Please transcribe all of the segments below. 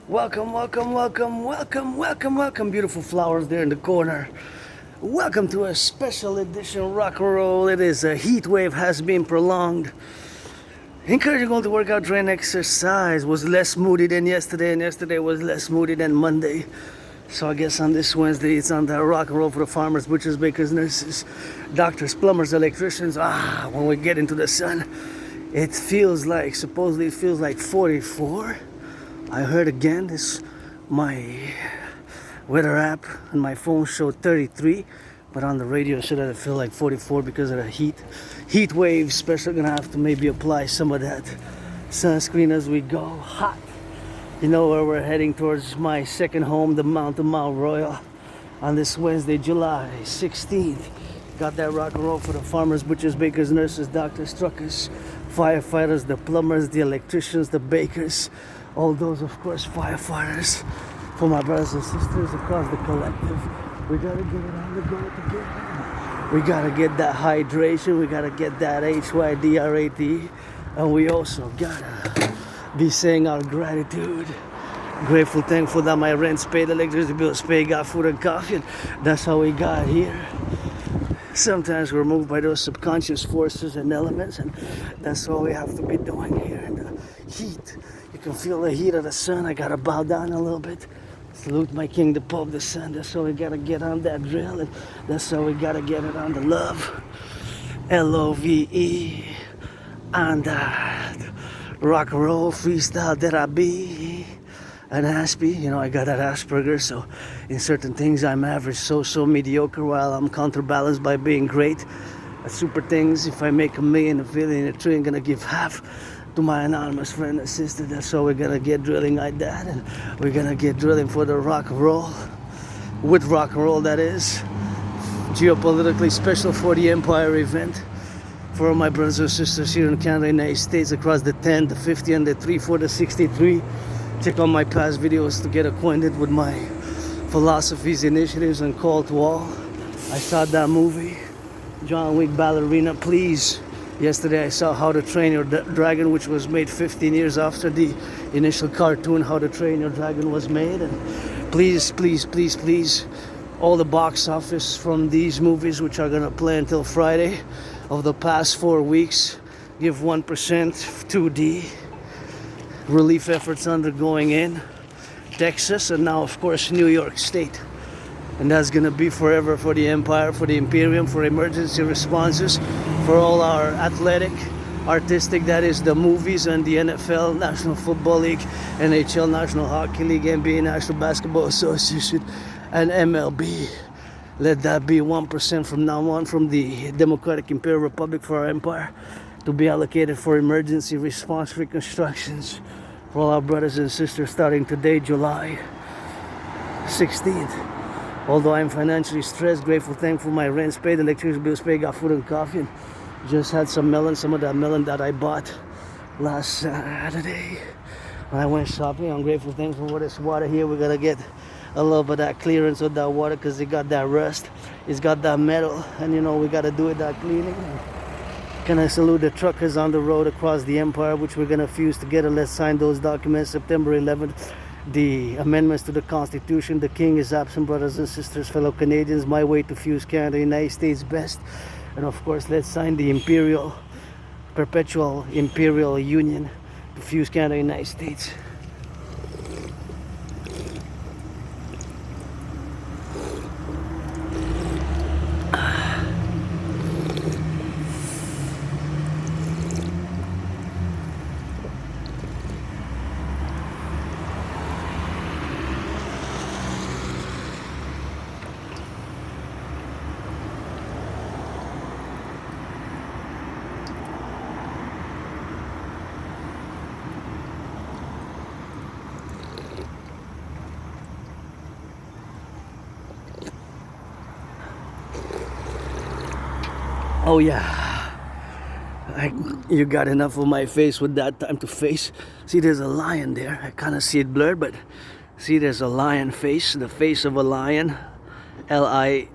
Welcome, welcome, welcome, welcome, welcome, welcome, beautiful flowers there in the corner. Welcome to a special edition Rock&Roll. It is a heat wave has been prolonged. Encouraging all to work out, train, exercise. Was less moody than yesterday, and yesterday was less moody than Monday. So I guess on this Wednesday it's on the Rock&Roll for the farmers, butchers, bakers, nurses, doctors, plumbers, electricians. When we get into the sun, it feels like, supposedly it feels like 44. I heard again, my weather app and my phone showed 33, but on the radio it should have feel like 44 because of the heat wave. Especially gonna have to maybe apply some of that sunscreen as we go. Hot. You know where we're heading towards my second home, the Mountain Mount Royal, on this Wednesday, July 16th. Got that Rock&Roll for the farmers, butchers, bakers, nurses, doctors, truckers, firefighters, the plumbers, the electricians, the bakers, all those, of course, firefighters. For my brothers and sisters across the collective, we gotta get it on the go together. We gotta get that hydration, we gotta get that HYDRAT, and we also gotta be saying our gratitude. Grateful, thankful that my rent's paid, electricity bill's paid, got food and coffee, and that's how we got here. Sometimes we're moved by those subconscious forces and elements, and that's all we have to be doing here in the heat. You can feel the heat of the sun. I gotta bow down a little bit. Salute my king, the Pope, the sun. That's how we gotta get on that drill, and that's how we gotta get it on the love. LOVE on that Rock&Roll freestyle that I be. An Aspie, you know, I got that Asperger, so in certain things I'm average, so mediocre, while I'm counterbalanced by being great. At super things, if I make $1 million, $1 billion, $1 trillion, gonna give half to my anonymous friend and sister. That's how we're gonna get drilling like that, and we're gonna get drilling for the Rock&Roll, with Rock&Roll, that is. Geopolitically special for the Empire event. For all my brothers and sisters here in Canada, United States, across the 10, the 50, and the 3, 4, the 63. Check out my past videos to get acquainted with my philosophies, initiatives, and call to all. I saw that movie, John Wick Ballerina, please. Yesterday I saw How to Train Your Dragon, which was made 15 years after the initial cartoon How to Train Your Dragon was made. And please, please, please, please, all the box office from these movies, which are gonna play until Friday of the past 4 weeks, give 1% to the relief efforts undergoing in Texas, and now of course New York State. And that's gonna be forever for the Empire, for the Imperium, for emergency responses, for all our athletic, artistic, that is the movies, and the NFL, National Football League, NHL, National Hockey League, NBA, National Basketball Association, and MLB. Let that be 1% from now on from the Democratic Imperial Republic for our empire, to be allocated for emergency response reconstructions for all our brothers and sisters starting today, July 16th. Although I'm financially stressed, grateful, thankful, my rent's paid, electricity bills paid, got food and coffee, and just had some melon, some of that melon that I bought last Saturday when I went shopping. I'm grateful, thankful for this water here. We're gonna get a little bit of that clearance of that water because it got that rust, it's got that metal, and you know we gotta do it, that cleaning. Can I salute the truckers on the road across the empire, which we're gonna fuse together. Let's sign those documents September 11th. The amendments to the Constitution. The King is absent, brothers and sisters, fellow Canadians. My way to fuse Canada, United States best. And of course, let's sign the Imperial, perpetual Imperial Union to fuse Canada, United States. Oh yeah, you got enough of my face with that time to face. See, there's a lion there. I kind of see it blurred, but see, there's a lion face, the face of a lion. L-I,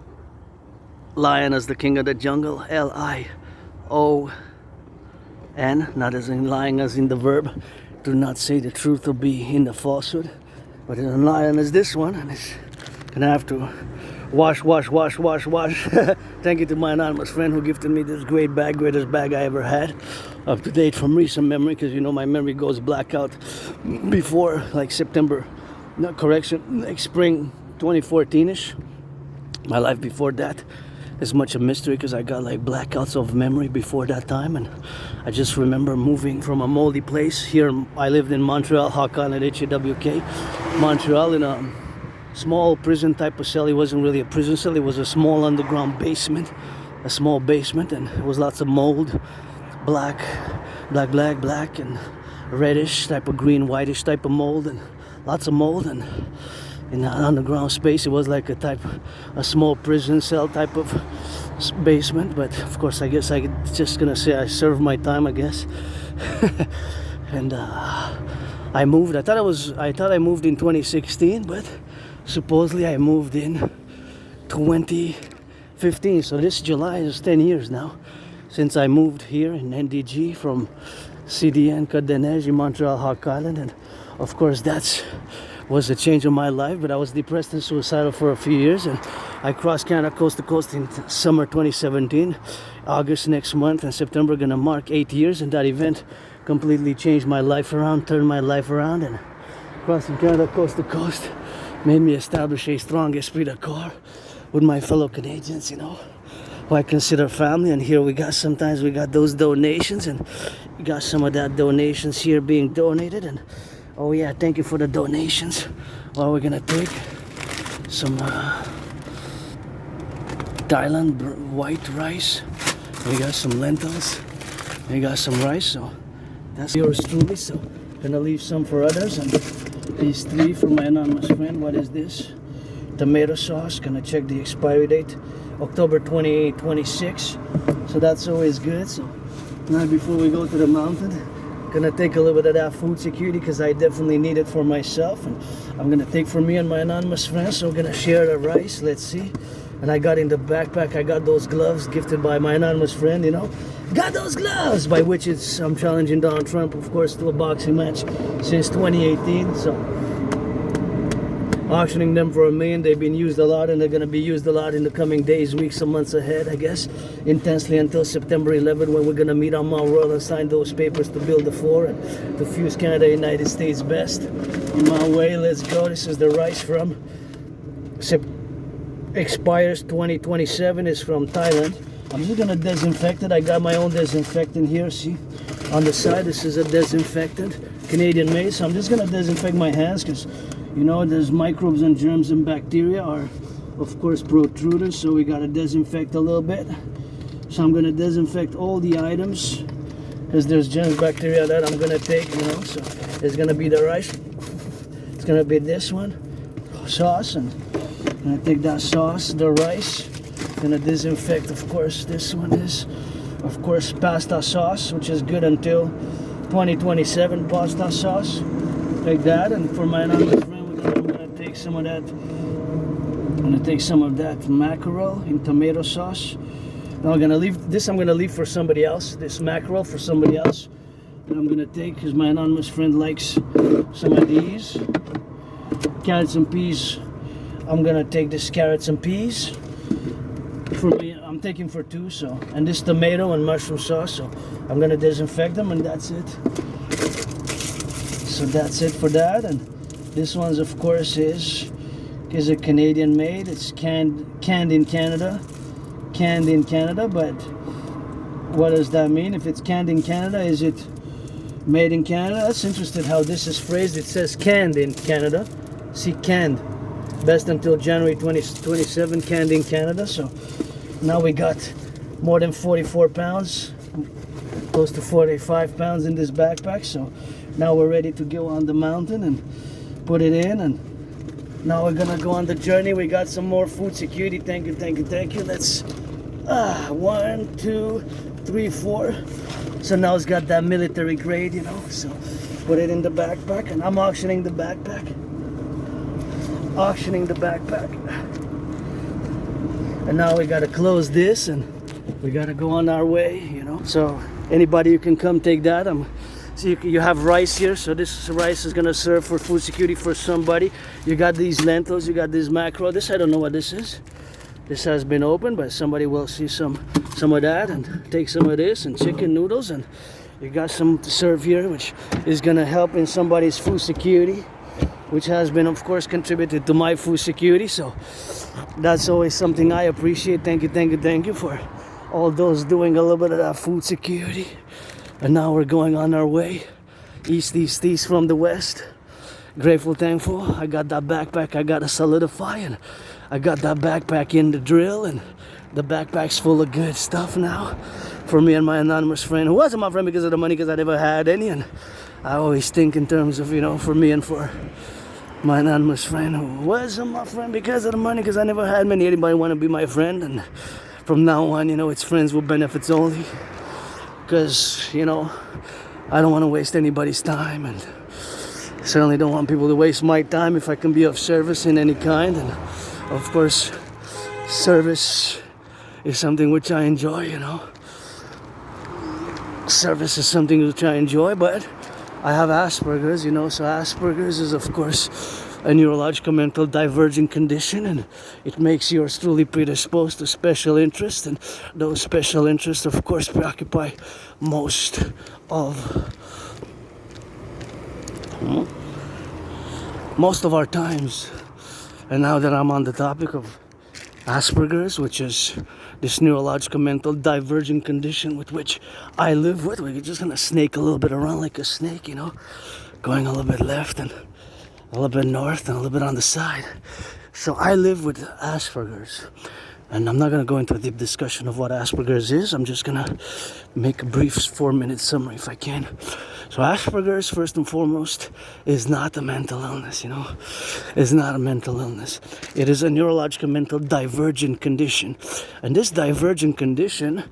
lion as the king of the jungle. L-I-O N, not as in lying as in the verb. Do not say the truth or be in the falsehood. But an lion is this one, and it's gonna have to wash. Thank you to my anonymous friend who gifted me this great bag, greatest bag I ever had, up to date from recent memory, because you know my memory goes blackout before like September, no correction, like spring 2014ish. My life before that is much a mystery because I got like blackouts of memory before that time, and I just remember moving from a moldy place. Here I lived in Montreal, Hakon at HAWK, Montreal, in a small prison type of cell. It wasn't really a prison cell, it was a small underground basement, a small basement, and it was lots of mold, black, and reddish type of green, whitish type of mold, and lots of mold. And in an underground space, it was like a small prison cell type of basement. But of course, I guess I'm just gonna say I served my time, I guess. And I moved. I thought I moved in 2016, but supposedly I moved in 2015. So this July is 10 years now since I moved here in NDG from CDN Côte des Neiges in Montreal, Hawk Island. And of course that was a change of my life, but I was depressed and suicidal for a few years, and I crossed Canada coast to coast in summer 2017. August next month and September gonna mark 8 years, and that event completely changed my life around, turned my life around, and crossing Canada coast to coast made me establish a strong esprit de corps with my fellow Canadians, you know, who I consider family. And here sometimes we got those donations, and we got some of that donations here being donated. And oh yeah, thank you for the donations. Well, we're gonna take some Thailand white rice. We got some lentils. We got some rice, so that's yours truly. So gonna leave some for others, and these 3 for my anonymous friend. What is this? Tomato sauce. Gonna check the expiry date, October 26. So that's always good. So now before we go to the mountain, gonna take a little bit of that food security because I definitely need it for myself, and I'm gonna take for me and my anonymous friends. So I'm gonna share the rice. Let's see. And I got in the backpack, I got those gloves gifted by my anonymous friend, you know, got those gloves, by which I'm challenging Donald Trump, of course, to a boxing match since 2018. So auctioning them for $1 million. They've been used a lot, and they're going to be used a lot in the coming days, weeks, and months ahead, I guess, intensely until September 11, when we're going to meet on Mount Royal and sign those papers to build the 4 and to fuse Canada, United States best. In my way, let's go. This is the rice from expires 2027. Is from Thailand. I'm just going to disinfect it. I got my own disinfectant here. See, on the side, this is a disinfectant, Canadian made. So I'm just going to disinfect my hands because, you know, there's microbes and germs and bacteria are, of course, protruders, so we gotta disinfect a little bit. So I'm gonna disinfect all the items because there's germs, bacteria that I'm gonna take, you know. So it's gonna be the rice. It's gonna be this one, sauce, and I'm gonna take that sauce, the rice. Gonna disinfect, of course. This one is, of course, pasta sauce, which is good until 2027. Pasta sauce, like that. And for my anonymous friend, I'm gonna take some of that. I'm gonna take some of that mackerel in tomato sauce. Now I'm gonna leave this. I'm gonna leave for somebody else. This mackerel for somebody else. And I'm gonna take, because my anonymous friend likes some of these carrots and peas. I'm gonna take this carrots and peas. For me, I'm taking for 2. So, and this tomato and mushroom sauce. So I'm gonna disinfect them, and that's it. So that's it for that. And this one's, of course, is a Canadian made. It's canned in Canada. Canned in Canada, but what does that mean? If it's canned in Canada, is it made in Canada? That's interesting how this is phrased. It says canned in Canada. See, canned. Best until January 2027, canned in Canada. So now we got more than 44 pounds, close to 45 pounds in this backpack. So now we're ready to go on the mountain and put it in, and now we're gonna go on the journey. We got some more food security. Thank you. Let's 1, 2, 3, 4. So now it's got that military grade, you know. So put it in the backpack, and I'm auctioning the backpack. And now we gotta close this, and we gotta go on our way, you know. So anybody who can come take that, I'm So you have rice here, so this rice is gonna serve for food security for somebody. You got these lentils, you got this mackerel. This, I don't know what this is. This has been opened, but somebody will see some of that and take some of this, and chicken noodles, and you got some to serve here, which is gonna help in somebody's food security, which has been, of course, contributed to my food security. So that's always something I appreciate. Thank you for all those doing a little bit of that food security. And now we're going on our way east from the west. Grateful, thankful. I got that backpack I gotta solidify, and I got that backpack in the drill, and the backpack's full of good stuff now for me and my anonymous friend, who wasn't my friend because of the money, because I never had any. And I always think in terms of, you know, for me and for my anonymous friend, who wasn't my friend because of the money, because I never had many. Anybody want to be my friend? And from now on, you know, it's friends with benefits only, because, you know, I don't want to waste anybody's time, and certainly don't want people to waste my time if I can be of service in any kind. And of course, service is something which I enjoy, you know. Service is something which I enjoy, but I have Asperger's, you know, so Asperger's is, of course, a neurological mental divergent condition, and it makes yours truly predisposed to special interests, and those special interests, of course, preoccupy most of our times. And now that I'm on the topic of Asperger's, which is this neurological mental divergent condition with which I live with, we're just gonna snake a little bit around like a snake, you know, going a little bit left and a little bit north and a little bit on the side. So I live with Asperger's, and I'm not gonna go into a deep discussion of what Asperger's is. I'm just gonna make a brief 4-minute summary if I can. So Asperger's, first and foremost, is not a mental illness, you know. It's not a mental illness. It is a neurological mental divergent condition. And this divergent condition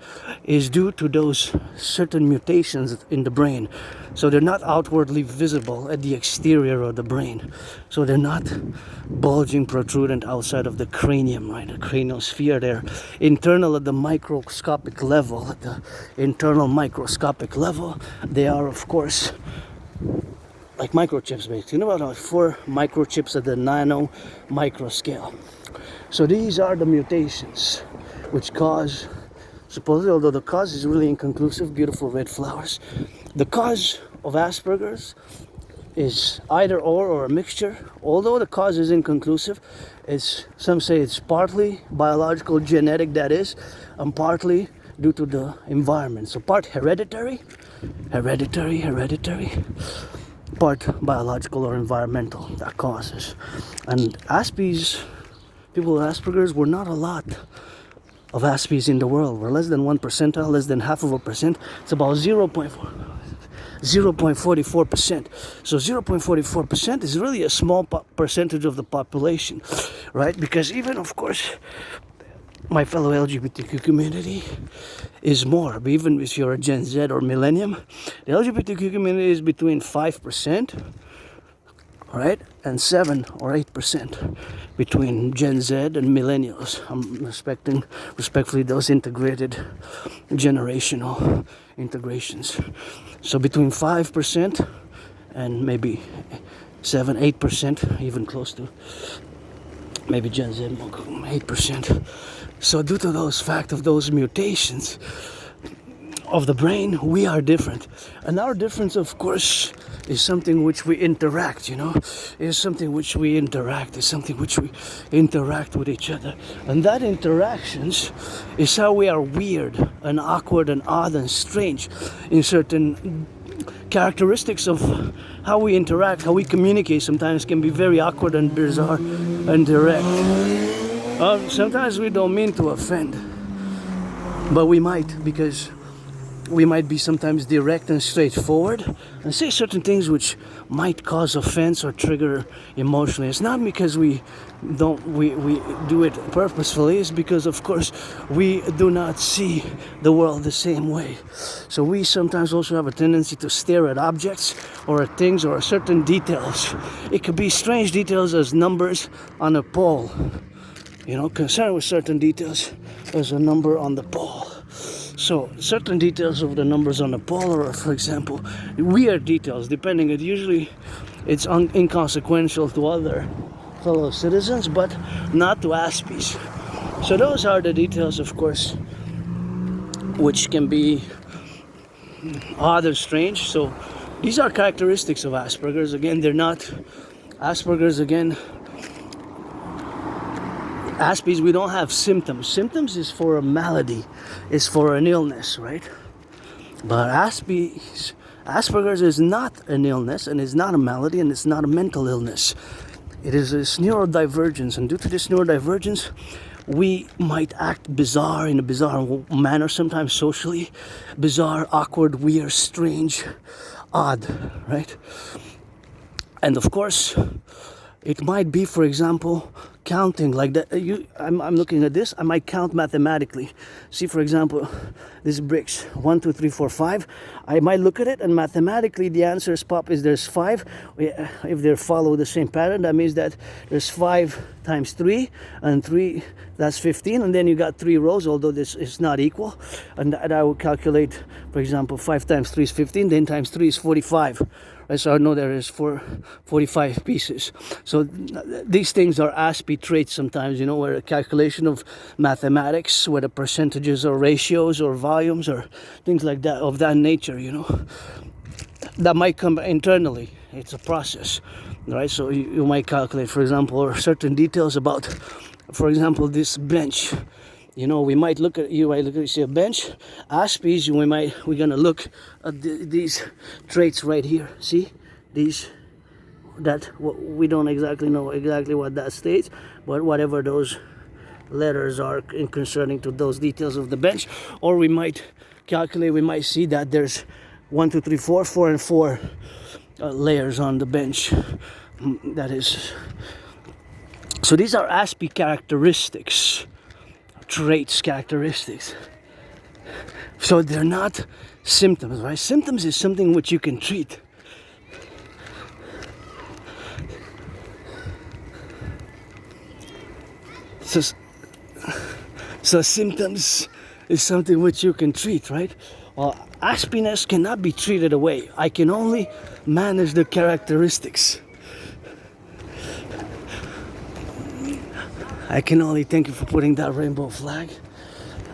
is due to those certain mutations in the brain. So they're not outwardly visible at the exterior of the brain. So they're not bulging, protrudent outside of the cranium, right? The cranial sphere. They're internal at the microscopic level. At the internal microscopic level, they are, of course, like microchips, basically. You know about 4 microchips at the nano micro scale. So these are the mutations which cause, supposedly, although the cause is really inconclusive, beautiful red flowers, the cause of Asperger's is either or a mixture. Although the cause is inconclusive, some say it's partly biological, genetic, that is, and partly due to the environment. So part hereditary, part biological or environmental that causes. And people with Asperger's, were not a lot of Aspies in the world. We're less than 1%, less than half of a percent. It's about 0.44%. So 0.44% is really a small percentage of the population, right? Because even, of course, my fellow LGBTQ community is more. But even if you're a Gen Z or Millennium, the LGBTQ community is between 5%, right, and 7 or 8% between Gen Z and Millennials. I'm respectfully those integrated generational integrations. So between 5% and maybe 7, 8%, even close to maybe Gen Z, 8%. So due to those those mutations of the brain, we are different. And our difference, of course, is something which we interact, you know, is something which we interact with each other. And that interactions is how we are weird and awkward and odd and strange in certain characteristics of how we interact, how we communicate. Sometimes can be very awkward and bizarre and direct. Sometimes we don't mean to offend, but we might, because we might be sometimes direct and straightforward and say certain things which might cause offense or trigger emotionally. It's not because we do it purposefully. It's because, of course, we do not see the world the same way. So we sometimes also have a tendency to stare at objects or at things or at certain details. It could be strange details as numbers on a pole. You know, concerned with certain details as a number on the pole. So certain details of the numbers on the polar, for example, weird details, depending, it's inconsequential to other fellow citizens, but not to Aspies. So those are the details, of course, which can be odd or strange. So these are characteristics of Asperger's. Again, they're not Asperger's. Again, Aspies, we don't have symptoms. Symptoms is for a malady, is for an illness, right? But Asperger's is not an illness, and is not a malady, and it's not a mental illness. It is this neurodivergence, and due to this neurodivergence, we might act bizarre, in a bizarre manner, sometimes socially. Bizarre, awkward, weird, strange, odd, right? And of course, it might be, for example, counting like that. I'm looking at this. I might count mathematically. See, for example, these bricks 1, 2, 3, 4, 5. I might look at it, and mathematically the answers pop is there's 5. If they follow the same pattern, that means that there's 5 times 3, and 3, that's 15, and then you got 3 rows, although this is not equal. And I will calculate, for example, 5 times 3 is 15, then times 3 is 45. Right, so I know there is 45 pieces. So these things are Aspie traits sometimes, where a calculation of mathematics, whether percentages or ratios or volumes or things like that, of that nature, that might come internally. It's a process, right? So you might calculate, for example, certain details about, for example, this bench. We might look at, you see a bench. Aspies, we're gonna look at these traits right here. See these, we don't exactly know what that states, but whatever those letters are concerning to those details of the bench. Or we might calculate, we might see that there's 1, 2, 3, 4, 4 and 4 layers on the bench. That is, so these are Aspie characteristics. Traits, characteristics. So they're not symptoms, right? Symptoms is something which you can treat. So symptoms is something which you can treat, right? Well, Aspiness cannot be treated away. I can only manage the characteristics. Thank you for putting that rainbow flag.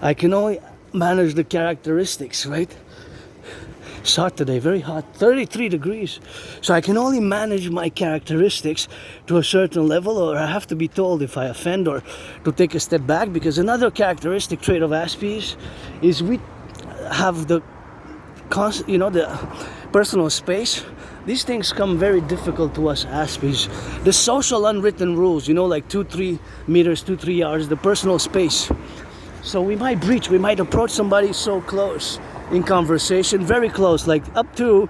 I can only manage the characteristics, right? It's hot today, very hot, 33 degrees. So I can only manage my characteristics to a certain level, or I have to be told if I offend or to take a step back, because another characteristic trait of Aspies is we have the personal space. These things come very difficult to us Aspies. The social unwritten rules, like 2-3 meters, 2-3 yards, the personal space. So we might approach somebody so close in conversation, very close, like up to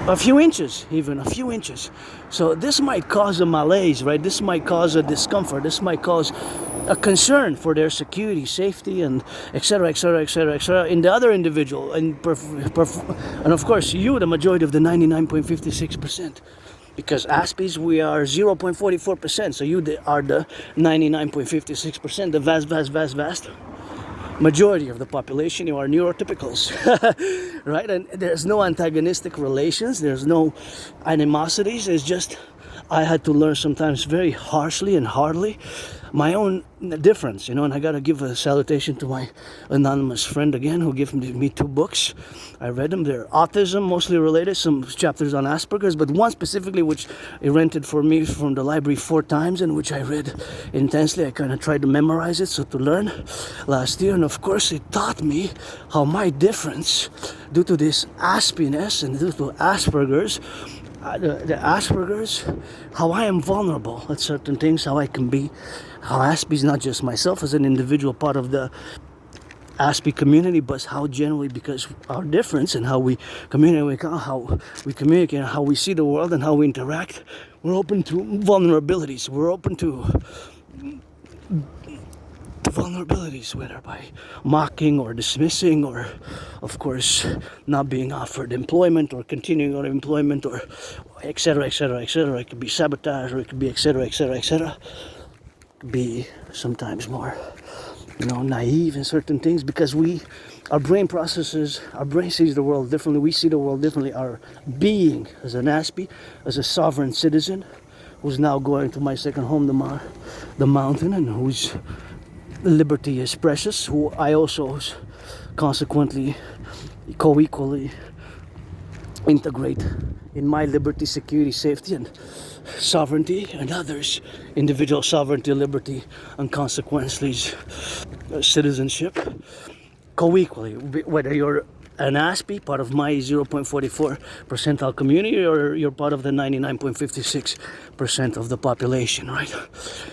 a few inches. So this might cause a malaise, right? This might cause a discomfort. This might cause a concern for their security, safety, and etc., etc., etc., etc. in the other individual, and of course you, the majority of the 99.56%, because Aspies we are 0.44%. So you are the 99.56%, the vast majority of the population. You are neurotypicals, right? And there's no antagonistic relations. There's no animosities. It's just I had to learn sometimes very harshly and hardly my own difference, and I gotta give a salutation to my anonymous friend again, who gave me 2 books. I read them. They're autism, mostly related, some chapters on Asperger's, but one specifically which he rented for me from the library 4 times, and which I read intensely. I kind of tried to memorize it, so to learn last year, and of course it taught me how my difference, due to this Aspiness and due to Asperger's, the Asperger's, how I am vulnerable at certain things, how Aspie's not just myself as an individual part of the Aspie community, but how generally, because our difference and how we communicate, and how we see the world and how we interact, we're open to vulnerabilities. We're open to vulnerabilities, whether by mocking or dismissing, or of course not being offered employment or continuing on employment, or etc., etc., etc. It could be sabotage, or it could be etc., etc., etc. It could be sometimes more naive in certain things because our brain sees the world differently. We see the world differently. Our being as an aspie, as a sovereign citizen, who's now going to my second home, the mountain, and whose liberty is precious, who I also consequently co-equally integrate in my liberty, security, safety, and sovereignty, and others' individual sovereignty, liberty, and consequently citizenship, co-equally, whether you're an aspie, part of my 0.44 percentile community, or you're part of the 99.56% of the population, right?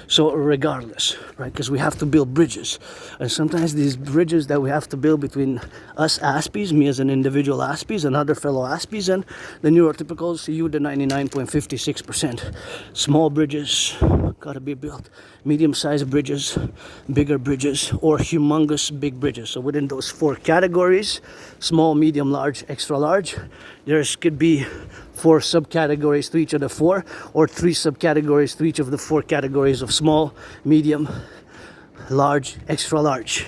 So regardless, right, because we have to build bridges, and sometimes these bridges that we have to build between us aspies, me as an individual aspies, and other fellow aspies, and the neurotypicals, you the 99.56%. Small bridges gotta be built, medium-sized bridges, bigger bridges, or humongous big bridges. So within those 4 categories, small, medium, large, extra large, there could be 4 subcategories to each of the 4, or 3 subcategories to each of the 4 categories of small, medium, large, extra large,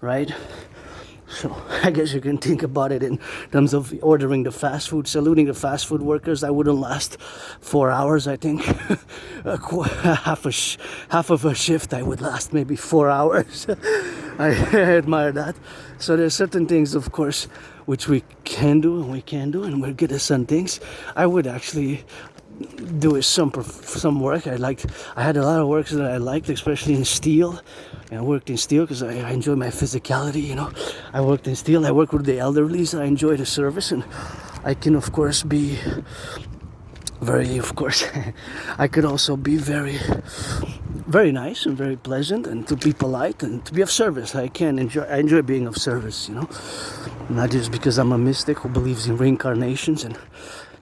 right? So I guess you can think about it in terms of ordering the fast food, saluting the fast food workers. I wouldn't last 4 hours, I think. Half of a shift I would last maybe 4 hours. I admire that. So there's certain things, of course, which we can do and we can't do, and we're good at some things. I would actually do some work. I had a lot of works that I liked, especially in steel. And I worked in steel because I enjoy my physicality, I worked in steel. I work with the elderly, so I enjoy the service, and I can, of course, be I could also be very, very nice and very pleasant, and to be polite and to be of service. I enjoy being of service, not just because I'm a mystic who believes in reincarnations, and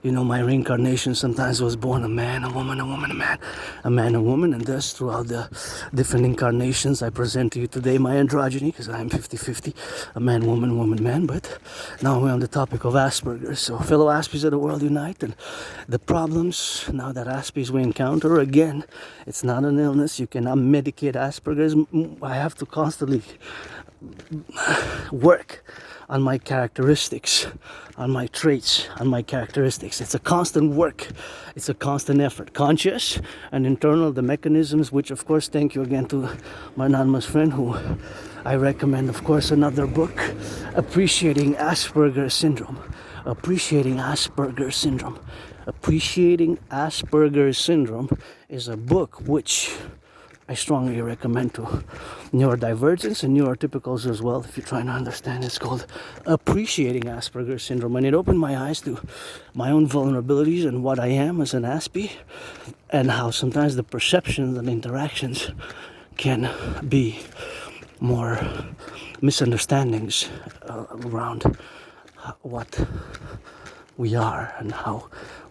my reincarnation sometimes was born a man, a woman, a woman, a man, a man, a woman, and thus throughout the different incarnations I present to you today my androgyny, because I am 50-50, a man, woman, woman, man. But now we're on the topic of Asperger's. So fellow Aspies of the world unite, and the problems now that Aspies we encounter, again, it's not an illness. You cannot medicate Asperger's. I have to constantly work on my characteristics, on my traits, on my characteristics. It's a constant work. It's a constant effort. Conscious and internal, the mechanisms, which of course, thank you again to my anonymous friend who I recommend, of course, another book, Appreciating Asperger's Syndrome. Appreciating Asperger's Syndrome. Appreciating Asperger's Syndrome is a book which I strongly recommend to neurodivergents and neurotypicals as well. If you're trying to understand, it's called Appreciating Asperger's Syndrome, and it opened my eyes to my own vulnerabilities and what I am as an Aspie, and how sometimes the perceptions and interactions can be more misunderstandings around what we are and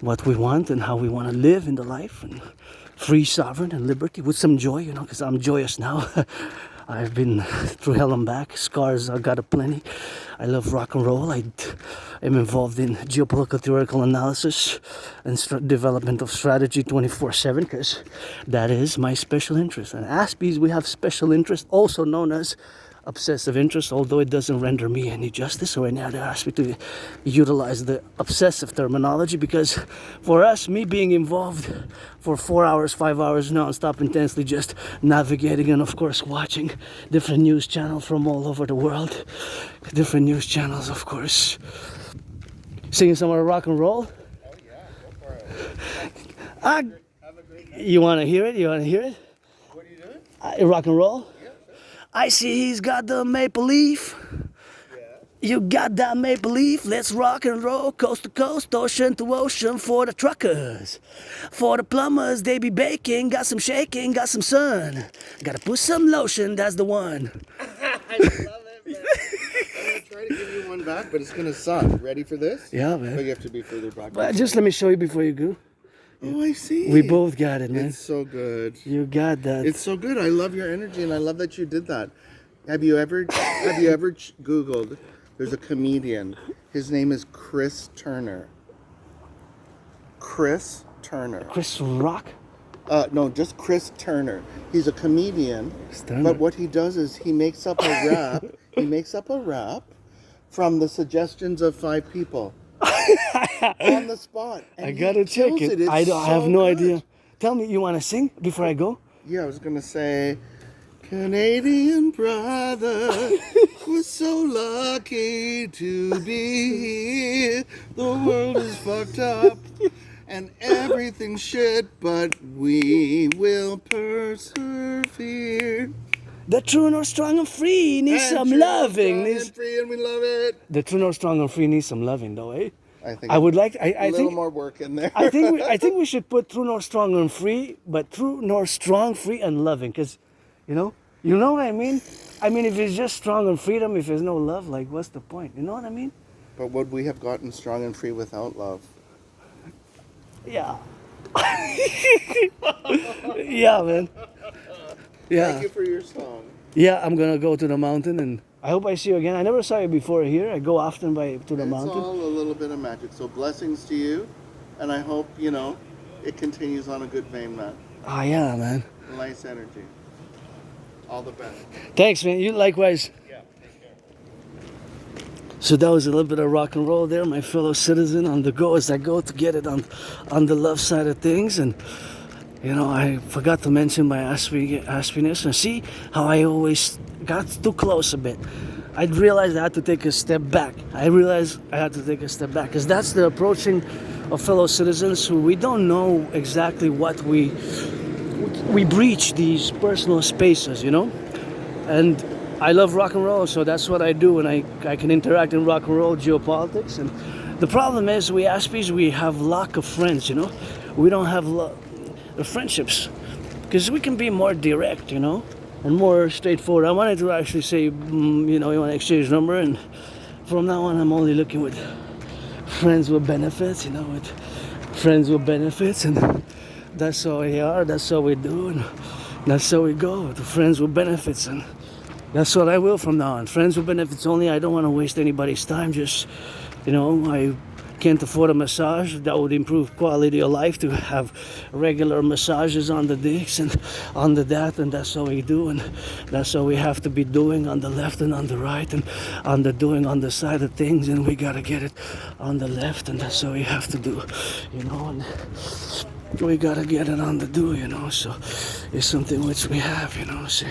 what we want and how we want to live in the life, and free, sovereign, and liberty with some joy, because I'm joyous now. I've been through hell and back. Scars, I've got aplenty. I love rock and roll. I am involved in geopolitical theoretical analysis and development of strategy 24/7, because that is my special interest. And Aspies, we have special interest, also known as obsessive interest, although it doesn't render me any justice or any other aspect to utilize the obsessive terminology, because for us, me being involved for 4 hours, 5 hours non-stop intensely just navigating and of course watching different news channels from all over the world, different news channels, of course, singing some of the rock and roll. Oh yeah, go for it. Have a great night. You want to hear it? What are you doing? Rock and roll? Yeah, sure. I see he's got the maple leaf. Yeah. You got that maple leaf? Let's rock and roll, coast to coast, ocean to ocean, for the truckers. For the plumbers, they be baking, got some shaking, got some sun. Gotta put some lotion, that's the one. I love it, man. I'm gonna try to give you one back, but it's gonna suck. Ready for this? Yeah, But man. you have to be further back. But just let me show you before you go. Oh, I see. We both got it, man. It's so good. You got that. It's so good. I love your energy, and I love that you did that. Have you ever Googled? There's a comedian. His name is Chris Turner. Chris Turner. Chris Rock? No, just Chris Turner. He's a comedian, Turner. but what he does is he makes up a rap. He makes up a rap from the suggestions of 5 people on the spot. And I gotta check kills it. It's I have no good. idea. Tell me, you want to sing before I go? Yeah, I was gonna say, Canadian brother, we're so lucky to be here. The world is fucked up and everything's shit, but we will persevere. The true north strong and free needs And some true, loving. strong and free, and we love it. The true north strong and free needs some loving, though, eh? I think I would like. a I little think. more work in there. I think we should put true north strong and free, but true north strong, free, and loving, because, you know what I mean. I mean, if it's just strong and freedom, if there's no love, like, what's the point? You know what I mean? But would we have gotten strong and free without love? Yeah. Yeah, man. Yeah. Thank you for your song. Yeah, I'm gonna go to the mountain, and I hope I see you again. I never saw you before here. I go often to the It's mountain. all a little bit of magic. So blessings to you, and I hope, it continues on a good vein, man. Ah, yeah, man. Nice energy. All the best. Thanks, man. You likewise. Yeah, take care. So that was a little bit of rock and roll there, my fellow citizen, on the go as I go to get it on the love side of things. And I forgot to mention my aspiness, and see how I always got too close a bit. I realized I had to take a step back. Because that's the approaching of fellow citizens who we don't know exactly what we breach these personal spaces, and I love rock and roll, so that's what I do, and I can interact in rock and roll geopolitics. And the problem is, we Aspies, we have lack of friends, we don't have the friendships, because we can be more direct, and more straightforward. I wanted to actually say, you want to exchange number, and from now on I'm only looking with friends with benefits, with friends with benefits, and that's how we are, that's how we do, and that's how we go, to friends with benefits. And that's what I will from now on. Friends with benefits only. I don't want to waste anybody's time. Just, I can't afford a massage. That would improve quality of life, to have regular massages on the dicks and on the that, and that's how we do, and that's how we have to be doing on the left and on the right, and on the doing on the side of things, and we gotta get it on the left, and that's how we have to do, and we gotta get it on the do, so it's something which we have, so.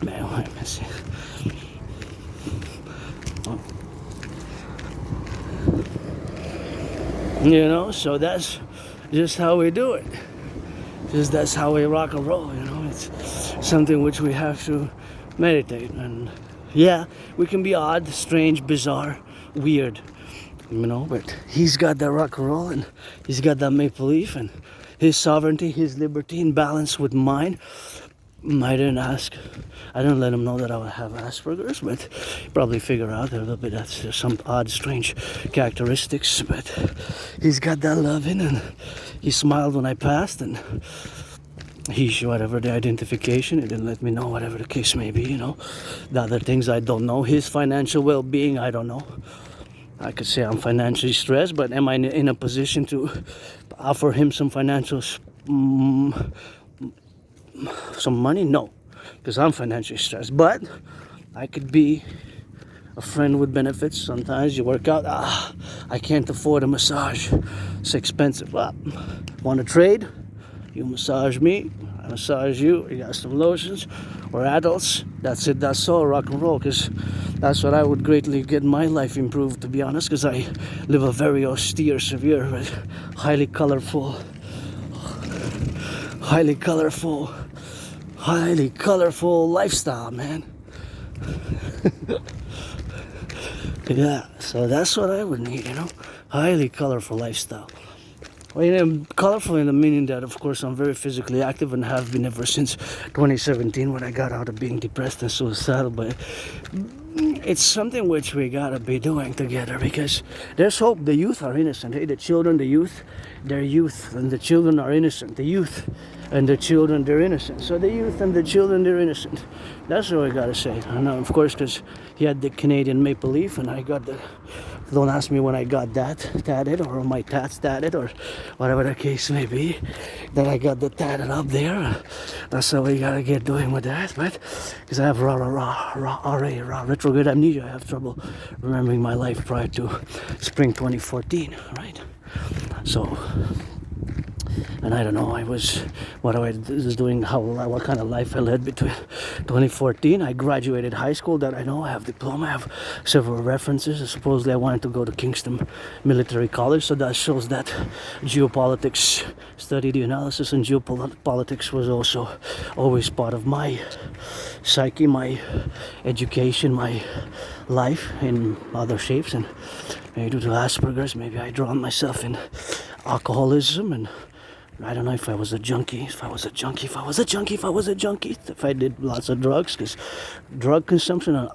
Man, wait a minute. So that's just how we do it. That's how we rock and roll, It's something which we have to meditate. And yeah, we can be odd, strange, bizarre, weird, but he's got that rock and roll, and he's got that maple leaf, and his sovereignty, his liberty in balance with mine. I didn't let him know that I would have Asperger's, but probably figure out a little bit that's just some odd, strange characteristics. But he's got that loving, and he smiled when I passed, and whatever the identification, he didn't let me know, whatever the case may be, The other things I don't know. His financial well-being, I don't know. I could say I'm financially stressed, but am I in a position to offer him some financial some money? No, because I'm financially stressed. But I could be a friend with benefits. Sometimes you work out, I can't afford a massage, it's expensive. Well, want to trade? You massage me, I massage you, you got some lotions. We're adults, that's it, that's all, rock and roll, because that's what I would greatly get my life improved, to be honest, because I live a very austere, severe, but highly colorful lifestyle, man. Yeah, so that's what I would need, highly colorful lifestyle. Well, colorful in the meaning that, of course, I'm very physically active and have been ever since 2017, when I got out of being depressed and suicidal. But it's something which we gotta be doing together, because there's hope. The youth are innocent. Hey, the children, the youth, they're youth, and the children are innocent. The youth and the children, they're innocent. So the youth and the children, they're innocent. That's what I gotta say. I know, of course, because he had the Canadian maple leaf, and I got the Don't ask me when I got that tatted or my tats tatted or whatever the case may be. That I got the tatted up there. That's how we gotta get doing with that. But because I have retrograde amnesia, I have trouble remembering my life prior to spring 2014, right? So. And I don't know, I was what I was doing, what kind of life I led between 2014. I graduated high school, that I know, I have diploma, I have several references. Supposedly I wanted to go to Kingston Military College, so that shows that geopolitics, study the analysis in geopolitics was also always part of my psyche, my education, my life in other shapes. And maybe due to Asperger's, maybe I drowned myself in alcoholism, and I don't know if I was a junkie, if I did lots of drugs, because drug consumption and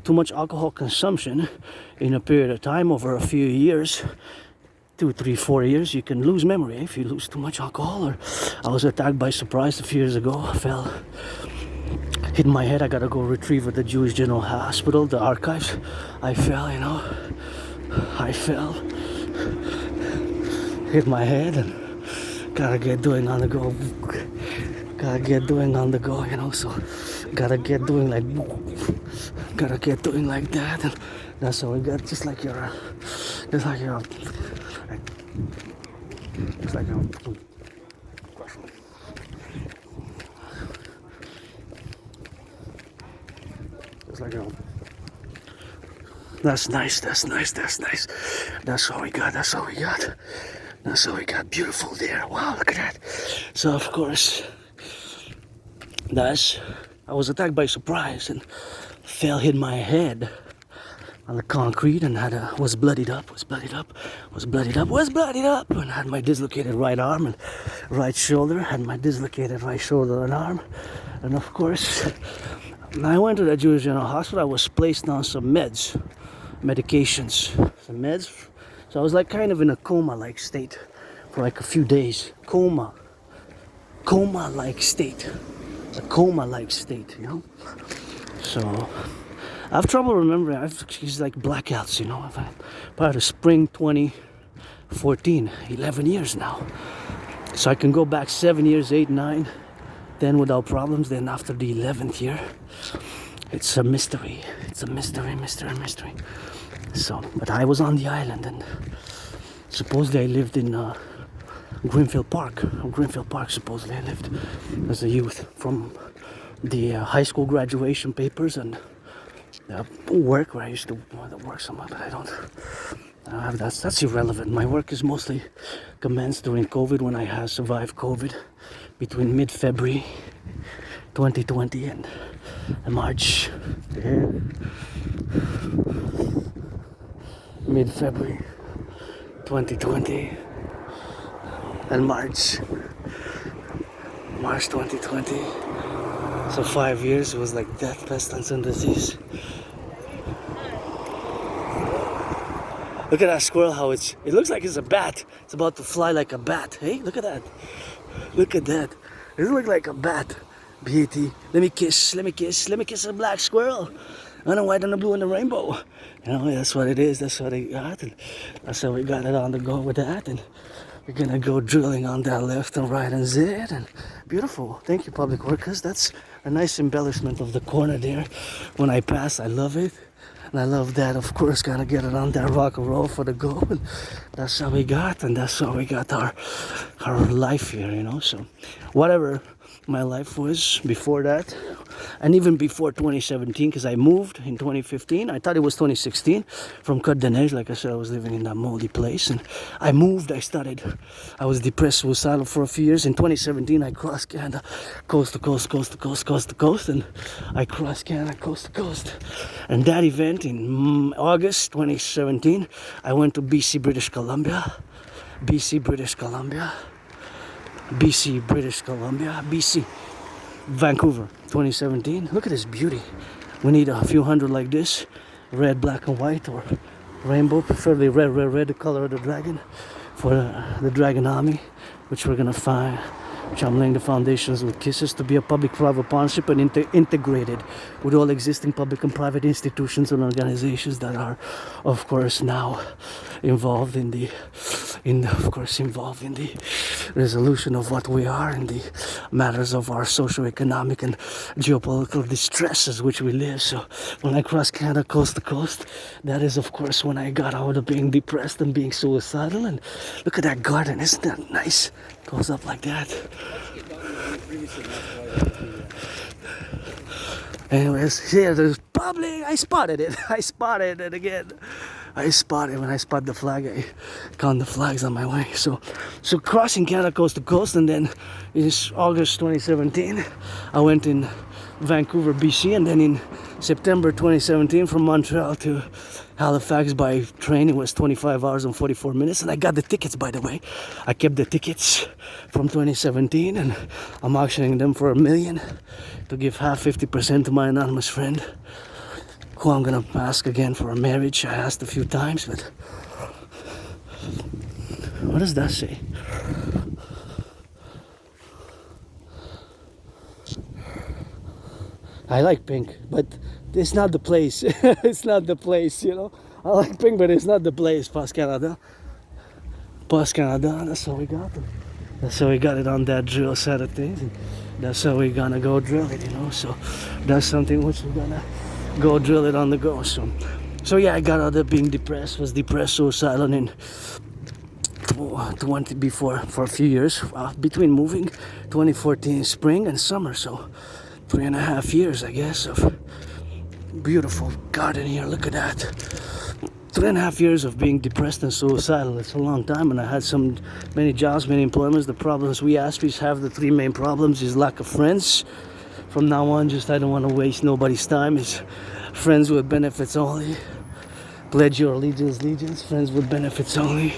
too much alcohol consumption in a period of time over a few years, 2, 3, 4 years, you can lose memory if you lose too much alcohol. Or I was attacked by surprise a few years ago. I fell, hit my head. I gotta go retrieve at the Jewish General Hospital, the archives. I fell, hit my head, and gotta get doing on the go, so gotta get doing like that, and that's how we got, just like you're that's nice. That's what we got. Beautiful there. Wow, look at that. So of course, I was attacked by surprise and fell, hit my head on the concrete, and was bloodied up, and had my dislocated right arm and right shoulder, and arm. And of course, I went to the Jewish General Hospital. I was placed on some medications. So I was like kind of in a coma-like state for like a few days. Coma-like state, So I have trouble remembering. It's like blackouts, Prior to spring 2014, 11 years now. So I can go back 7 years, 8, 9, 10 without problems. Then after the 11th year, it's a mystery. Mystery. So, but I was on the island, and supposedly I lived in Greenfield Park. Supposedly I lived as a youth, from the high school graduation papers and work where I used to work somewhere, but I don't have that. That's irrelevant. My work is mostly commenced during COVID, when I have survived COVID between mid-February 2020 and March. Mid-February 2020 and March 2020. So 5 years. It was like death, pestilence, and disease. Look at that squirrel, how it looks like it's a bat. It's about to fly like a bat. Hey, look at that. It looks like a bat. Beauty. Let me kiss a black squirrel. On the white and the blue and the rainbow. That's what it is. That's what I got. And that's how we got it on the go with that. And we're gonna go drilling on that left and right and Z. And beautiful. Thank you, public workers. That's a nice embellishment of the corner there. When I pass, I love it. And I love that, of course. Gotta get it on that rock and roll for the go. And that's how we got. And that's how we got our life here, So whatever my life was before that, and even before 2017, because I moved in 2015. I thought it was 2016 from Côte d'Ivoire. Like I said, I was living in that moldy place, and I moved. I was depressed, suicidal for a few years. In 2017, I crossed Canada, coast to coast, and I crossed Canada, coast to coast. And that event in August 2017, I went to BC, British Columbia, Vancouver, 2017. Look at this beauty. We need a few hundred like this, red, black, and white, or rainbow, preferably red, the color of the dragon, for the dragon army, which we're gonna find which I'm laying the foundations with Kisses to be a public-private partnership and integrated with all existing public and private institutions and organizations that are, of course, now involved in the resolution of what we are in the matters of our socio-economic and geopolitical distresses which we live. So when I crossed Canada coast to coast, that is of course when I got out of being depressed and being suicidal. And look at that garden, isn't that nice? Goes up like that. Anyways, here there's Publik. I spotted it. I spotted it again. When I spot the flag, I count the flags on my way. So crossing Canada coast to coast, and then in August 2017, I went in Vancouver, BC, and then in September 2017 from Montreal to Halifax by train. It was 25 hours and 44 minutes, and I got the tickets, by the way. I kept the tickets from 2017, and I'm auctioning them for $1 million to give half 50% to my anonymous friend, who I'm gonna ask again for a marriage. I asked a few times, but what does that say? I like pink, but it's not the place. It's not the place, you know. I like pink, but it's not the place. Pas Canada. Pas Canada, that's how we got it. That's how we got it on that drill side of things. And that's how we're gonna go drill it, you know. So that's something which we're gonna go drill it on the go. So yeah, I got out of being depressed, was depressed, suicidal in before for a few years, between moving 2014 spring and summer. So 3.5 years, I guess, of beautiful garden here. Look at that. 3.5 years of being depressed and suicidal. It's a long time, and I had many jobs, many employments. The problems we Aspies have, the three main problems, is lack of friends. From now on, just I don't want to waste nobody's time. Is friends with benefits only. Pledge your allegiance, friends with benefits only.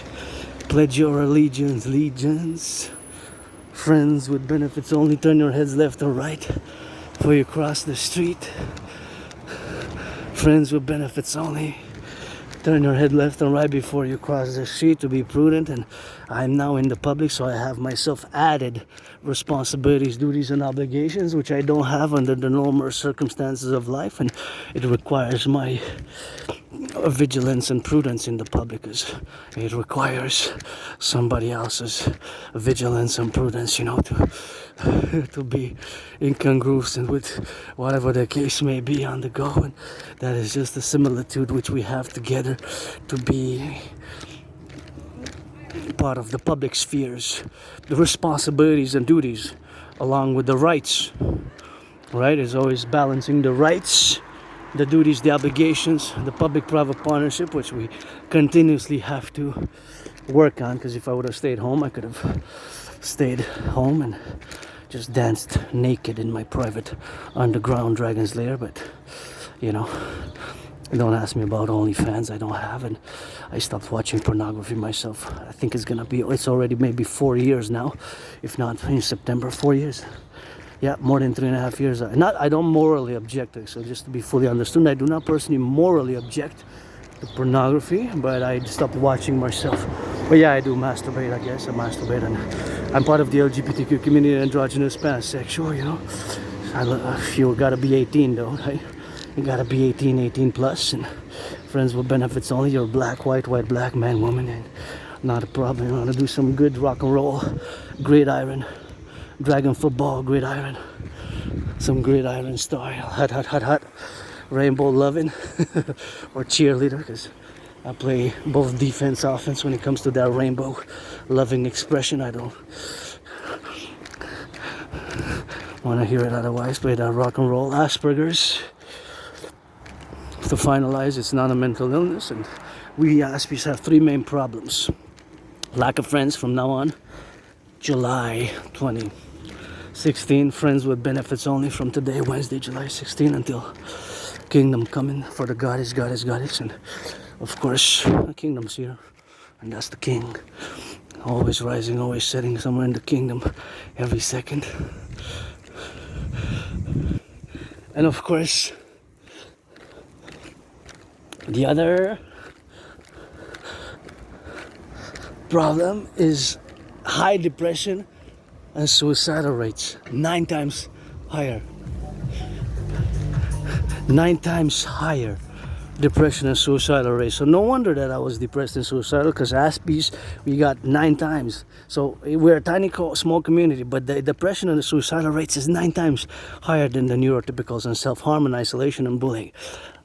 Pledge your allegiance, friends with benefits only. Turn your heads left or right before you cross the street. Friends with benefits only. Turn your head left and right before you cross the street to be prudent. And I'm now in the public, so I have myself added responsibilities, duties, and obligations which I don't have under the normal circumstances of life, and it requires my vigilance and prudence in the public, as it requires somebody else's vigilance and prudence, you know, to be incongruous and with whatever the case may be on the go. And that is just the similitude which we have together to be part of the public spheres, the responsibilities and duties along with the rights, right? Is always balancing the rights, the duties, the obligations, the public-private partnership, which we continuously have to work on, because if I would have stayed home, I could have stayed home and just danced naked in my private underground dragon's lair. But you know, don't ask me about OnlyFans. I don't have, and I stopped watching pornography myself. I think it's already maybe 4 years now, if not in September. 4 years. Yeah, more than 3.5 years. I don't morally object, so just to be fully understood, I do not personally morally object to pornography, but I stopped watching myself. But yeah, I do masturbate, I guess. I masturbate, and I'm part of the LGBTQ community, androgynous, pansexual, you know. You gotta be 18 though, right? You gotta be 18 plus, and friends with benefits only. You're black, white, black, man, woman, and not a problem. You wanna do some good rock and roll, gridiron, dragon football, gridiron, some gridiron style, hot, rainbow loving, or cheerleader, because I play both defense, offense when it comes to that rainbow loving expression. I don't want to hear it otherwise. Play that rock and roll. Asperger's. To finalize, it's not a mental illness, and we Aspies have three main problems. Lack of friends from now on. July 2016, friends with benefits only from today, Wednesday, July 16, until kingdom coming for the goddess, and of course, the kingdom's here, and that's the king. Always rising, always setting somewhere in the kingdom every second. And of course, the other problem is high depression and suicidal rates 9 times higher. 9 times higher depression and suicidal rate. So no wonder that I was depressed and suicidal, because Aspies we got 9 times. So we're a tiny small community, but the depression and the suicidal rates is 9 times higher than the neurotypicals and self-harm and isolation and bullying.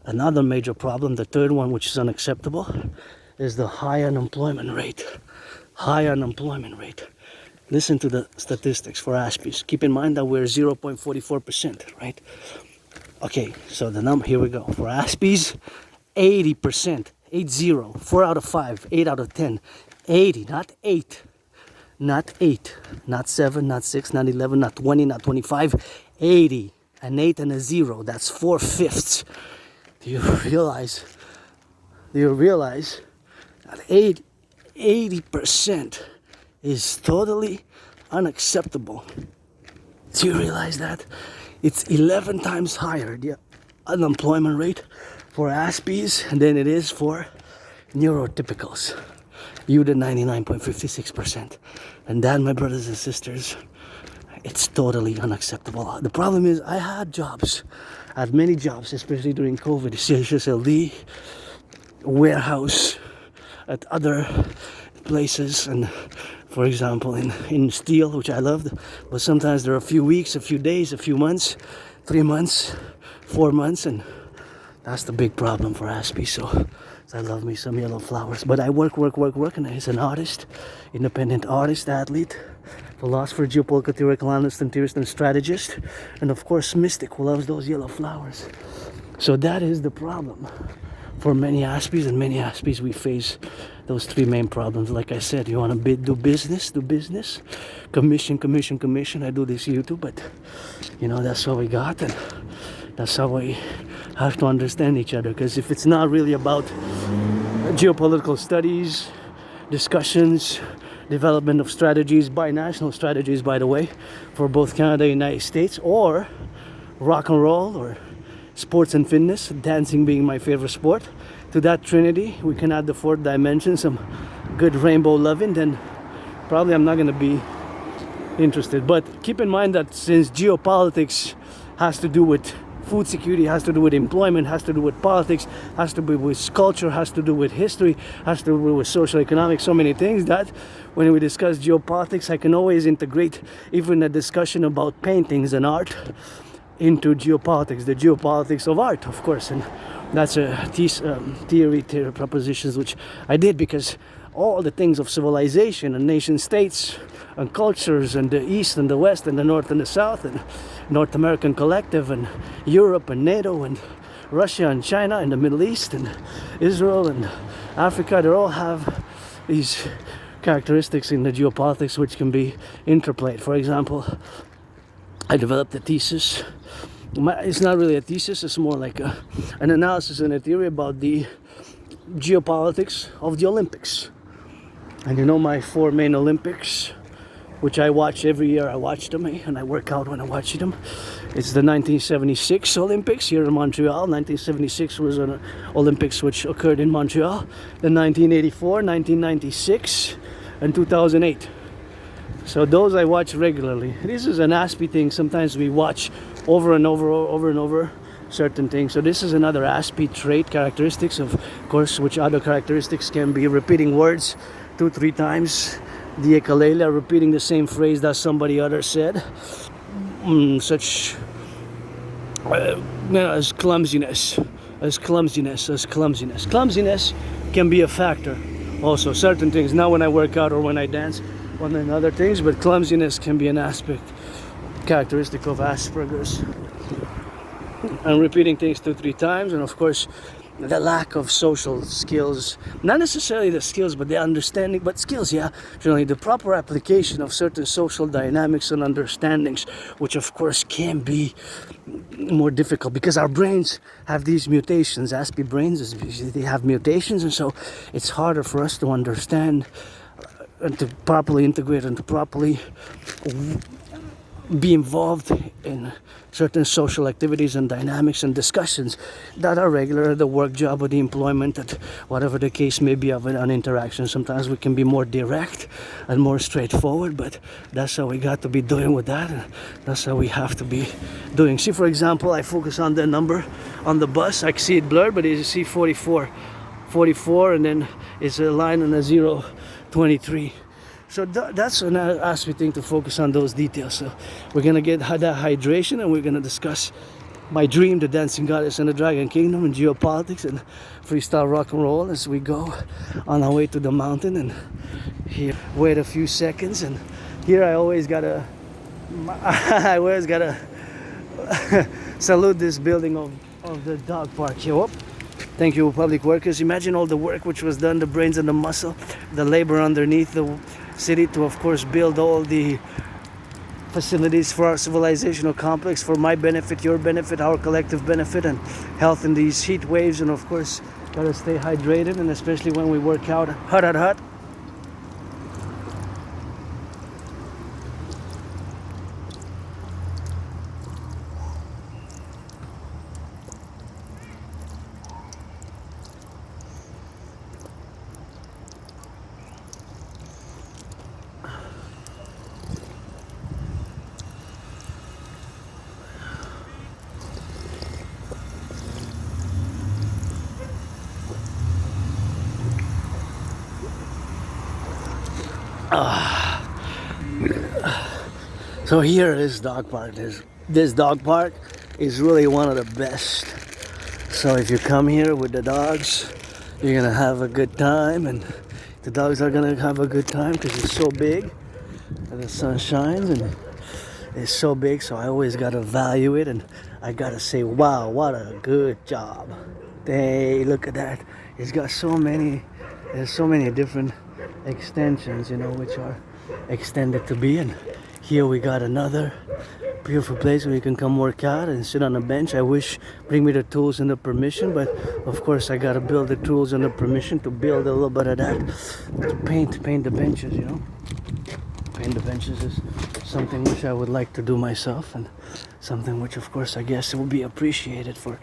Another major problem, the third one, which is unacceptable, is the high unemployment rate. High unemployment rate. Listen to the statistics for Aspies. Keep in mind that we're 0.44%, right? Okay, so the number, here we go. For Aspies, 80%, 80, 4 out of 5, 8 out of 10, 80, not 8, not 8, not 7, not 6, not 11, not 20, not 25, 80, an 8 and a 0, that's 4/5. Do you realize that 80% is totally unacceptable? Do you realize that? It's 11 times higher, the unemployment rate for Aspies than it is for neurotypicals. You the 99.56%. And that, my brothers and sisters, it's totally unacceptable. The problem is I had jobs. I had many jobs, especially during COVID. CHSLD, warehouse, at other places, and for example in steel, which I loved, but sometimes there are a few weeks, a few days, a few months, 3 months, 4 months, and that's the big problem for Aspie. So I love me some yellow flowers, but I work, and as an artist, independent artist, athlete, philosopher, geopolitical theoretical analyst, and theorist and strategist, and of course mystic who loves those yellow flowers. So that is the problem for many Aspies, and many Aspies we face those 3 main problems. Like I said, you want to do business, commission. I do this YouTube, but you know, that's what we got, and that's how we have to understand each other. Because if it's not really about geopolitical studies, discussions, development of strategies, binational strategies, by the way, for both Canada and United States, or rock and roll, or sports and fitness, dancing being my favorite sport, to that trinity, we can add the 4th dimension, some good rainbow loving, then probably I'm not going to be interested. But keep in mind that since geopolitics has to do with food security, has to do with employment, has to do with politics, has to do with culture, has to do with history, has to do with social economics, so many things, that when we discuss geopolitics, I can always integrate even a discussion about paintings and art into geopolitics, the geopolitics of art, of course. And that's a theory propositions which I did, because all the things of civilization and nation states and cultures, and the East and the West and the North and the South, and North American Collective, and Europe and NATO, and Russia and China, and the Middle East and Israel and Africa, they all have these characteristics in the geopolitics which can be interplayed. For example, I developed a thesis. It's not really a thesis, it's more like an analysis and a theory about the geopolitics of the Olympics. And you know my 4 main Olympics, which I watch every year. I watch them and I work out when I watch them. It's the 1976 Olympics here in Montreal. 1976 was an Olympics which occurred in Montreal. The 1984, 1996, and 2008. So those I watch regularly. This is an Aspie thing. Sometimes we watch over and over certain things. So this is another Aspie trait, characteristics, of course, which other characteristics can be repeating words 2-3 times. The ekalela, repeating the same phrase that somebody other said. Such as clumsiness. Clumsiness can be a factor. Also, certain things, not when I work out or when I dance, one and other things, but clumsiness can be an aspect, characteristic of Asperger's. And repeating things 2-3 times, and of course the lack of social skills, not necessarily the skills, but the understanding, but skills, yeah, generally the proper application of certain social dynamics and understandings, which of course can be more difficult because our brains have these mutations. Aspie brains, they have mutations, and so it's harder for us to understand and to properly integrate and to properly be involved in certain social activities and dynamics and discussions that are regular at the work job or the employment, at whatever the case may be of an interaction. Sometimes we can be more direct and more straightforward, but that's how we got to be doing with that, and that's how we have to be doing. See, for example, I focus on the number on the bus. I see it blurred, but you see 44, and then it's a line and a 023. So that's an aspect thing to focus on those details. So we're gonna get that hydration, and we're gonna discuss my dream, the dancing goddess and the dragon kingdom, and geopolitics and freestyle rock and roll as we go on our way to the mountain. And here, wait a few seconds, and here I always gotta salute this building of the dog park here. Whoop. Thank you, public workers. Imagine all the work which was done, the brains and the muscle, the labor underneath the city to, of course, build all the facilities for our civilizational complex, for my benefit, your benefit, our collective benefit, and health in these heat waves. And of course, gotta stay hydrated, and especially when we work out hot. So here is dog park. This dog park is really one of the best. So if you come here with the dogs, you're gonna have a good time, and the dogs are gonna have a good time because it's so big and the sun shines and it's so big. So I always gotta value it, and I gotta say, wow, what a good job. Hey, look at that. It's got there's so many different extensions, which are extended to be. And here we got another beautiful place where you can come work out and sit on a bench. I wish bring me the tools and the permission, but of course I gotta build the tools and the permission to build a little bit of that, to paint the benches. Paint the benches is something which I would like to do myself, and something which of course I guess will be appreciated for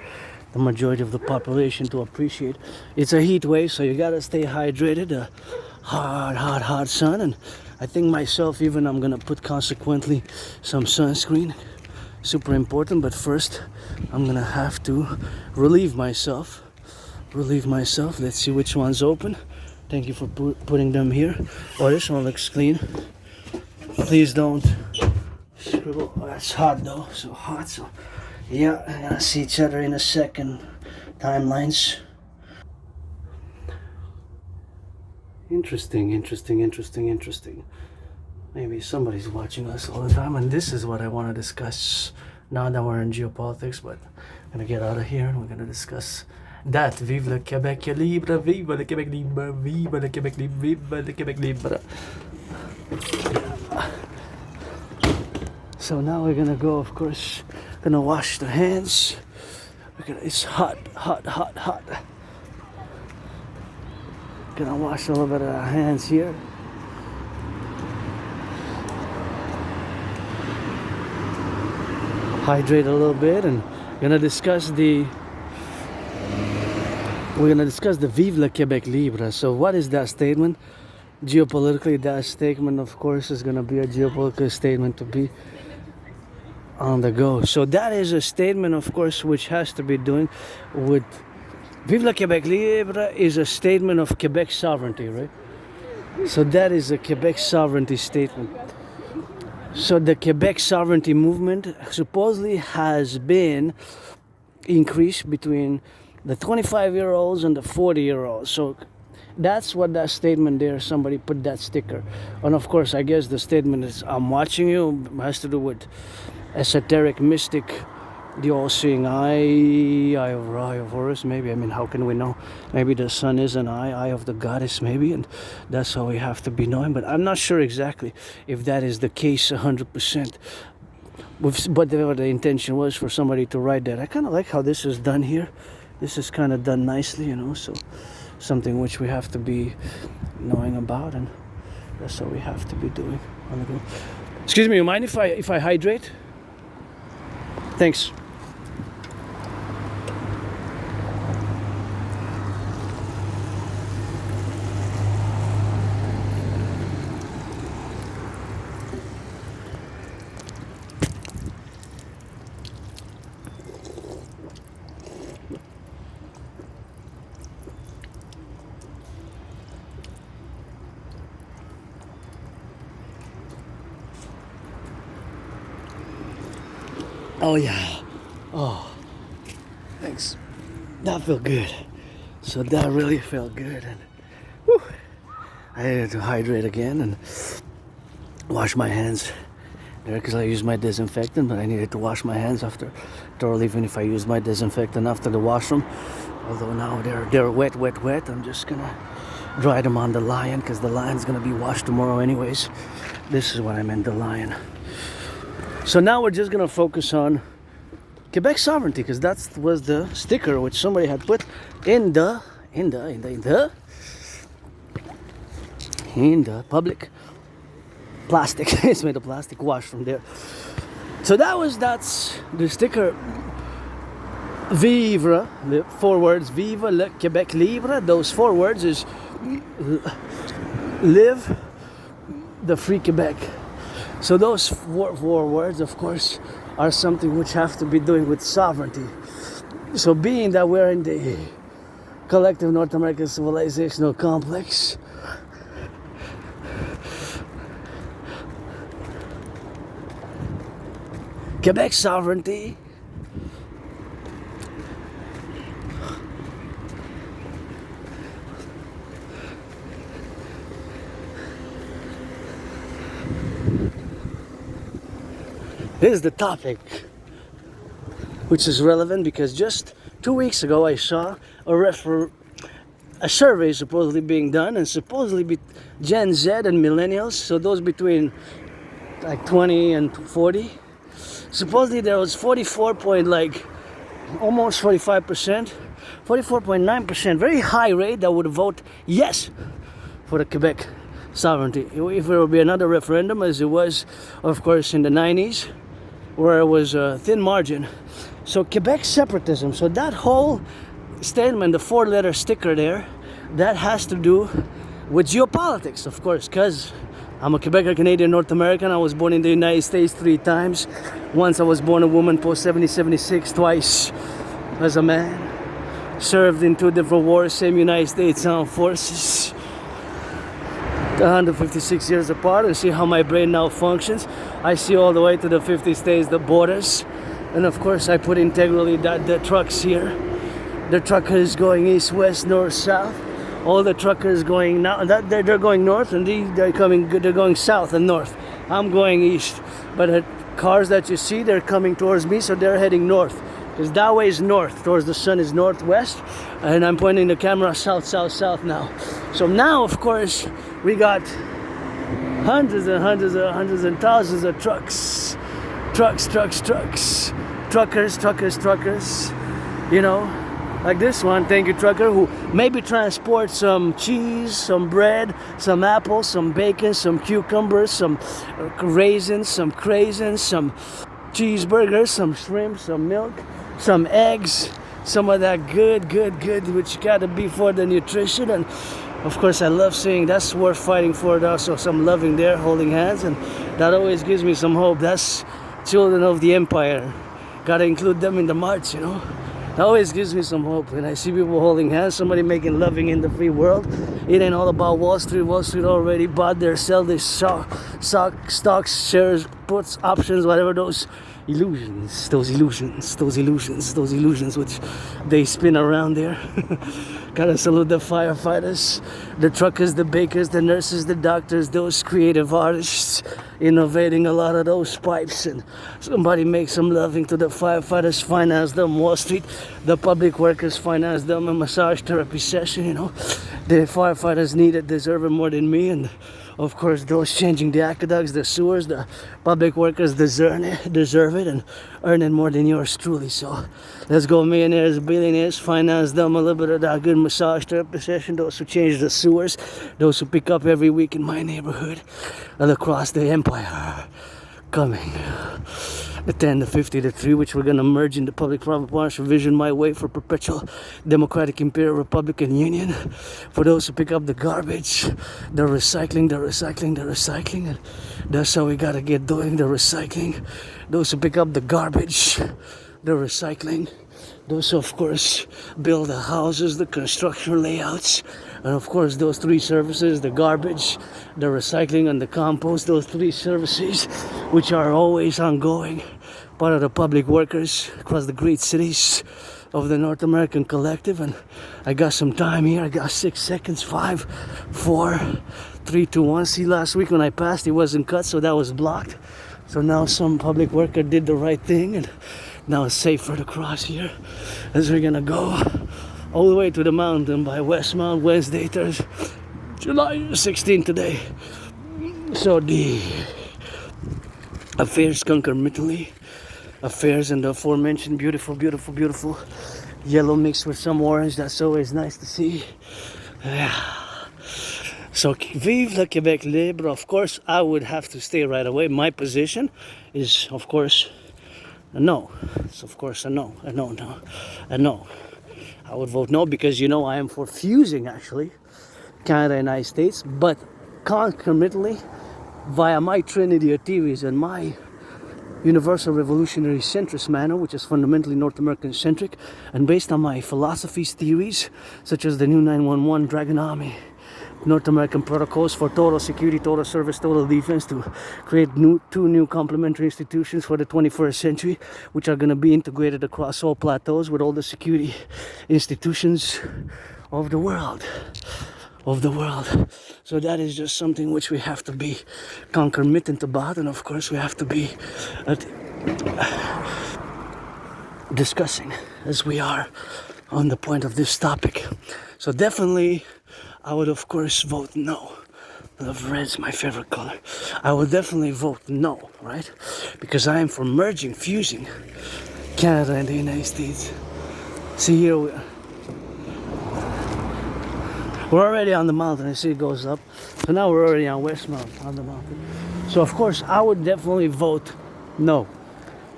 the majority of the population to appreciate. It's a heat wave, so you gotta stay hydrated. Hot sun, and I think myself even I'm gonna put consequently some sunscreen, super important. But first I'm gonna have to relieve myself. Let's see which one's open. Thank you for putting them here. Oh, this one looks clean. Please don't scribble. Oh, that's hot though, so hot. So yeah, we're gonna see each other in a second. Timelines. Interesting. Maybe somebody's watching us all the time, and this is what I want to discuss now that we're in geopolitics. But I'm gonna get out of here, and we're gonna discuss that. Vive le Québec libre, vive le Québec libre, vive le Québec libre, vive le Québec libre. So now we're gonna go, of course, gonna wash the hands. It's hot. Gonna wash a little bit of our hands here. Hydrate a little bit, and we're gonna discuss the Vive le Québec libre. So what is that statement? Geopolitically, that statement of course is gonna be a geopolitical statement to be on the go. So that is a statement of course which has to be doing with Vive le Québec libre is a statement of Quebec sovereignty, right? So that is a Quebec sovereignty statement. So the Quebec sovereignty movement supposedly has been increased between the 25-year-olds and the 40-year-olds. So that's what that statement there, somebody put that sticker. And of course, I guess the statement is, I'm watching you, has to do with esoteric, mystic, the all-seeing eye of Horus, maybe. I mean, how can we know? Maybe the sun is an eye of the goddess, maybe, and that's how we have to be knowing. But I'm not sure exactly if that is the case 100%. But whatever the intention was for somebody to write that. I kind of like how this is done here. This is kind of done nicely, so something which we have to be knowing about, and that's what we have to be doing. Excuse me, you mind if I hydrate? Thanks. Oh yeah. Oh, thanks. That felt good. So that really felt good, and whew, I needed to hydrate again and wash my hands there because I used my disinfectant, but I needed to wash my hands after thoroughly, even if I used my disinfectant after the washroom. Although now they're wet. I'm just gonna dry them on the lion because the lion's gonna be washed tomorrow anyways. This is what I meant, the lion. So now we're just gonna focus on Quebec sovereignty because that was the sticker which somebody had put in the public plastic. It's made of plastic, wash from there. So that's the sticker. Vivre, the 4 words, Vive le Québec libre. Those 4 words is live the free Quebec. So those four words, of course, are something which have to be doing with sovereignty. So being that we're in the collective North American civilizational complex, Quebec sovereignty is the topic which is relevant because just 2 weeks ago I saw a survey supposedly being done, and supposedly Gen Z and millennials, so those between like 20 and 40, supposedly there was 44.9%, very high rate that would vote yes for the Quebec sovereignty. If there would be another referendum, as it was, of course, in the 90s, where it was a thin margin. So Quebec separatism, so that whole statement, the 4-letter sticker there, that has to do with geopolitics, of course, because I'm a Quebecer, Canadian, North American. I was born in the United States 3 times. Once I was born a woman, post 70-76, twice as a man. Served in 2 different wars, same United States Armed Forces. 156 years apart, and see how my brain now functions. I see all the way to the 50 states, the borders. And of course I put integrally that the trucks here. The truckers going east, west, north, south. All the truckers going now, they're going north, and they're going south and north. I'm going east. But the cars that you see, they're coming towards me, so they're heading north. Because that way is north, towards the sun is northwest, and I'm pointing the camera south, south, south now. So now, of course, we got hundreds and thousands of trucks. Truckers, you know, like this one, thank you trucker, who maybe transports some cheese, some bread, some apples, some bacon, some cucumbers, some raisins, some craisins, some cheeseburgers, some shrimp, some milk, some eggs, some of that good, which gotta be for the nutrition. And of course I love seeing that's worth fighting for. Also some loving there, holding hands, and that always gives me some hope. That's children of the empire, gotta include them in the march, you know. That always gives me some hope when I see people holding hands, somebody making loving in the free world. It ain't all about Wall Street. Wall Street already bought their sell, they stocks, shares, puts, options, whatever, those illusions which they spin around there. Gotta salute the firefighters, the truckers, the bakers, the nurses, the doctors, those creative artists innovating a lot of those pipes. And somebody make some loving to the firefighters, finance them. Wall Street, the public workers, finance them a massage therapy session, you know. The firefighters need it, deserve it more than me. And of course, those changing the aqueducts, the sewers, the public workers deserve it and earn it more than yours truly. So let's go, millionaires, billionaires, finance them a little bit of that good massage therapy session. Those who change the sewers, those who pick up every week in my neighborhood and across the empire. coming. The 10, the 50, the 3, which we're gonna merge in the public-private partnership vision, my way for perpetual democratic imperial republican union. For those who pick up the garbage, the recycling, and that's how we gotta get doing the recycling. Those who pick up the garbage, the recycling. Those who, of course, build the houses, the construction layouts, and of course those 3 services, the garbage, the recycling, and the compost, those 3 services which are always ongoing, part of the public workers across the great cities of the North American Collective. And I got some time here, I got 6 seconds, 5, 4, 3, 2, 1. See, last week when I passed it wasn't cut, so that was blocked. So now some public worker did the right thing, and now it's safer to cross here as we're gonna go all the way to the mountain by Westmount Wednesday, Thursday, July 16th today. So the affairs concomitantly, affairs and the aforementioned beautiful yellow mixed with some orange. That's always nice to see. Yeah. So vive le Québec libre. Of course, I would have to stay right away. My position is, of course, a no. It's of course a no. A no. I would vote no because, you know, I am for fusing actually Canada and United States, but concomitantly via my trinity of theories and my universal revolutionary centrist manner, which is fundamentally North American centric, and based on my philosophies, theories, such as the new 911 Dragon Army, North American protocols for total security, total service, total defense, to create 2 new complementary institutions for the 21st century, which are going to be integrated across all plateaus with all the security institutions of the world. So that is just something which we have to be concomitant about, and of course we have to be discussing as we are on the point of this topic. So definitely I would of course vote no. I love red's my favorite color. I would definitely vote no, right? Because I am for merging, fusing Canada and the United States. See here, we're already on the mountain. I see it goes up. So now we're already on Westmount, on the mountain. So of course I would definitely vote no.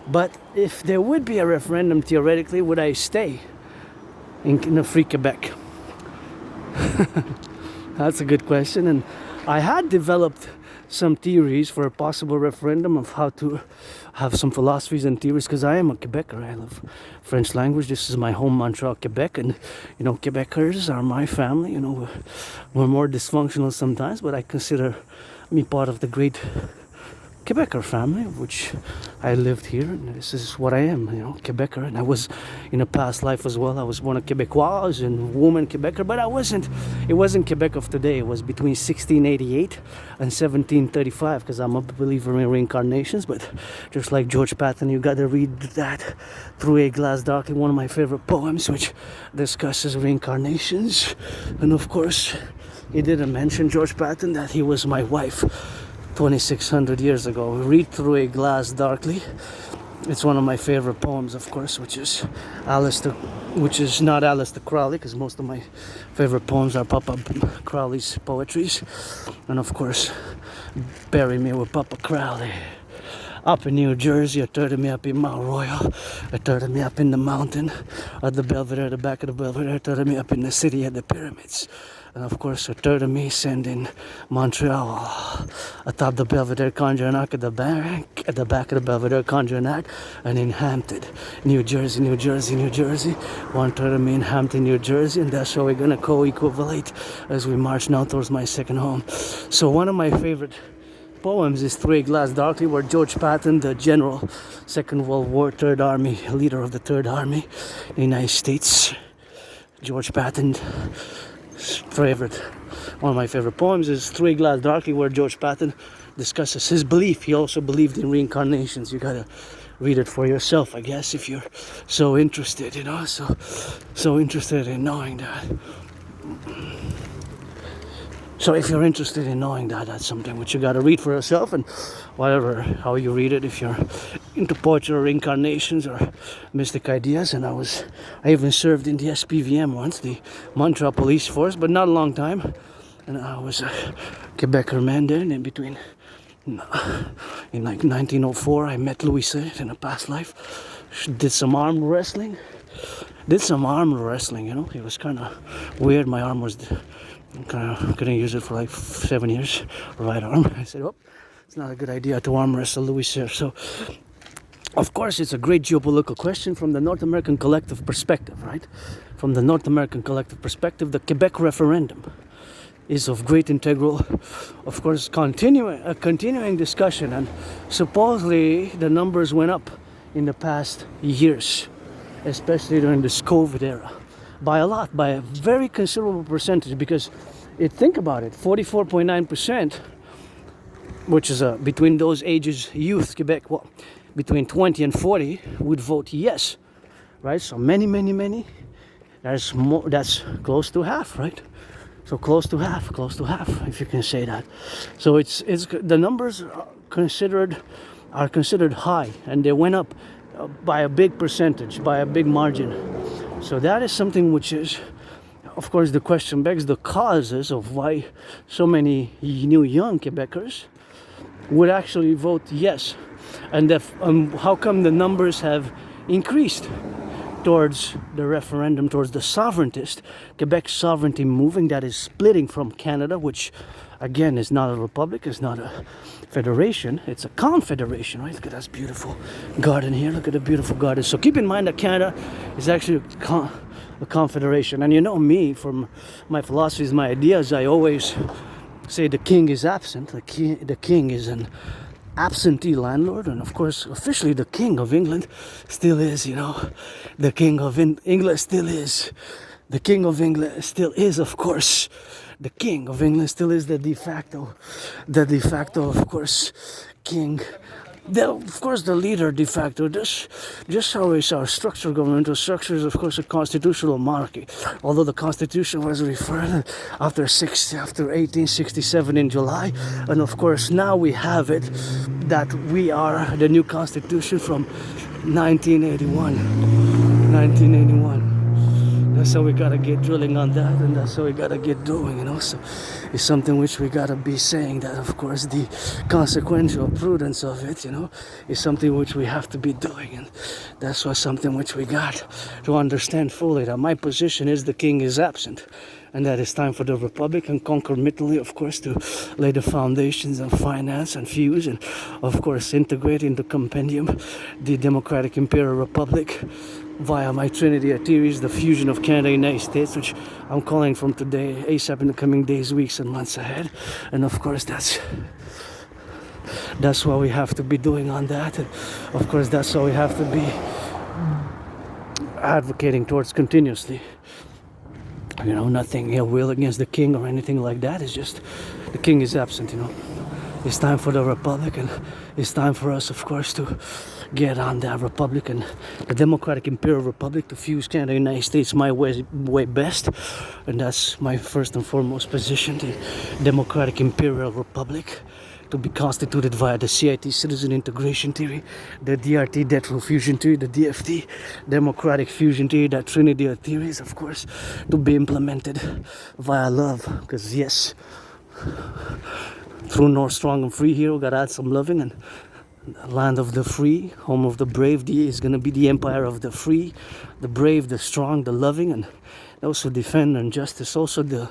But if there would be a referendum, theoretically, would I stay in a free Quebec? That's a good question, and I had developed some theories for a possible referendum of how to have some philosophies and theories, because I am a Quebecer. I love French language. This is my home, Montreal, Quebec, and you know, Quebecers are my family. You know, we're more dysfunctional sometimes, but I consider me part of the great Quebecer family, of which I lived here, and this is what I am, you know, Quebecer. And I was in a past life as well. I was born a Quebecois and woman Quebecer, but it wasn't Quebec of today. It was between 1688 and 1735, because I'm a believer in reincarnations. But just like George Patton, you got to read that Through a Glass Darkly, one of my favorite poems, which discusses reincarnations. And of course, he didn't mention, George Patton, that he was my wife 2,600 years ago. Read Through a Glass Darkly. It's one of my favorite poems, of course, which is not Aleister Crowley, because most of my favorite poems are Papa Crowley's poetries. And of course, Bury Me with Papa Crowley. Up in New Jersey, I turned me up in Mount Royal, I turned me up in the mountain, at the Belvedere, the back of the Belvedere, I turned me up in the city at the pyramids. And of course, a third of me sent in Montreal, atop the Belvedere Conjurenac at the back of the Belvedere Conjurenac, and in Hampton, New Jersey. 1/3 of me in Hampton, New Jersey, and that's how we're gonna co-equivalate as we march now towards my second home. So one of my favorite poems is Through a Glass Darkly, where George Patton, the general, Second World War, Third Army, leader of the Third Army, the United States, George Patton. One of my favorite poems is Through a Glass Darkly, where George Patton discusses his belief. He also believed in reincarnations. You gotta read it for yourself, I guess, if you're so interested, you know, so interested in knowing that. So if you're interested in knowing that, that's something which you gotta read for yourself, and how you read it, if you're into poetry or reincarnations or mystic ideas. And I even served in the SPVM once, the Montreal Police Force, but not a long time. And I was a Quebecer man there, and in between In like 1904, I met Louis Cyr in a past life. Did some arm wrestling. You know. It was kind of weird. My arm was kind of couldn't use it for like 7 years. Right arm. I said, oh, it's not a good idea to arm wrestle Louis Cyr. So, of course, it's a great geopolitical question from the North American collective perspective, right? From the North American collective perspective, the Quebec referendum is of great integral, of course, continuing discussion, and supposedly the numbers went up in the past years, especially during this COVID era, by a lot, by a very considerable percentage, because think about it, 44.9%, which is between those ages, youth, Quebec, well, between 20 and 40 would vote yes, right? So many, that's close to half, right? So close to half, if you can say that. So it's the numbers are considered high, and they went up by a big percentage, by a big margin. So that is something which is, of course, the question begs the causes of why so many new young Quebecers would actually vote yes, and how come the numbers have increased towards the referendum, towards the sovereigntist, Quebec sovereignty moving that is splitting from Canada, which again is not a republic, it's not a federation, it's a confederation, right? Look at that beautiful garden here, look at the beautiful garden. So keep in mind that Canada is actually a confederation. And you know me, from my philosophies, my ideas, I always say the king is absent, the king is an absentee landlord, and of course officially the king of England still is, you know, the king of England still is, of course, the king of England still is the de facto, of course, king. Of course, the leader de facto. Just how is our structure, governmental structure is, of course, a constitutional monarchy. Although the Constitution was referred after 1867 in July, and of course now we have it that we are the new Constitution from 1981. That's how we gotta get drilling on that, and that's how we gotta get doing, you know. So it's something which we gotta be saying that, of course, the consequential prudence of it, you know, is something which we have to be doing, and that's why something which we got to understand fully, that my position is the king is absent, and that it's time for the republic, and concomitantly, of course, to lay the foundations and finance and fuse, and of course integrate into compendium the democratic imperial republic via my Trinity of theories, the fusion of Canada and United States, which I'm calling from today, ASAP, in the coming days, weeks, and months ahead. And of course, that's what we have to be doing on that. And of course, that's what we have to be advocating towards continuously. You know, nothing ill will against the king or anything like that. It's just the king is absent, you know. It's time for the republic, and it's time for us, of course, to get on that republic and the democratic imperial republic, to fuse Canada and the United States my way best. And that's my first and foremost position, the democratic imperial republic, to be constituted via the CIT citizen integration theory, the DRT debt row fusion theory, the DFT democratic fusion theory, that trinity of theories, of course, to be implemented via love. Because yes, through North Strong and Free here, we gotta add some loving, and land of the free, home of the brave, is gonna be the empire of the free, the brave, the strong, the loving, and also defend and justice, also the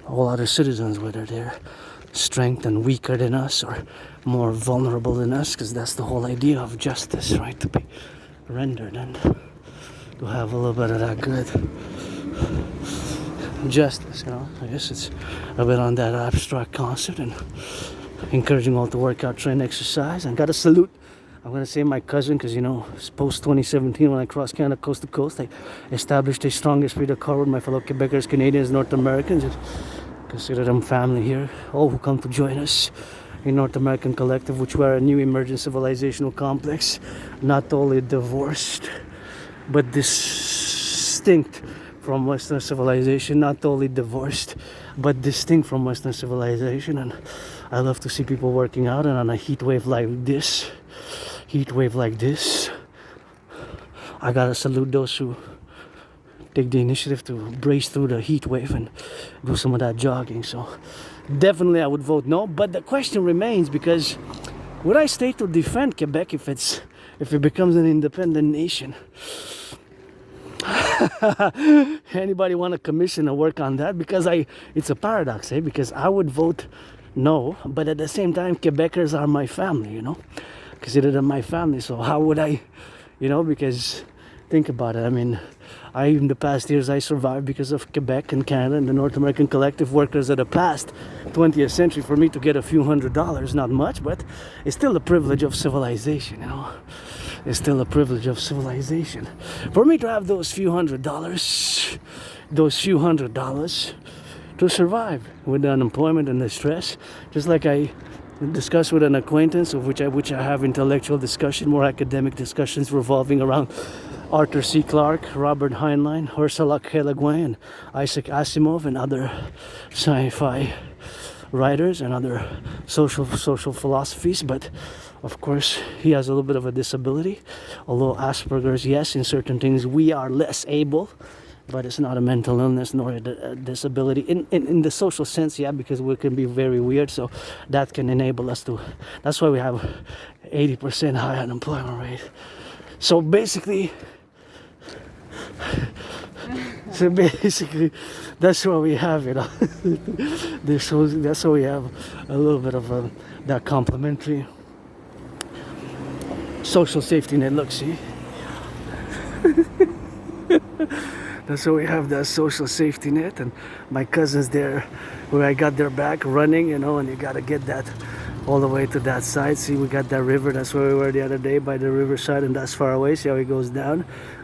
all other citizens, whether they're strength and weaker than us or more vulnerable than us, because that's the whole idea of justice, right? To be rendered and to have a little bit of that good justice, you know. I guess it's a bit on that abstract concept, and encouraging all to work out, train, exercise. And gotta salute, I'm gonna say, my cousin, because, you know, post 2017, when I crossed Canada coast to coast, I established a strong esprit de corps with my fellow Quebecers, Canadians, North Americans, and consider them family here, all who come to join us in North American Collective, which were a new emergent civilizational complex, not only divorced but distinct from Western civilization, not only divorced but distinct from Western civilization. And I love to see people working out, and on a heat wave like this, I gotta salute those who take the initiative to brace through the heat wave and do some of that jogging. So definitely I would vote no. But the question remains, because would I stay to defend Quebec if it becomes an independent nation? Anybody want to commission a work on that? Because it's a paradox, because I would vote no, but at the same time Quebecers are my family, consider them my family. So how would I, because think about it. I mean, in the past years I survived because of Quebec and Canada and the North American collective workers of the past 20th century. For me to get a few $100s, not much, but it's still a privilege of civilization, It's still a privilege of civilization. For me to have those few $100s, to survive with the unemployment and the stress, just like I discussed with an acquaintance, of which I have intellectual discussion, more academic discussions revolving around Arthur C. Clarke, Robert Heinlein, Ursula K. Le Guin, and Isaac Asimov, and other sci-fi writers and other social philosophies. But of course he has a little bit of a disability, although Asperger's, yes, in certain things we are less able, but it's not a mental illness nor a disability in the social sense, because we can be very weird, so that can enable us to, that's why we have 80% high unemployment rate. So basically that's what we have, that's why we have a little bit of that complementary social safety net. Look, see, that's why we have that social safety net. And my cousins there, where I got their back running, and you gotta get that all the way to that side. See, we got that river. That's where we were the other day, by the riverside, and that's far away. See how it goes down?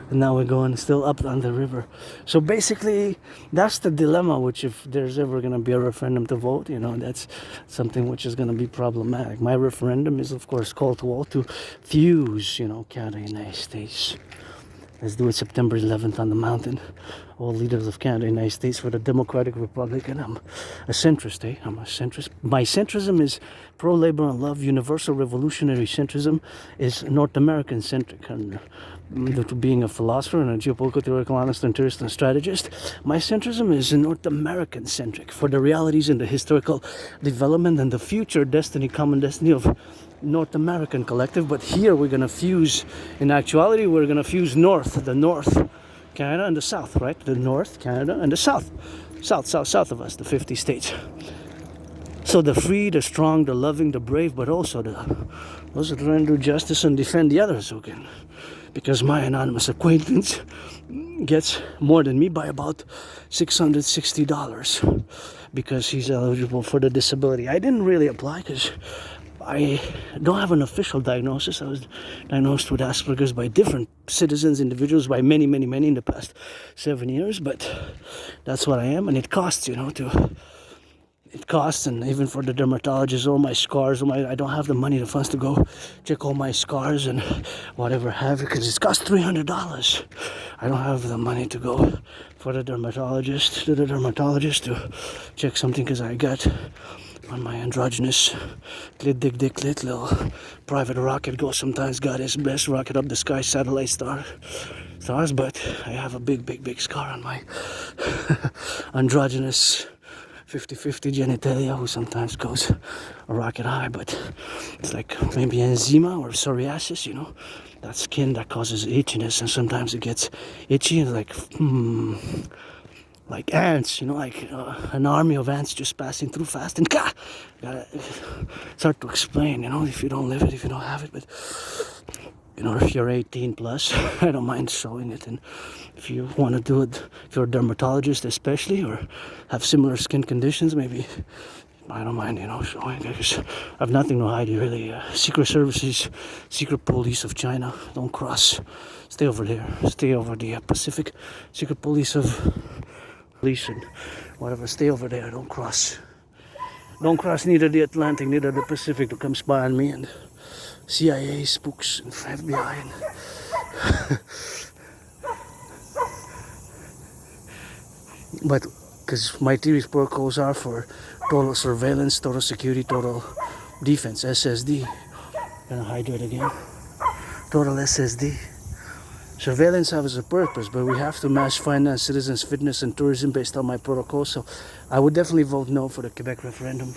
And now we're going still up on the river. So basically, that's the dilemma, which if there's ever going to be a referendum to vote, that's something which is going to be problematic. My referendum is, of course, call to all to fuse, Canada and the United States. Let's do it September 11th on the mountain. All leaders of Canada and the United States for the Democratic Republic. And I'm a centrist, I'm a centrist. My centrism is pro-labor and love. Universal revolutionary centrism is North American centric. And due to being a philosopher and a geopolitical theoretical analyst and theorist and strategist, my centrism is North American centric for the realities and the historical development and the future destiny, common destiny of North American collective. But here we're going to fuse, in actuality, we're going to fuse the North Canada and the South, right? The North Canada and the South of us, the 50 states. So the free, the strong, the loving, the brave, but also those who try and do justice and defend the others who can. Because my anonymous acquaintance gets more than me by about $660 because he's eligible for the disability. I didn't really apply because I don't have an official diagnosis. I was diagnosed with Asperger's by different citizens, individuals, by many in the past 7 years. But that's what I am, and it costs, it costs. And even for the dermatologist, all my scars, I don't have the money, the funds to go check all my scars and whatever have you, because it costs $300. I don't have the money to go for the dermatologist to check something, because I got on my androgynous dick little private rocket go sometimes got his best rocket up the sky satellite stars, but I have a big scar on my androgynous 50-50 genitalia, who sometimes goes a rocket high, but it's like maybe eczema or psoriasis, that skin that causes itchiness, and sometimes it gets itchy and like ants, an army of ants just passing through fast, and it's hard to explain, if you don't live it, if you don't have it. But if you're 18 plus, I don't mind showing it. And if you want to do it, if you're a dermatologist especially, or have similar skin conditions, maybe I don't mind, showing it, because I have nothing to hide, really. Secret services, secret police of China, don't cross. Stay over there. Stay over the Pacific. Secret police of and whatever, stay over there. Don't cross neither the Atlantic, neither the Pacific to come spy on me and CIA spooks and FBI and but because my theories protocols are for total surveillance, total security, total defense, SSD. Gonna hydrate again. Total SSD. Surveillance has a purpose, but we have to mass finance citizens' fitness and tourism based on my protocol. So I would definitely vote no for the Quebec referendum.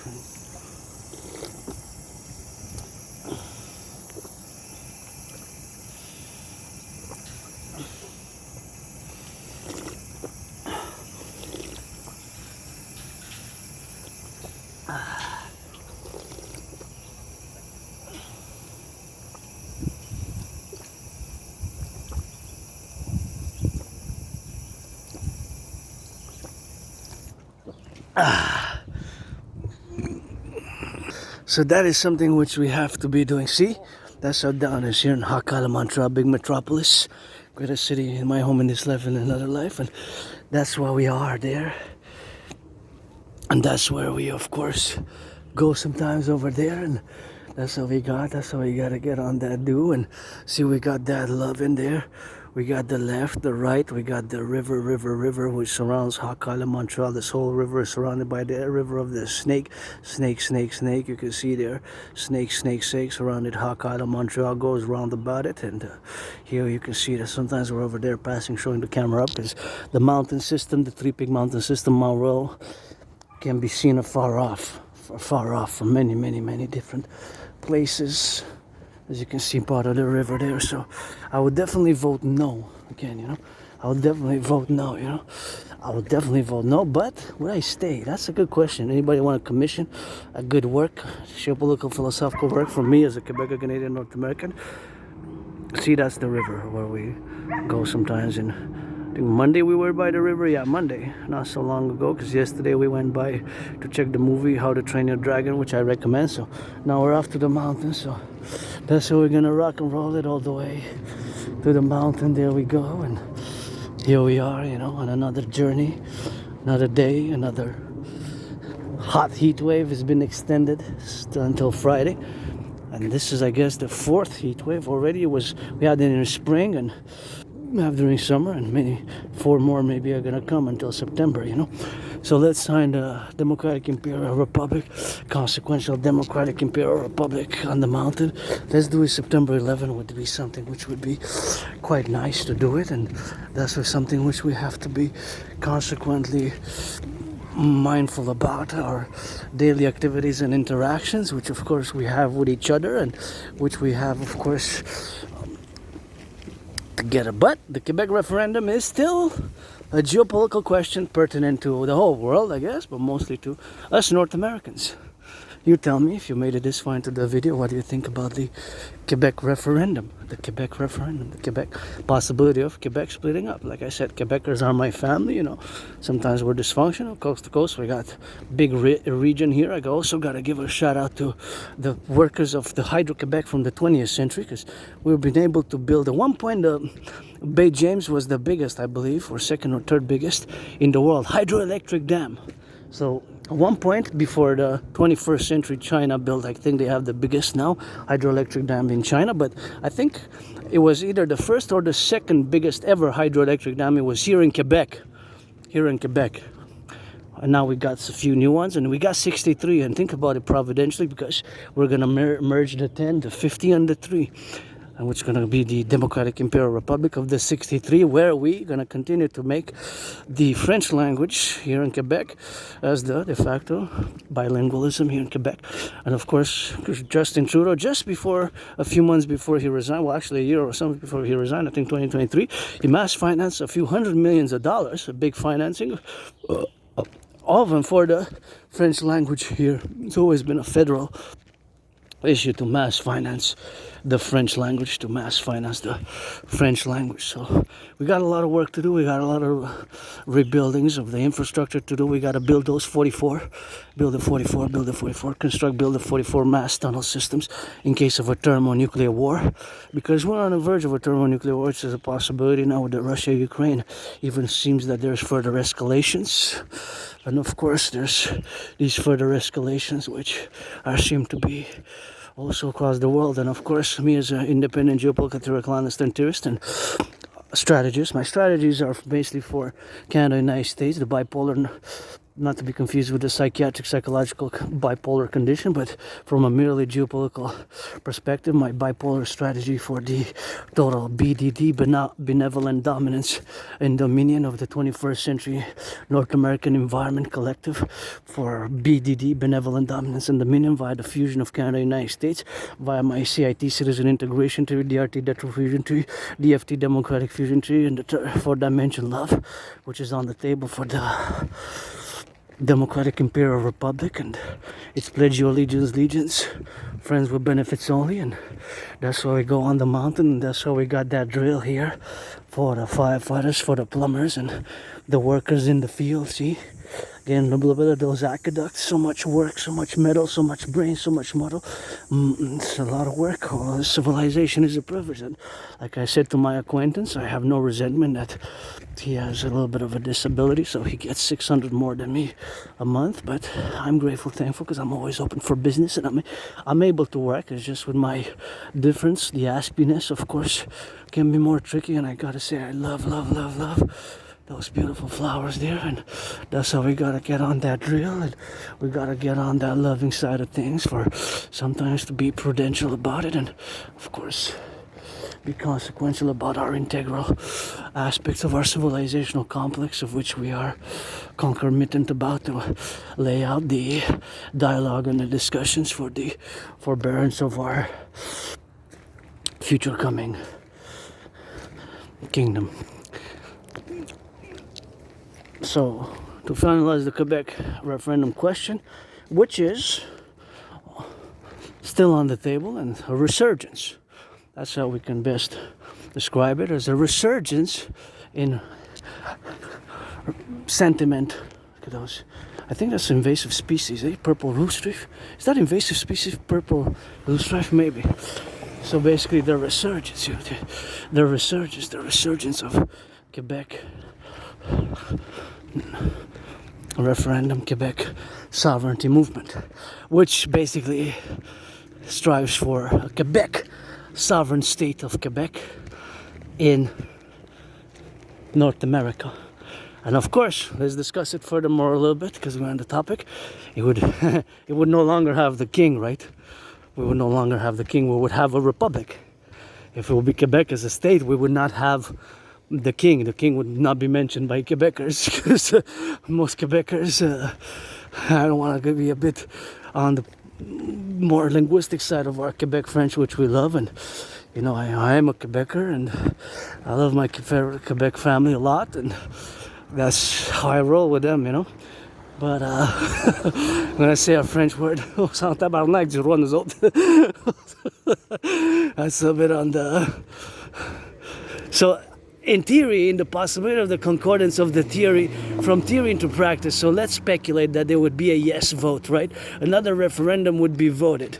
So that is something which we have to be doing. See, that's how down is here in Hakala, Montreal, big metropolis, greatest city in my home in this life and another life, and that's why we are there. And that's where we, of course, go sometimes over there, and that's how we got. That's how we gotta get on that do and see. We got that love in there. We got the left, the right. We got the river, which surrounds Hakala, Montreal. This whole river is surrounded by the river of the snake. You can see there, snake, surrounded Hakala, Montreal. Goes round about it, and here you can see that sometimes we're over there passing, showing the camera up, because the mountain system, the three peak mountain system, Mount Royal, can be seen far off from many different places. As you can see, part of the river there. So I would definitely vote no. Again, I would definitely vote no. I would definitely vote no. But would I stay? That's a good question. Anybody want to commission a good work, geopolitical philosophical work from me as a Quebec Canadian North American? See, that's the river where we go sometimes. And I think Monday we were by the river. Yeah, Monday, not so long ago, because yesterday we went by to check the movie How to Train Your Dragon, which I recommend. So now we're off to the mountain. So that's how we're gonna rock and roll it all the way to the mountain. There we go, and here we are, on another journey, another day, another hot heat wave has been extended until Friday. And this is, I guess, the fourth heat wave already. We had it in the spring, and we have during summer, and maybe 4 more maybe are gonna come until September. So let's sign the Democratic Imperial Republic, consequential Democratic Imperial Republic on the mountain. Let's do it. September 11 would be something which would be quite nice to do it, and that's something which we have to be consequently mindful about our daily activities and interactions, which of course we have with each other, and which we have, of course, together. But the Quebec referendum is still a geopolitical question pertinent to the whole world, I guess, but mostly to us North Americans. You tell me, if you made it this far into the video, what do you think about the Quebec referendum? The Quebec possibility of Quebec splitting up. Like I said, Quebecers are my family, Sometimes we're dysfunctional, coast to coast. We got big region here. I also got to give a shout out to the workers of the Hydro-Quebec from the 20th century, because we've been able to build. At one point, Bay James was the biggest, I believe, or second or third biggest in the world, hydroelectric dam. So at one point, before the 21st century, China built, I think they have the biggest now, hydroelectric dam in China. But I think it was either the first or the second biggest ever hydroelectric dam. It was here in Quebec. And now we got a few new ones, and we got 63. And think about it providentially, because we're going to merge the 10, the 50, and the 3. And which is going to be the Democratic Imperial Republic of the 63, where we're going to continue to make the French language here in Quebec as the de facto bilingualism here in Quebec. And of course, Justin Trudeau, just before, a few months before he resigned, well, actually a year or something before he resigned, I think 2023, he mass financed a few $100 million, a big financing, all of them for the French language here. It's always been a federal issue to mass finance the French language, So we got a lot of work to do. We got a lot of rebuildings of the infrastructure to do. We got to build those 44, build the 44, build the 44 mass tunnel systems in case of a thermonuclear war, because we're on the verge of a thermonuclear war, which is a possibility now with the Russia-Ukraine. Even seems that there's further escalations, and of course there's these further escalations which seem to be also across the world. And of course, me as an independent geopolitical clandestine theorist and strategist, my strategies are basically for Canada and United States, the bipolar not to be confused with a psychiatric, psychological bipolar condition, but from a merely geopolitical perspective, my bipolar strategy for the total BDD, benevolent dominance and dominion of the 21st century North American environment collective, for BDD, benevolent dominance and dominion, via the fusion of Canada and United States, via my CIT citizen integration theory, DRT Detro fusion theory, DFT democratic fusion theory, and the fourth dimension love, which is on the table for the democratic Imperial Republic, and it's pledge your legions, friends with benefits only, and that's why we go on the mountain, and that's why we got that drill here for the firefighters, for the plumbers, and the workers in the field. See, again, a little bit of those aqueducts, so much work, so much metal, so much brain, so much muscle. It's a lot of work. All this civilization is a privilege, and like I said to my acquaintance, I have no resentment that he has a little bit of a disability, so he gets 600 more than me a month, but I'm grateful, thankful, because I'm always open for business, and I'm able to work. It's just with my difference, the aspiness, of course, can be more tricky, and I gotta say, I love those beautiful flowers there, and that's how we gotta get on that drill, and we gotta get on that loving side of things, for sometimes to be prudential about it, and of course be consequential about our integral aspects of our civilizational complex, of which we are concomitant about to lay out the dialogue and the discussions for the forbearance of our future coming kingdom. So, to finalize the Quebec referendum question, which is still on the table, and a resurgence. That's how we can best describe it, as a resurgence in sentiment. Look at those. I think that's invasive species, Purple loosestrife. Is that invasive species, purple loosestrife? Maybe. So basically the resurgence, the resurgence of Quebec referendum, Quebec sovereignty movement, which basically strives for a Quebec sovereign state of Quebec in North America. And of course, let's discuss it furthermore a little bit, because we're on the topic. It would it would no longer have the king, right? We would no longer have the king. We would have a republic. If it would be Quebec as a state, we would not have the king. The king would not be mentioned by Quebecers, because most Quebecers, I don't want to be a bit on the more linguistic side of our Quebec French, which we love, and you know, I am a Quebecer, and I love my Quebec family a lot, and that's how I roll with them, you know. But when I say a French word, sans tabarnak du roi nous autres, that's a bit on the. So, in theory, in the possibility of the concordance of the theory, from theory into practice, so let's speculate that there would be a yes vote, right? Another referendum would be voted.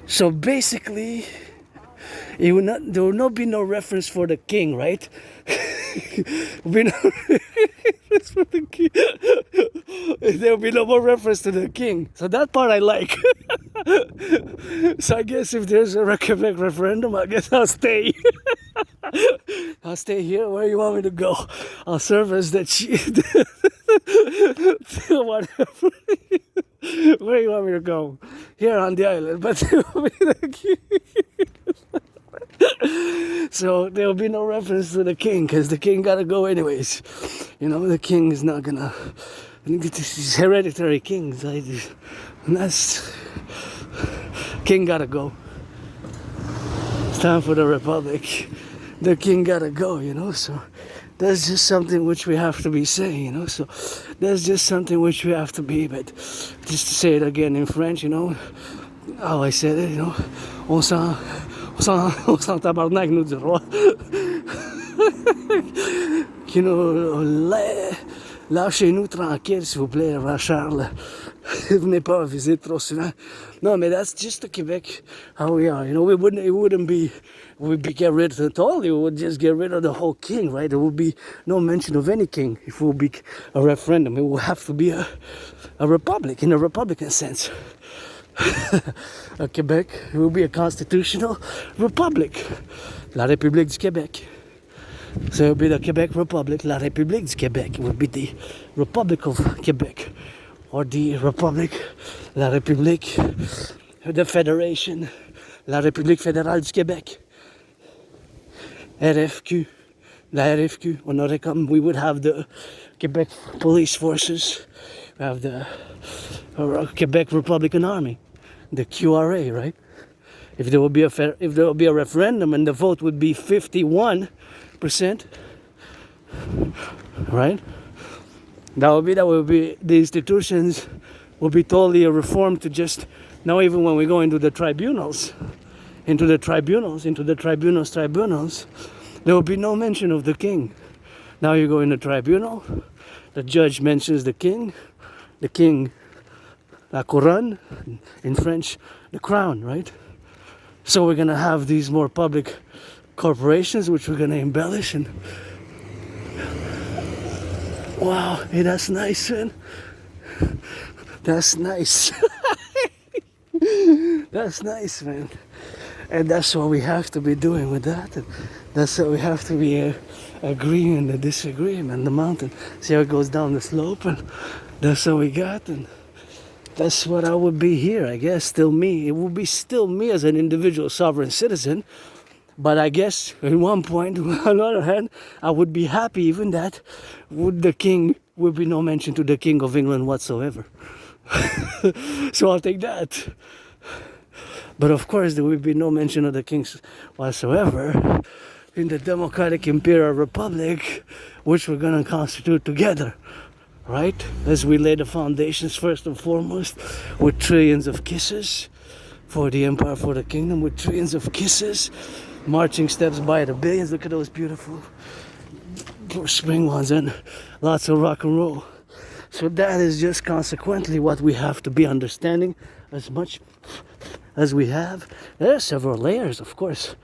So basically, there would not be no reference for the king, right? There will be no more reference to the king. So that part I like. So I guess if there's a Quebec referendum, I guess I'll stay. I'll stay here. Where you want me to go? I'll serve as the chief. Whatever. Where you want me to go? Here on the island, but so there'll be no reference to the king, because the king gotta go anyways. You know, the king is not gonna. These hereditary kings, and that's king gotta go. It's time for the republic. The king gotta go, you know. So that's just something which we have to be saying, you know. So that's just something which we have to be. But just to say it again in French, you know, how I said it, you know, on s'en tabarnak nous du roi. You know, lâchez-nous tranquille, s'il vous plaît, roi Charles. Venez pas visiter trop souvent. No, man, that's just the Quebec, how we are. You know, it wouldn't be, we'd get rid of it all. We would just get rid of the whole king, right? There would be no mention of any king if it would be a referendum. It would have to be a republic, in a Republican sense. Quebec, it will be a constitutional republic. La République du Québec. So it would be the Quebec Republic, La République du Québec. It would be the Republic of Quebec, or the Republic, La République, the Federation, La République fédérale du Québec. RFQ, la RFQ. We would have the Quebec Police Forces, we have the Quebec Republican Army, the QRA, right? If there would be a referendum and the vote would be 51%, right? That would be the institutions will be totally reformed to just now. Even when we go into the tribunals, there will be no mention of the king. Now you go in the tribunal, the judge mentions the king, la couronne, in French, the crown, right? So we're gonna have these more public corporations, which we're gonna embellish, and wow, hey, that's nice, man. That's nice. That's nice, man. And that's what we have to be doing with that. And that's what we have to be agreeing to disagree, man. The mountain. See how it goes down the slope, and that's what we got. And that's what I would be here, I guess. Still me. It would be still me as an individual sovereign citizen. But I guess at one point, on the other hand, I would be happy even that would be no mention to the King of England whatsoever. So I'll take that. But of course, there will be no mention of the kings whatsoever in the Democratic Imperial Republic, which we're going to constitute together, right? As we lay the foundations first and foremost with trillions of kisses for the empire, for the kingdom, with trillions of kisses, marching steps by the billions. Look at those beautiful spring ones and lots of rock and roll. So that is just consequently what we have to be understanding as much as we have. There are several layers, of course,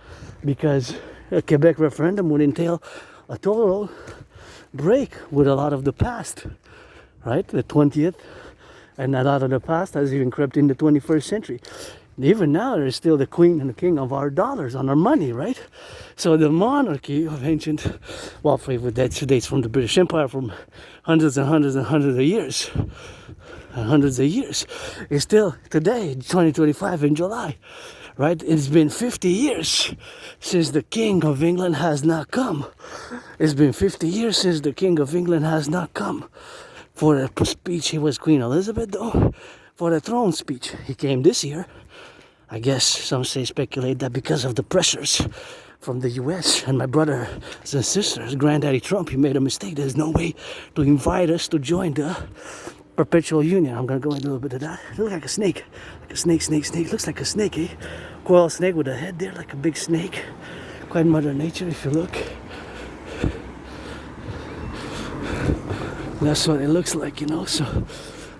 because a Quebec referendum would entail a total break with a lot of the past, right? The 20th, and a lot of the past has even crept in the 21st century. Even now, there's still the queen and the king of our dollars, on our money, right? So the monarchy of ancient, well, that dates from the British Empire, from hundreds and hundreds and hundreds of years. Hundreds of years. Is still today, 2025 in July, right? It's been 50 years since the King of England has not come. It's been 50 years since the King of England has not come. For the speech, he was Queen Elizabeth, though. For the throne speech, he came this year. I guess some speculate that because of the pressures from the US and my brothers and sisters, Granddaddy Trump, he made a mistake. There's no way to invite us to join the perpetual union. I'm gonna go into a little bit of that. It looks like a snake. Like a snake. Looks like a snake, eh? Coil snake with a head there, like a big snake. Quite Mother Nature, if you look. That's what it looks like, you know. So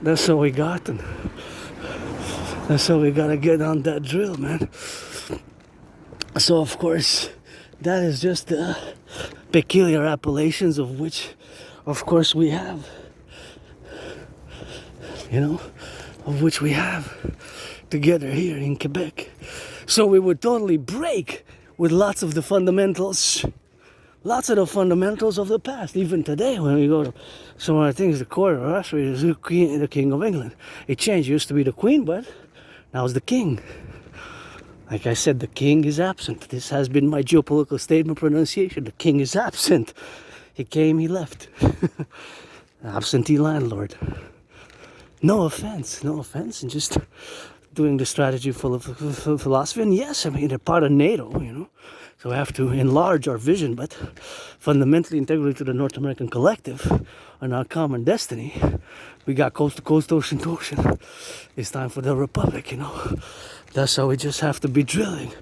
that's what we got, and that's how we gotta get on that drill, man. So of course, that is just the peculiar appellations of which, of course, we have. You know, of which we have together here in Quebec. So we would totally break with lots of the fundamentals of the past. Even today, when we go to some of the things, the core of us is the King of England. It changed. It used to be the Queen, but now it's the King. Like I said, the King is absent. This has been my geopolitical statement pronunciation. The King is absent. He came, he left. Absentee landlord. No offense, and just doing the strategy full of philosophy. And yes, I mean, they're part of NATO, you know, so we have to enlarge our vision, but fundamentally, integrally to the North American collective and our common destiny, we got coast to coast, ocean to ocean. It's time for the Republic, you know. That's how we just have to be drilling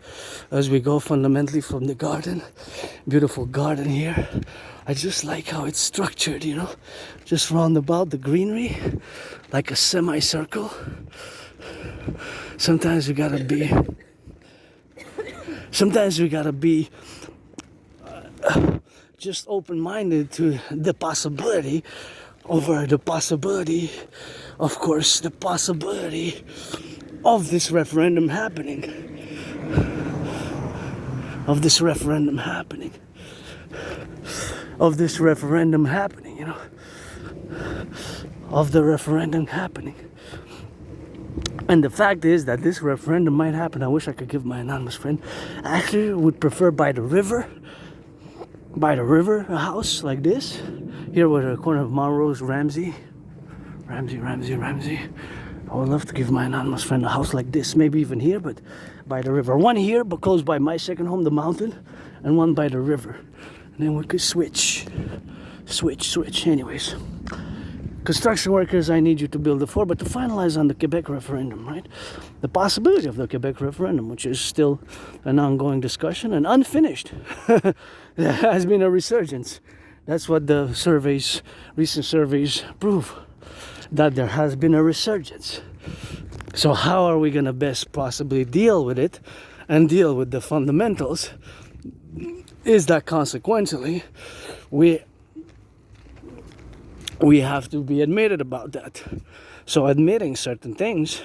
as we go fundamentally from the garden. Beautiful garden here. I just like how it's structured, you know, just round about the greenery, like a semicircle. Sometimes we gotta be just open-minded to the possibility, over the possibility, of course, the possibility of this referendum happening. of this referendum happening, of the referendum happening. And the fact is that this referendum might happen. I wish I could give my anonymous friend. I actually would prefer by the river, a house like this. Here where the corner of Monroe's Ramsey. I would love to give my anonymous friend a house like this, maybe even here, but by the river. One here, but close by my second home, the mountain, and one by the river. And then we could switch. Anyways. Construction workers, I need you to build the floor, but to finalize on the Quebec referendum, right? The possibility of the Quebec referendum, which is still an ongoing discussion and unfinished. There has been a resurgence. That's what the recent surveys prove, that there has been a resurgence. So how are we going to best possibly deal with it and deal with the fundamentals? Is that consequently, we have to be admitted about that. So admitting certain things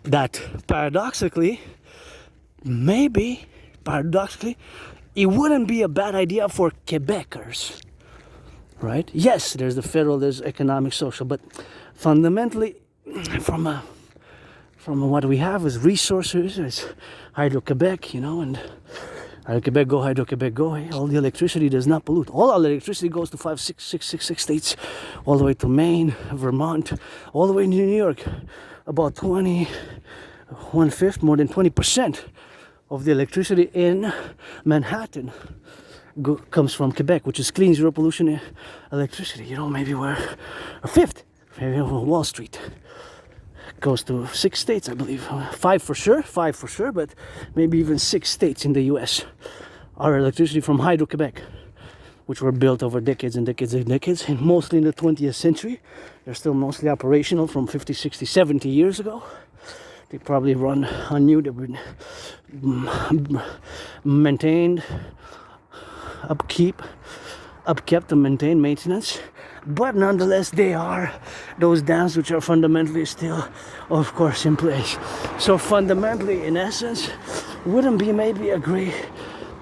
that paradoxically, it wouldn't be a bad idea for Quebecers, right? Yes, there's the federal, there's economic, social, but fundamentally, from what we have is resources, is Hydro-Quebec, and Hydro-Quebec go. Hey, all the electricity does not pollute. All our electricity goes to 6 states, all the way to Maine, Vermont, all the way to New York. About 1/5, more than 20% of the electricity in Manhattan comes from Quebec, which is clean, zero pollution electricity. Maybe we're a fifth, maybe on Wall Street. Goes to 6 states, I believe. 5 for sure, but maybe even 6 states in the US. Our electricity from Hydro-Quebec, which were built over decades and decades and decades, and mostly in the 20th century. They're still mostly operational from 50, 60, 70 years ago. They probably run on new, they've been maintained, upkept and maintained, maintenance. But nonetheless, they are those dams which are fundamentally still, of course, in place. So fundamentally, in essence, wouldn't be maybe a great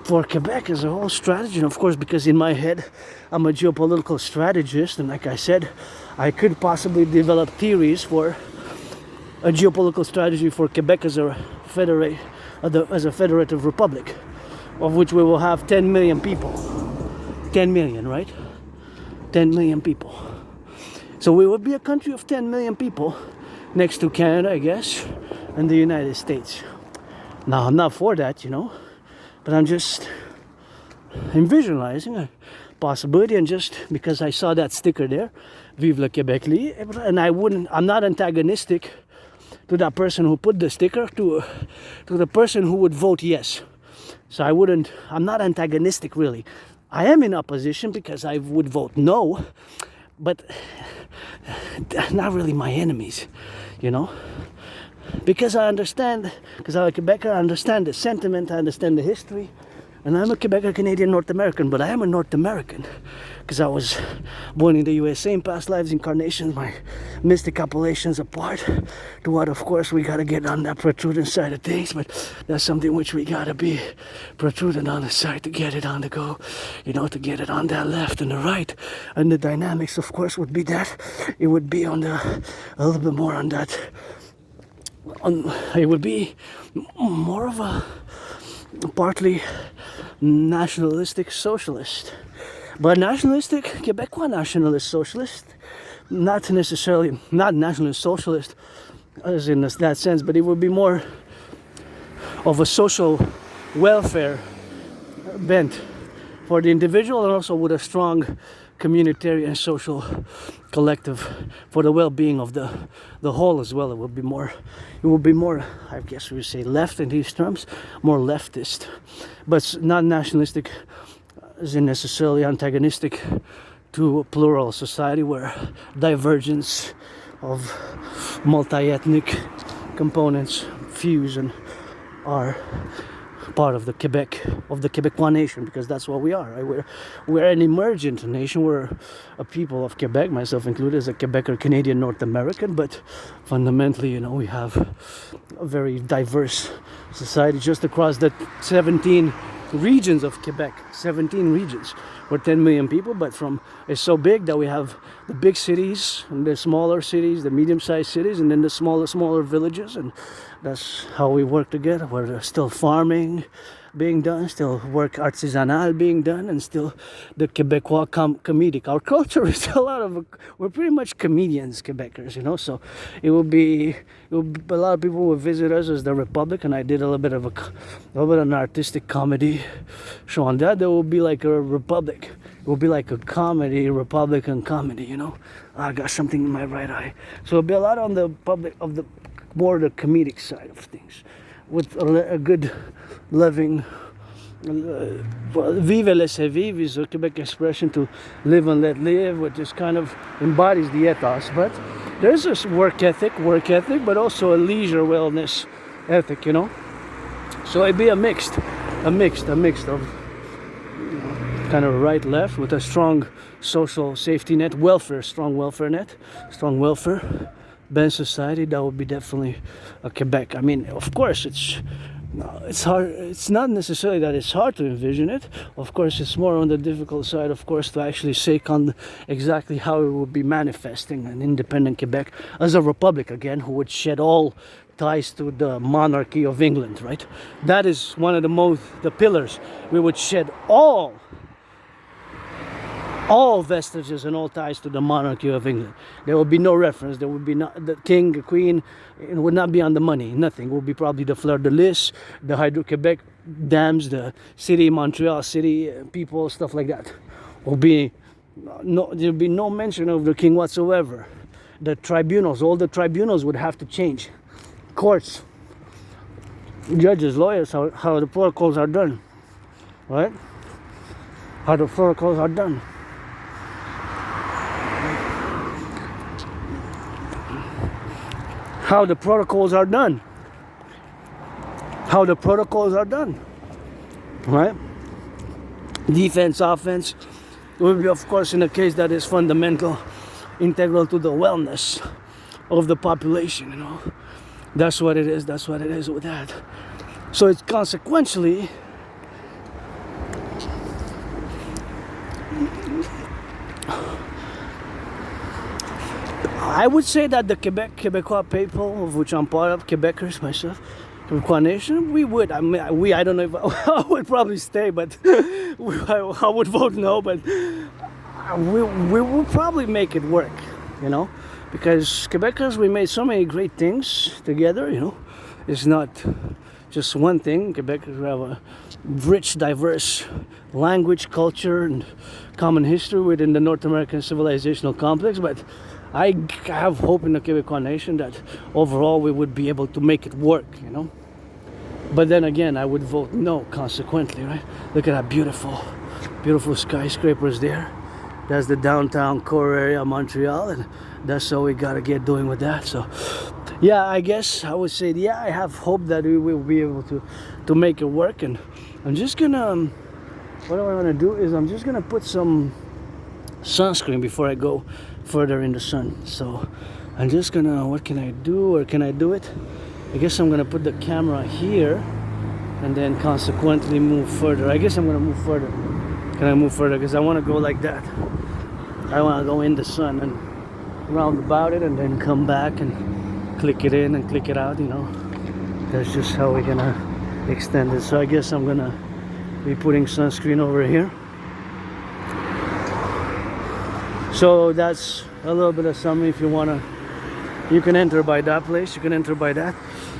for Quebec as a whole strategy. And of course, because in my head, I'm a geopolitical strategist, and like I said, I could possibly develop theories for a geopolitical strategy for Quebec as a federative republic, of which we will have 10 million people. 10 million, right? 10 million people. So we would be a country of 10 million people next to Canada, I guess, and the United States. Now, I'm not for that, but I'm just visualizing a possibility, and just because I saw that sticker there, Vive le Québec, and I'm not antagonistic to that person who put the sticker, to the person who would vote yes. So I'm not antagonistic really. I am in opposition because I would vote no, but not really my enemies, Because I'm a Quebecer, I understand the sentiment, I understand the history, and I'm a Quebecer, Canadian, North American, but I am a North American because I was born in the USA in past lives, incarnations, my mystic appellations apart to what, of course, we got to get on that protruding side of things, but that's something which we got to be protruding on the side to get it on the go, to get it on that left and the right. And the dynamics, of course, would be that it would be a little bit more on that. It would be more of a partly nationalistic socialist, but nationalistic Quebecois nationalist socialist, not necessarily not nationalist socialist as in that sense, but it would be more of a social welfare bent for the individual, and also with a strong communitarian and social collective for the well-being of the whole as well. It would be more, I guess we would say, left in these terms, more leftist, but not nationalistic as in necessarily antagonistic to a plural society where divergence of multi-ethnic components fuse and are part of the Quebecois nation, because that's what we are, right? We're an emergent nation. We're a people of Quebec, myself included, as a Quebecer, Canadian, North American, but fundamentally, we have a very diverse society just across the 17 regions of Quebec, 17 regions. We're 10 million people, but it's so big that we have the big cities and the smaller cities, the medium-sized cities, and then the smaller villages, and that's how we work together. We're still farming being done, still work artisanal being done, and still the Quebecois comedic. Our culture is we're pretty much comedians, Quebecers, you know, so it will be a lot of people will visit us as the Republic, and I did a little bit of an artistic comedy show on that. There will be like a Republic. It will be like a comedy, Republican comedy, you know. I got something in my right eye. So it'll be a lot on the public of the more the comedic side of things, with a good, loving. Vive laissez vivre is a Quebec expression to live and let live, which just kind of embodies the ethos. But there's this work ethic, but also a leisure wellness ethic, you know. So it'd be a mixed of kind of right left with a strong social safety net, strong welfare, balanced society. That would be definitely a Quebec. I mean, of course, it's hard. It's not necessarily that it's hard to envision it. Of course, it's more on the difficult side, of course, to actually say exactly how it would be manifesting an independent Quebec as a republic again, who would shed all ties to the monarchy of England, right? That is one of the pillars. We would shed all vestiges and all ties to the monarchy of England. There would be no reference. There would be not the king, the queen. It would not be on the money. Nothing. It would be probably the Fleur de Lis, the Hydro-Quebec dams, the city, Montreal city people, stuff like that. There'll be no mention of the king whatsoever. The tribunals, all the tribunals would have to change. Courts, judges, lawyers, how the protocols are done, right? How the protocols are done. How the protocols are done. Right? Defense, offense will be, of course, in a case that is fundamental, integral to the wellness of the population, you know. That's what it is with that. So it's consequentially I would say that the Quebecois people, of which I'm part of, Quebecers myself, Quebecois nation, we would. I mean, I don't know if I would probably stay, but I would vote no. But we will probably make it work, you know, because Quebecers, we made so many great things together, you know. It's not just one thing. Quebecers have a rich, diverse language, culture, and common history within the North American civilizational complex, but I have hope in the Quebecois nation that overall we would be able to make it work, you know. But then again, I would vote no, consequently, right? Look at that beautiful skyscrapers there. That's the downtown core area of Montreal, and that's all we gotta get doing with that. So, yeah, I guess I would say, yeah, I have hope that we will be able to make it work. And I'm just gonna, what I want to do is I'm just gonna put some sunscreen before I go further in the sun. So I'm just gonna, what can I do, or can I do it? I guess I'm gonna put the camera here and then consequently move further. I guess I'm gonna move further. Can I move further? Because I want to go like that. I want to go in the sun and round about it and then come back and click it in and click it out, you know. That's just how we're gonna extend it. So I guess I'm gonna be putting sunscreen over here. So that's a little bit of something. If you wanna, you can enter by that place, you can enter by that.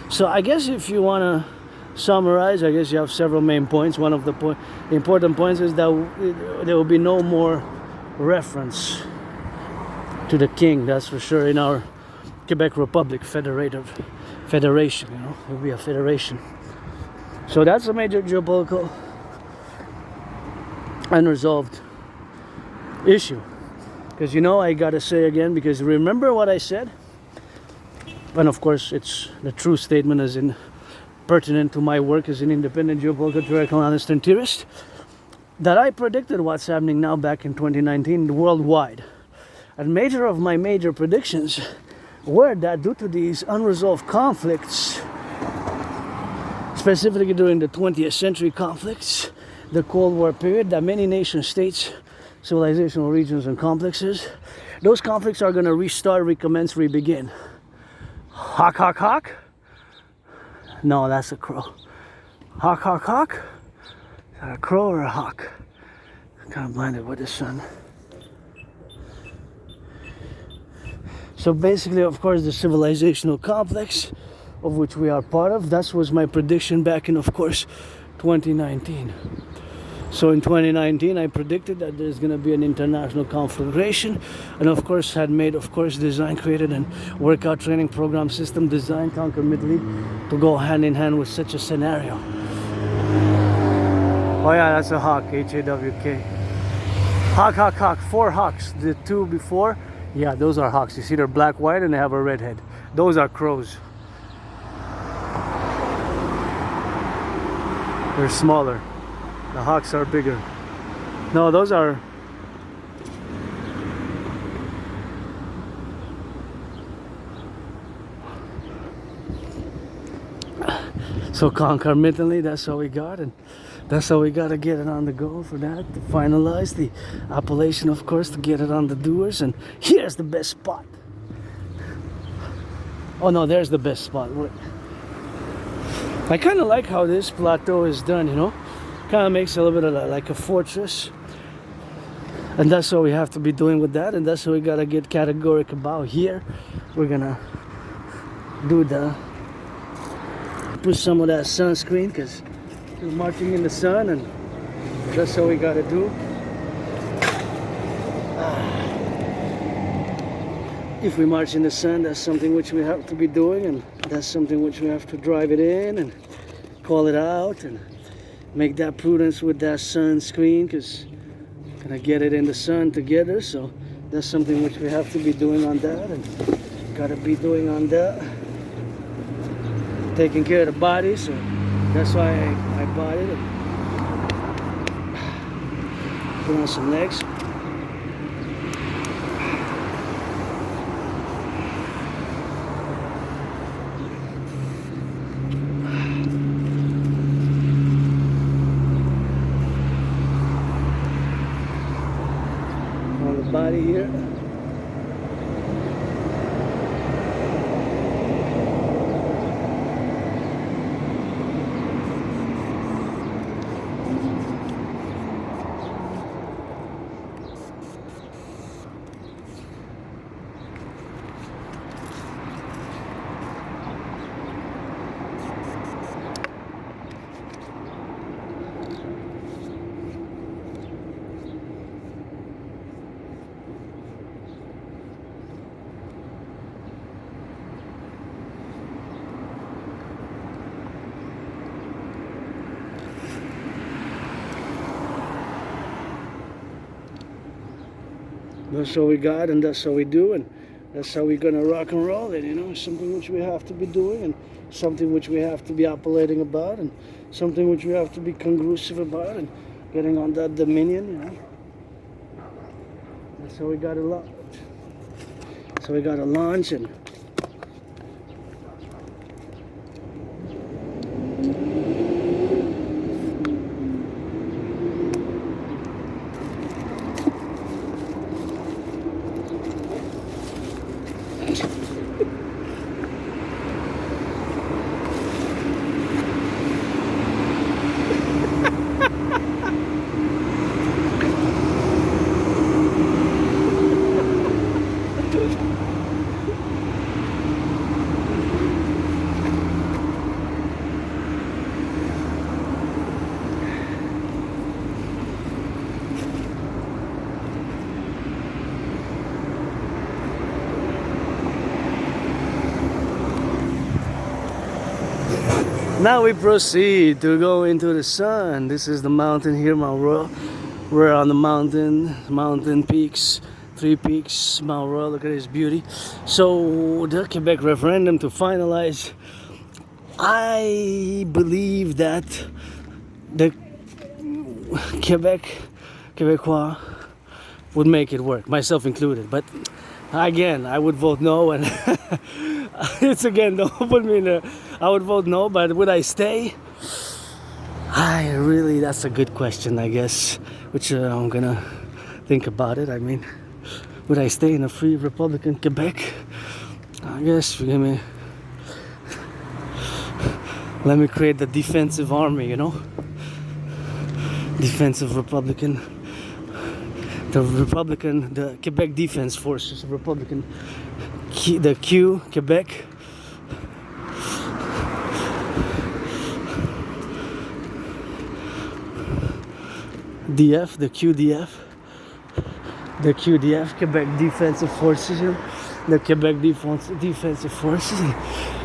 So I guess if you wanna summarize, I guess you have several main points. One of the important points is that there will be no more reference to the king, that's for sure, in our Quebec Republic federation, you know. It will be a federation. So that's a major geopolitical unresolved issue. Because, you know, I gotta say again, because remember what I said? And of course, it's the true statement as in pertinent to my work as an independent geopolitical theoretical analyst and theorist, that I predicted what's happening now back in 2019 worldwide. And major of my major predictions were that due to these unresolved conflicts, specifically during the 20th century conflicts, the Cold War period, that many nation states, civilizational regions and complexes, those conflicts are going to restart, recommence, rebegin. Hawk, hawk, hawk. No, that's a crow. Hawk, hawk, hawk. Is that a crow or a hawk? I'm kind of blinded with the sun. So basically, of course, the civilizational complex of which we are part of, that was my prediction back in, of course, 2019. So in 2019, I predicted that there's going to be an international conflagration, and of course had made, of course, design, created, and workout training program system designed concomitantly to go hand in hand with such a scenario. Oh yeah, that's a hawk, H-A-W-K. Hawk, hawk, hawk. 4 hawks. The 2 before, yeah, those are hawks. You see, they're black, white, and they have a red head. Those are crows. They're smaller. The hawks are bigger. No, those are... So concomitantly, that's all we got, and that's how we got to get it on the go for that, to finalize the appellation, of course, to get it on the doers. And here's the best spot. Oh no, there's the best spot. I kind of like how this plateau is done, you know. Kind of makes it a little bit of like a fortress, and that's what we have to be doing with that, and that's what we gotta get categoric about here. We're gonna do put some of that sunscreen because we're marching in the sun, and that's what we gotta do. If we march in the sun, that's something which we have to be doing, and that's something which we have to drive it in and call it out and make that prudence with that sunscreen, because gonna get it in the sun together. So that's something which we have to be doing on that, and gotta be doing on that, taking care of the body. So that's why I bought it. Put on some legs. Body here. That's all we got, and that's how we do, and that's how we're gonna rock and roll it, you know. Something which we have to be doing, and something which we have to be appellating about, and something which we have to be congrusive about, and getting on that dominion, you know. That's how we gotta launch. So we gotta launch and now we proceed to go into the sun. This is the mountain here, Mount Royal. We're on the mountain peaks, 3 peaks, Mount Royal. Look at this beauty. So the Quebec referendum to finalize, I believe that the Quebecois would make it work, myself included. But again, I would vote no, and it's again, don't put me in the, I would vote no, but would I stay? That's a good question, I guess, which I'm gonna think about it. I mean, would I stay in a free Republican Quebec? I guess, let me create the defensive army, you know? Defensive Republican, the Quebec Defense Forces, Republican, the Q, Quebec. DF, the QDF, Quebec Defensive Forces, you know, the Quebec Defensive Forces. And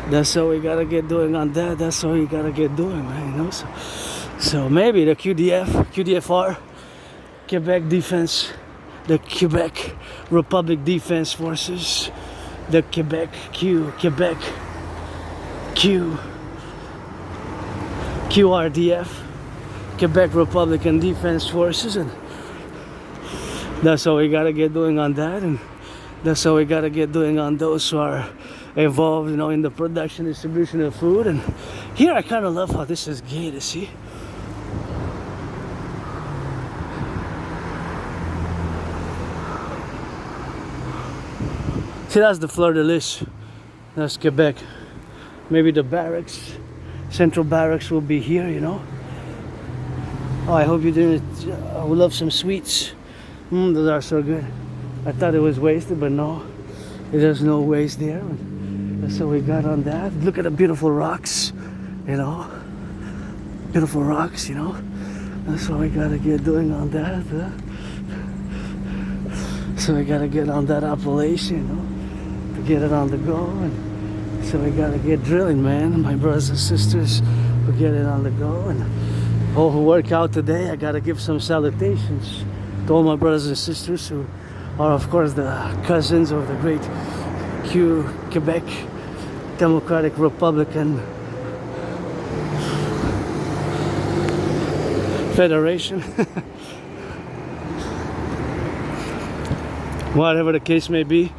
that's how we gotta get doing on that. That's how we gotta get doing, man, you know. So maybe the QDFR, Quebec Defense, the Quebec Republic Defense Forces, the Quebec QRDF, Quebec Republican Defense Forces, and that's how we gotta get doing on that, and that's how we gotta get doing on those who are involved, you know, in the production, distribution of food. And here I kind of love how this is gated, see? See, that's the Fleur de Lis. That's Quebec. Maybe the barracks, central barracks will be here, you know? Oh, I hope you didn't. I would love some sweets. Those are so good. I thought it was wasted, but no. There's no waste there. That's what we got on that. Look at the beautiful rocks, you know. Beautiful rocks, you know. That's what we gotta get doing on that. So we gotta get on that appellation, you know, to get it on the go. And so we gotta get drilling, man. My brothers and sisters, we get it on the go. And all who work out today, I gotta give some salutations to all my brothers and sisters who are, of course, the cousins of the great Quebec Democratic Republican Federation. Whatever the case may be.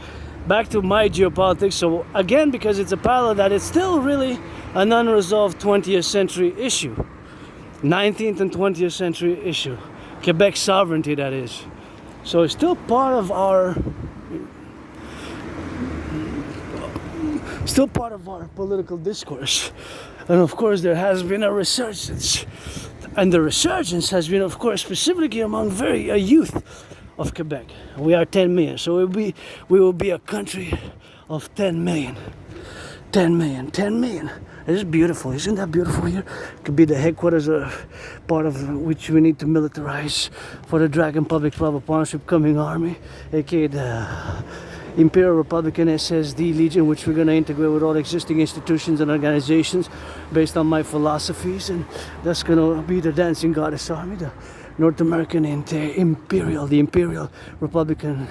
Back to my geopolitics. So again, because it's a parallel that it's still really an unresolved 20th century issue. 19th and 20th century issue. Quebec sovereignty, that is. So it's still part of our political discourse. And of course there has been a resurgence. And the resurgence has been, of course, specifically among a youth of Quebec. We are 10 million. So we will be a country of 10 million. 10 million. 10 million. It's beautiful. Isn't that beautiful here? It could be the headquarters of part of which we need to militarize for the Dragon Public-Private Partnership coming army, aka the Imperial Republican SSD Legion, which we're going to integrate with all existing institutions and organizations based on my philosophies. And that's going to be the Dancing Goddess Army, the North American Imperial, the Imperial Republican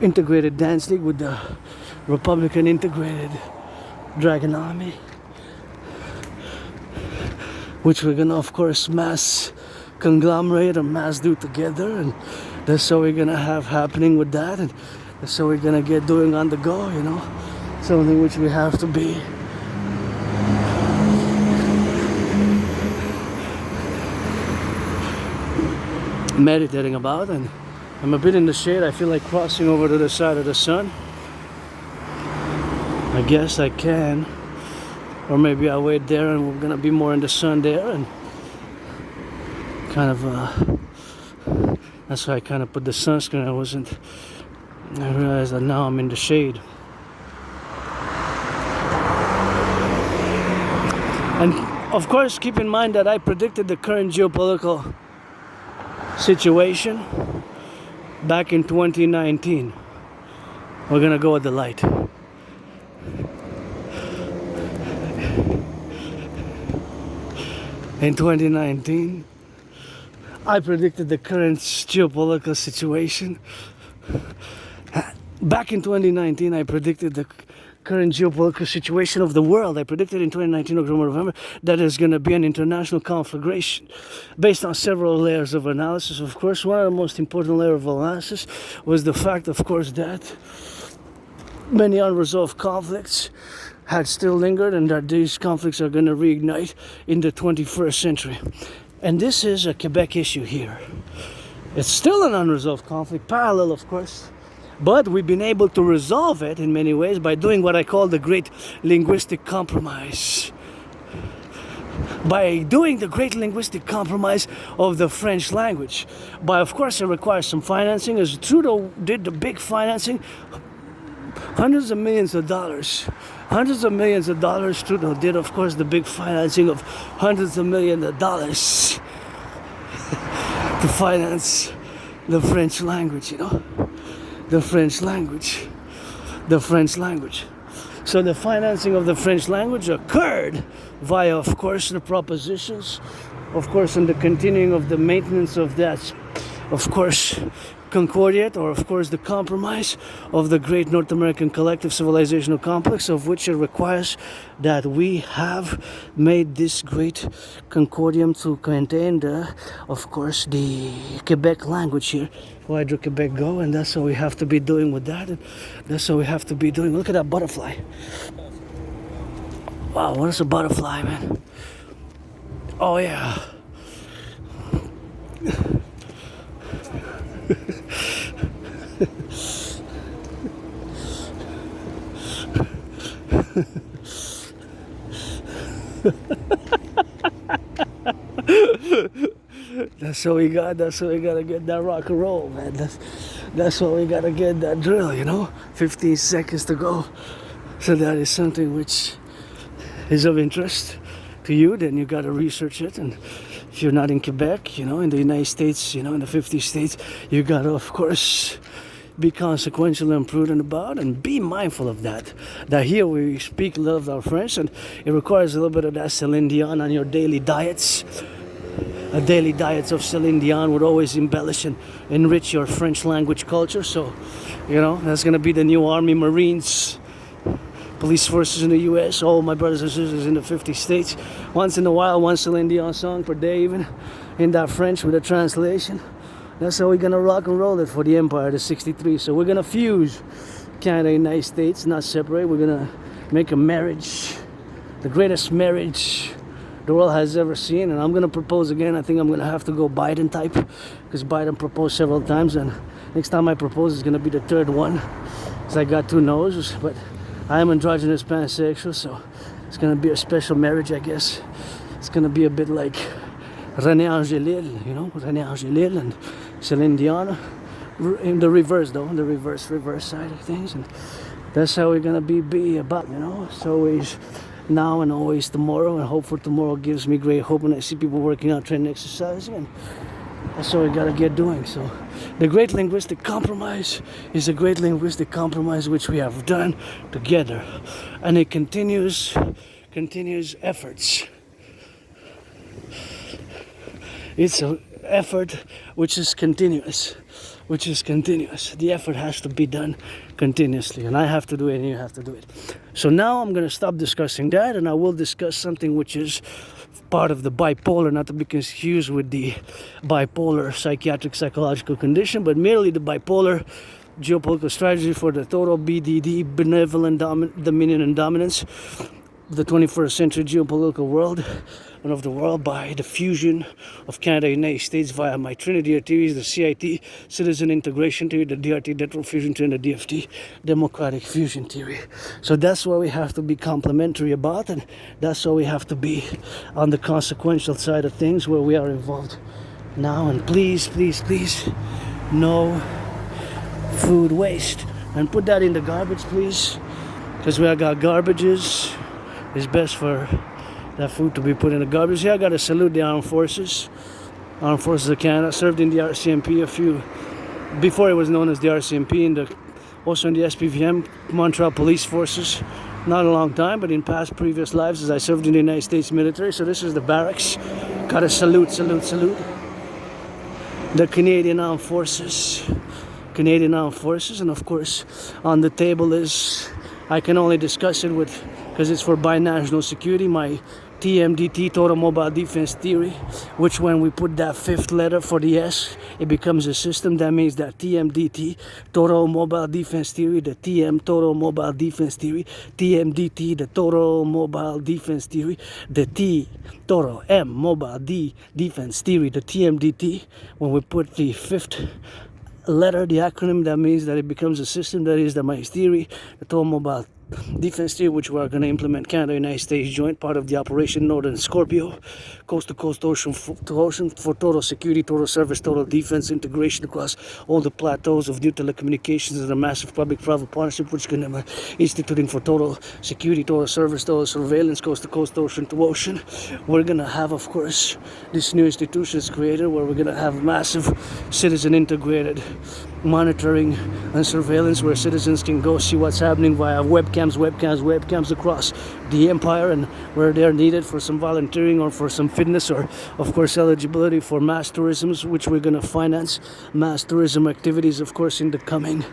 Integrated Dance League with the Republican Integrated Dragon Army, which we're gonna, of course, mass conglomerate or mass do together. And that's what we're gonna have happening with that. And that's what we're gonna get doing on the go, you know, something which we have to be meditating about. And I'm a bit in the shade. I feel like crossing over to the side of the sun. I guess I can, or maybe I'll wait there and we're gonna be more in the sun there. And kind of that's why I kind of put the sunscreen. I realized that now I'm in the shade. And of course, keep in mind that I predicted the current geopolitical situation back in 2019. We're gonna go with the light. In 2019, I predicted the current geopolitical situation. Back in 2019, I predicted the current geopolitical situation of the world. I predicted in 2019, October, November, that there's going to be an international conflagration based on several layers of analysis. Of course, one of the most important layers of analysis was the fact, of course, that many unresolved conflicts had still lingered, and that these conflicts are going to reignite in the 21st century. And this is a Quebec issue here. It's still an unresolved conflict, parallel of course, but we've been able to resolve it in many ways by doing what I call the great linguistic compromise. By doing the great linguistic compromise of the French language. By, of course, it requires some financing, as Trudeau did the big financing, hundreds of millions of dollars. Hundreds of millions of dollars. Trudeau did, of course, the big financing of hundreds of millions of dollars to finance the French language, you know? The French language. The French language. So the financing of the French language occurred via, of course, the propositions, of course, and the continuing of the maintenance of that, of course, concordiate, or of course the compromise of the great North American collective civilizational complex, of which it requires that we have made this great concordium to contain the, of course, the Quebec language here. Why do Quebec go? And that's what we have to be doing with that, and that's what we have to be doing. Look at that butterfly. Wow, what is a butterfly, man? Oh yeah. That's what we got. That's what we gotta get that rock and roll, man. That's what we gotta get that drill, you know. 15 seconds to go. So that is something which is of interest to you. Then you gotta research it. And if you're not in Quebec, you know, in the United States, you know, in the 50 states, you gotta, of course, be consequential and prudent about, and be mindful of that. That here we speak a lot of our French, and it requires a little bit of that Céline Dion on your daily diets. A daily diets of Céline Dion would always embellish and enrich your French language culture. So, you know, that's gonna be the new Army, Marines, police forces in the US, all my brothers and sisters in the 50 states. Once in a while, one Céline Dion song per day, even in that French with a translation. That's how we're gonna rock and roll it for the Empire, the 63. So we're gonna fuse Canada and United States, not separate. We're gonna make a marriage, the greatest marriage the world has ever seen. And I'm gonna propose again. I think I'm gonna have to go Biden type, because Biden proposed several times, and next time I propose is gonna be the third one, because I got two noses. But I am androgynous pansexual, so it's gonna be a special marriage, I guess. It's gonna be a bit like René Angélil, you know, René Angélil and Céline Dion, in the reverse though, the reverse side of things. And that's how we're gonna be about, you know. It's always now and always tomorrow, and hope for tomorrow gives me great hope when I see people working out, training, exercising, and that's what we gotta get doing. So the great linguistic compromise is a great linguistic compromise which we have done together, and it continues efforts. It's an effort which is continuous. The effort has to be done continuously, and I have to do it and you have to do it. So now I'm going to stop discussing that, and I will discuss something which is part of the bipolar, not to be confused with the bipolar psychiatric psychological condition, but merely the bipolar geopolitical strategy for the total BDD, benevolent dominion and dominance of the 21st century geopolitical world, and of the world by the fusion of Canada and United States via my Trinity theories, the CIT, citizen integration theory, the DRT, Detroit fusion theory, and the DFT, democratic fusion theory. So that's what we have to be complementary about, and that's what we have to be on the consequential side of things where we are involved now. And please, no food waste. And put that in the garbage, please, because we got garbages. It's best for that food to be put in the garbage. Here I gotta salute the Armed Forces of Canada. Served in the RCMP before it was known as the RCMP, and also in the SPVM, Montreal Police Forces. Not a long time, but in past previous lives, as I served in the United States military. So this is the barracks. Gotta salute the Canadian Armed Forces. And of course, on the table is, I can only discuss it with, because it's for binational security, my TMDT, Total Mobile Defense Theory, which when we put that fifth letter for the S, it becomes a system. That means that TMDT, Total Mobile Defense Theory, the TM, Total Mobile Defense Theory, TMDT, the Total Mobile Defense Theory, the T, Total M, Mobile D, Defense Theory, the TMDT, when we put the fifth letter, the acronym, that means that it becomes a system. That is the my theory, the Total Mobile Defense Theory, which we are going to implement Canada United States joint, part of the Operation Northern Scorpio, coast to coast, ocean to ocean, for total security, total service, total defense, integration across all the plateaus of new telecommunications and a massive public-private partnership, which can instituting for total security, total service, total surveillance, coast to coast, ocean to ocean. We're going to have, of course, this new institutions created, where we're going to have massive citizen integrated monitoring and surveillance, where citizens can go see what's happening via webcams across the empire, and where they're needed for some volunteering or for some fitness, or of course eligibility for mass tourism, which we're going to finance mass tourism activities, of course, in the coming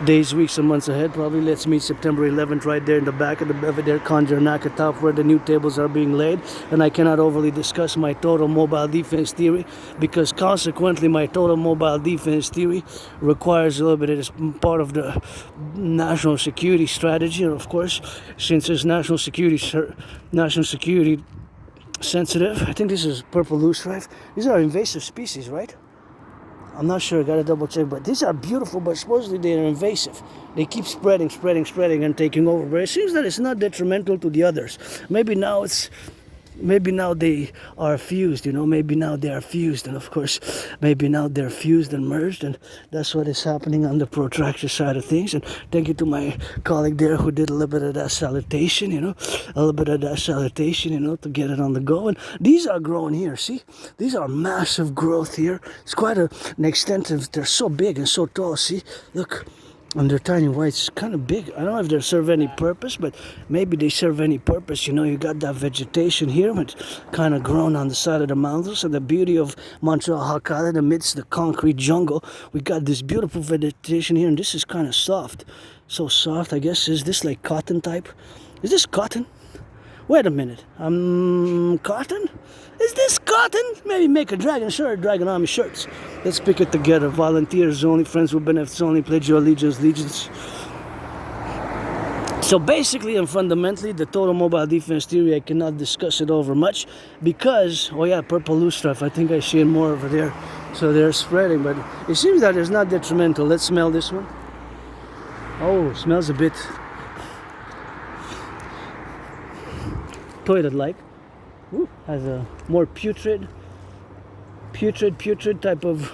days, weeks and months ahead. Probably let's meet September 11th right there in the back of the Belvedere Conjure top, where the new tables are being laid. And I cannot overly discuss my total mobile defense theory, because consequently my total mobile defense theory requires a little bit of this part of the national security strategy. And of course, since it's national security sensitive, I think this is purple loosestrife. These are invasive species, right? I'm not sure, gotta double check, but these are beautiful, but supposedly they are invasive. They keep spreading and taking over, but it seems that it's not detrimental to the others. Maybe now they are fused, maybe now they are fused, and of course, maybe now they're fused and merged, and that's what is happening on the protractor side of things. And thank you to my colleague there who did a little bit of that salutation, to get it on the go. And these are growing here, see? These are massive growth here. It's quite an extensive, they're so big and so tall, see? Look. And they're tiny whites, kind of big. I don't know if they serve any purpose, but maybe they serve any purpose. You got that vegetation here, it's kind of grown on the side of the mountains. And the beauty of Montreal Hakala, amidst the concrete jungle, we got this beautiful vegetation here, and this is kind of soft. So soft, I guess. Is this like cotton type? Is this cotton? Wait a minute. Cotton? Is this cotton? Maybe make a dragon shirt, Dragon Army shirts. Let's pick it together. Volunteers only, friends with benefits only, pledge your allegiance. So basically and fundamentally, the total mobile defense theory, I cannot discuss it over much because, purple loosestrife, I think I see more over there. So they're spreading, but it seems that it's not detrimental. Let's smell this one. Oh, smells a bit toilet-like. Ooh, has a more putrid type of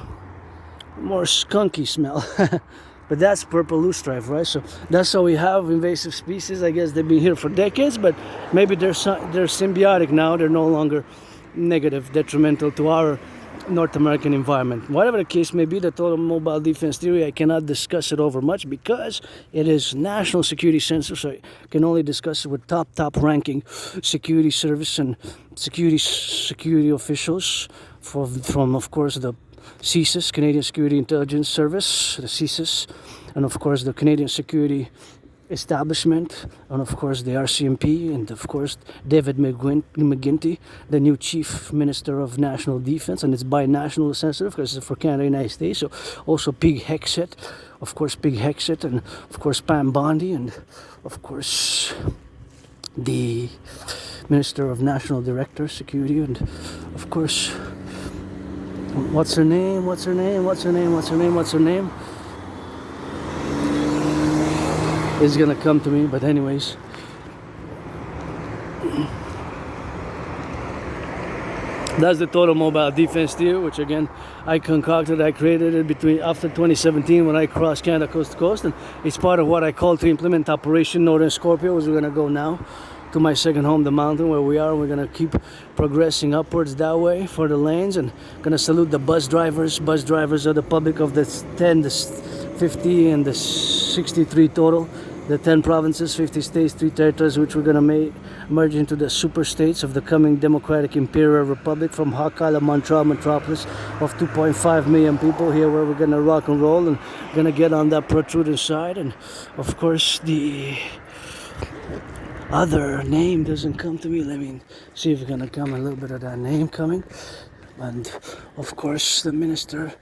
more skunky smell. But that's purple loosestrife, right? So that's how we have invasive species. I guess they've been here for decades, but maybe they're symbiotic now. They're no longer negative, detrimental to our North American environment. Whatever the case may be, the total mobile defense theory, I cannot discuss it over much because it is national security sensitive, so I can only discuss it with top ranking security service and security officials from of course the CSIS, Canadian Security Intelligence Service, the CSIS, and of course the Canadian Security Establishment, and of course the RCMP, and of course David McGuinty, the new Chief Minister of National Defense, and it's binational sensitive because it's for Canada and United States. So also Pig Hexet, and of course Pam Bondi, and of course the Minister of National Director Security, and of course what's her name? It's gonna come to me, but anyways, that's the total mobile defense theory, which again I concocted. I created it after 2017 when I crossed Canada coast to coast, and it's part of what I call to implement Operation Northern Scorpio. We're gonna go now to my second home, the mountain where we are. We're gonna keep progressing upwards that way for the lanes, and gonna salute the bus drivers of the Publik of the 10, the 50, and the 63 total. The 10 provinces, 50 states, 3 territories, which we're going to merge into the super states of the coming democratic Imperial Republic from Hakala, Montreal metropolis of 2.5 million people here, where we're going to rock and roll and going to get on that protruding side. And of course, the other name doesn't come to me. Let me see if it's gonna come a little bit of that name coming. And of course, the Minister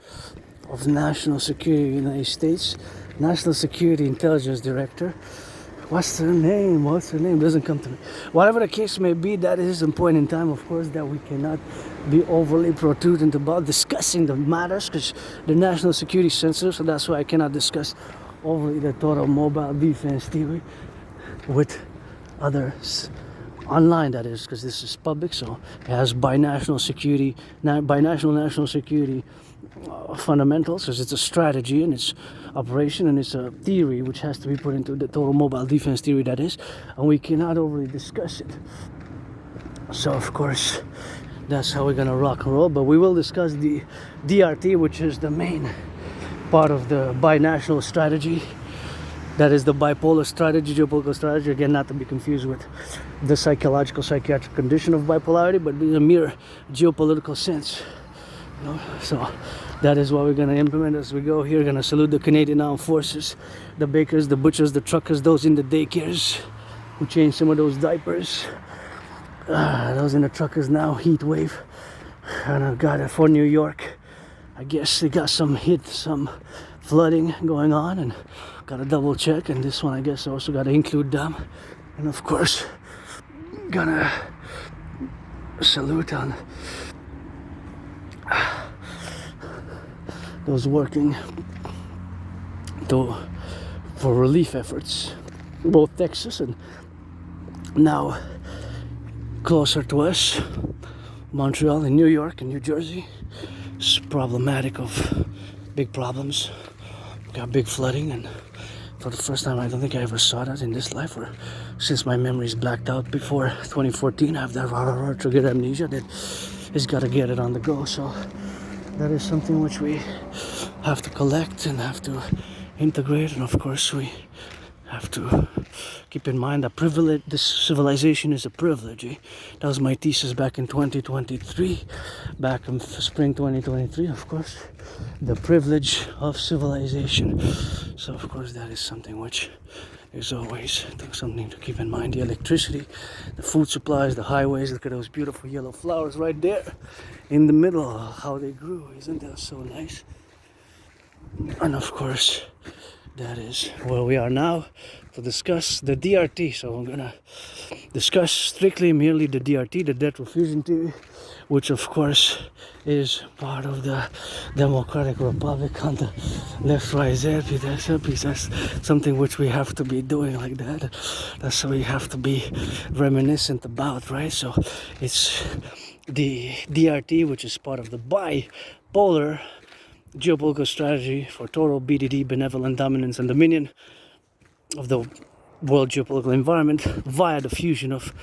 of National Security of the United States, National Security Intelligence Director. What's her name? What's her name? Doesn't come to me. Whatever the case may be, that is a point in time, of course, that we cannot be overly prudent about discussing the matters because the national security is sensitive. So that's why I cannot discuss overly the total mobile defense theory with others online, that is, because this is public, so it has binational national security fundamentals, because it's a strategy and it's operation and it's a theory which has to be put into the total mobile defense theory, that is, and we cannot overly discuss it. So of course that's how we're gonna rock and roll, but we will discuss the DRT, which is the main part of the binational strategy. That is the bipolar strategy, geopolitical strategy. Again, not to be confused with the psychiatric condition of bipolarity, but in a mere geopolitical sense. You know? So that is what we're going to implement as we go here. We're going to salute the Canadian Armed Forces, the bakers, the butchers, the truckers, those in the daycares who changed some of those diapers. Those in the truckers now, heat wave. And I got it for New York. I guess they got some flooding going on, and gotta double check. And this one, I guess, also gotta include them. And of course, gonna salute on those working for relief efforts, both Texas and now closer to us, Montreal and New York and New Jersey. It's problematic of big problems. Got big flooding, and for the first time, I don't think I ever saw that in this life, or since my memory's blacked out before 2014. I have that triggered amnesia that has got to get it on the go. So that is something which we have to collect and have to integrate, and of course we have to keep in mind that privilege, this civilization is a privilege. That was my thesis back in 2023, back in spring 2023, of course. The privilege of civilization. So of course that is something which is always something to keep in mind. The electricity, the food supplies, the highways. Look at those beautiful yellow flowers right there in the middle. How they grew, isn't that so nice? And of course that is where we are now to discuss the DRT. So I'm gonna discuss strictly merely the DRT, the debt refusion theory, which of course is part of the Democratic Republic on the left, right, that's something which we have to be doing like that. That's what we have to be reminiscent about, right? So it's the DRT, which is part of the bipolar geopolitical strategy for total BDD, benevolent dominance and dominion of the world geopolitical environment via the fusion of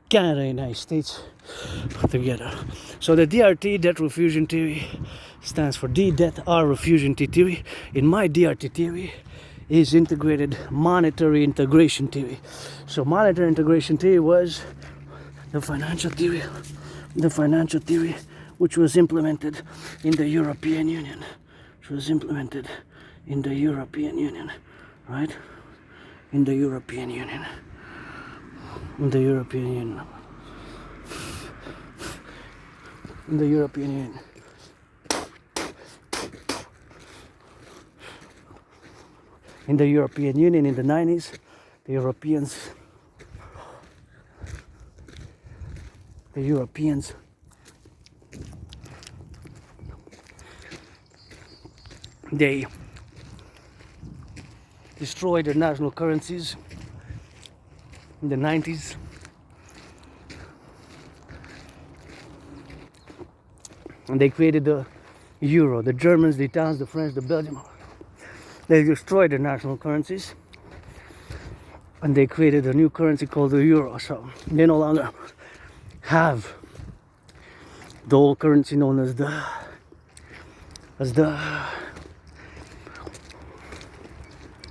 Canada and the United States together. So the DRT, debt refusion theory, stands for D, debt, R, refusion T theory. In my DRT theory is integrated monetary integration theory. So monetary integration theory was the financial theory which was implemented in the European Union. Right? In the European Union. In the European Union. In the European Union. In the European Union in the 90s, the Europeans they destroyed their national currencies in the 90s. And they created the euro. The Germans, the Italians, the French, the Belgians, they destroyed their national currencies and they created a new currency called the euro. So they no longer have the old currency known as their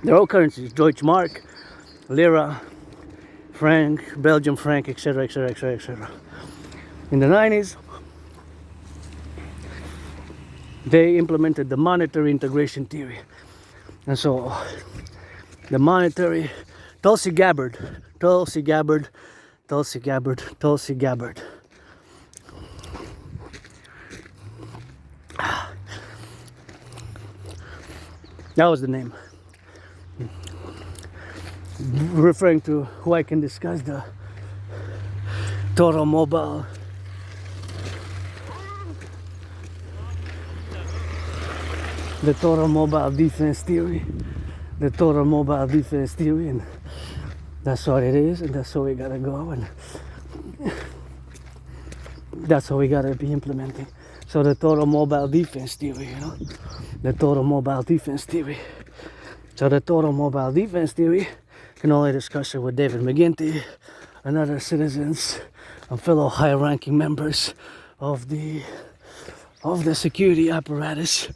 old currencies: Deutsche Mark, Lira, Franc, Belgian franc, etc., etc., etc., etc. In the 90s, they implemented the monetary integration theory. And so the monetary, Tulsi Gabbard Tulsi Gabbard, Tulsi Gabbard, Tulsi Gabbard. That was the name. Referring to who I can discuss, the Toro Mobile. The Toro Mobile defense theory. The Toro Mobile defense theory, and that's what it is, and that's how we gotta go, and that's how we gotta be implementing. So the Toro Mobile defense theory, you know, the Toro Mobile defense theory. So the Toro Mobile defense theory can only discuss it with David McGinty and other citizens and fellow high-ranking members of the security apparatus,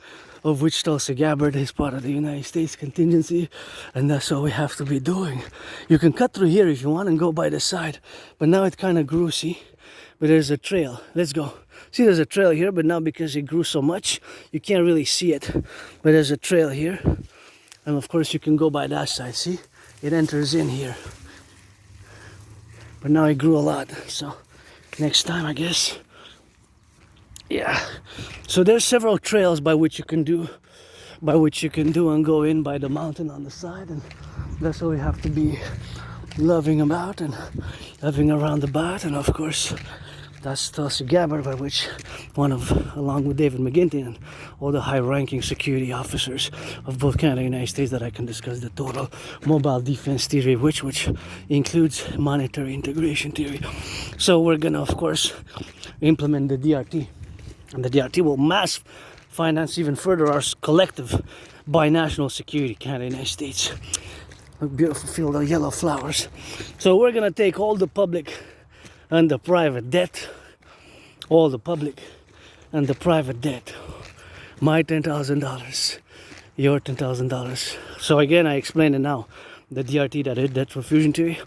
of which Tulsi Gabbard is part of the United States contingency, and that's what we have to be doing. You can cut through here if you want and go by the side, but now it's kind of grew, see? But there's a trail. Let's go. See, there's a trail here, but now because it grew so much, you can't really see it. But there's a trail here, and of course you can go by that side, see? It enters in here. But now it grew a lot, so next time, I guess. Yeah, so there's several trails by which you can do and go in by the mountain on the side, and that's what we have to be loving about and loving around the bat. And of course, that's Tulsi Gabbard, by which along with David McGinty and all the high-ranking security officers of both Canada and the United States, that I can discuss the total mobile defense theory, which includes monetary integration theory. So we're gonna, of course, implement the DRT. And the DRT will mass finance even further our collective binational security, Canada and United States. A beautiful field of yellow flowers. So we're gonna take all the public and the private debt, all the public and the private debt. My $10,000, your $10,000. So again, I explained it now. The DRT, that is debt refusion theory,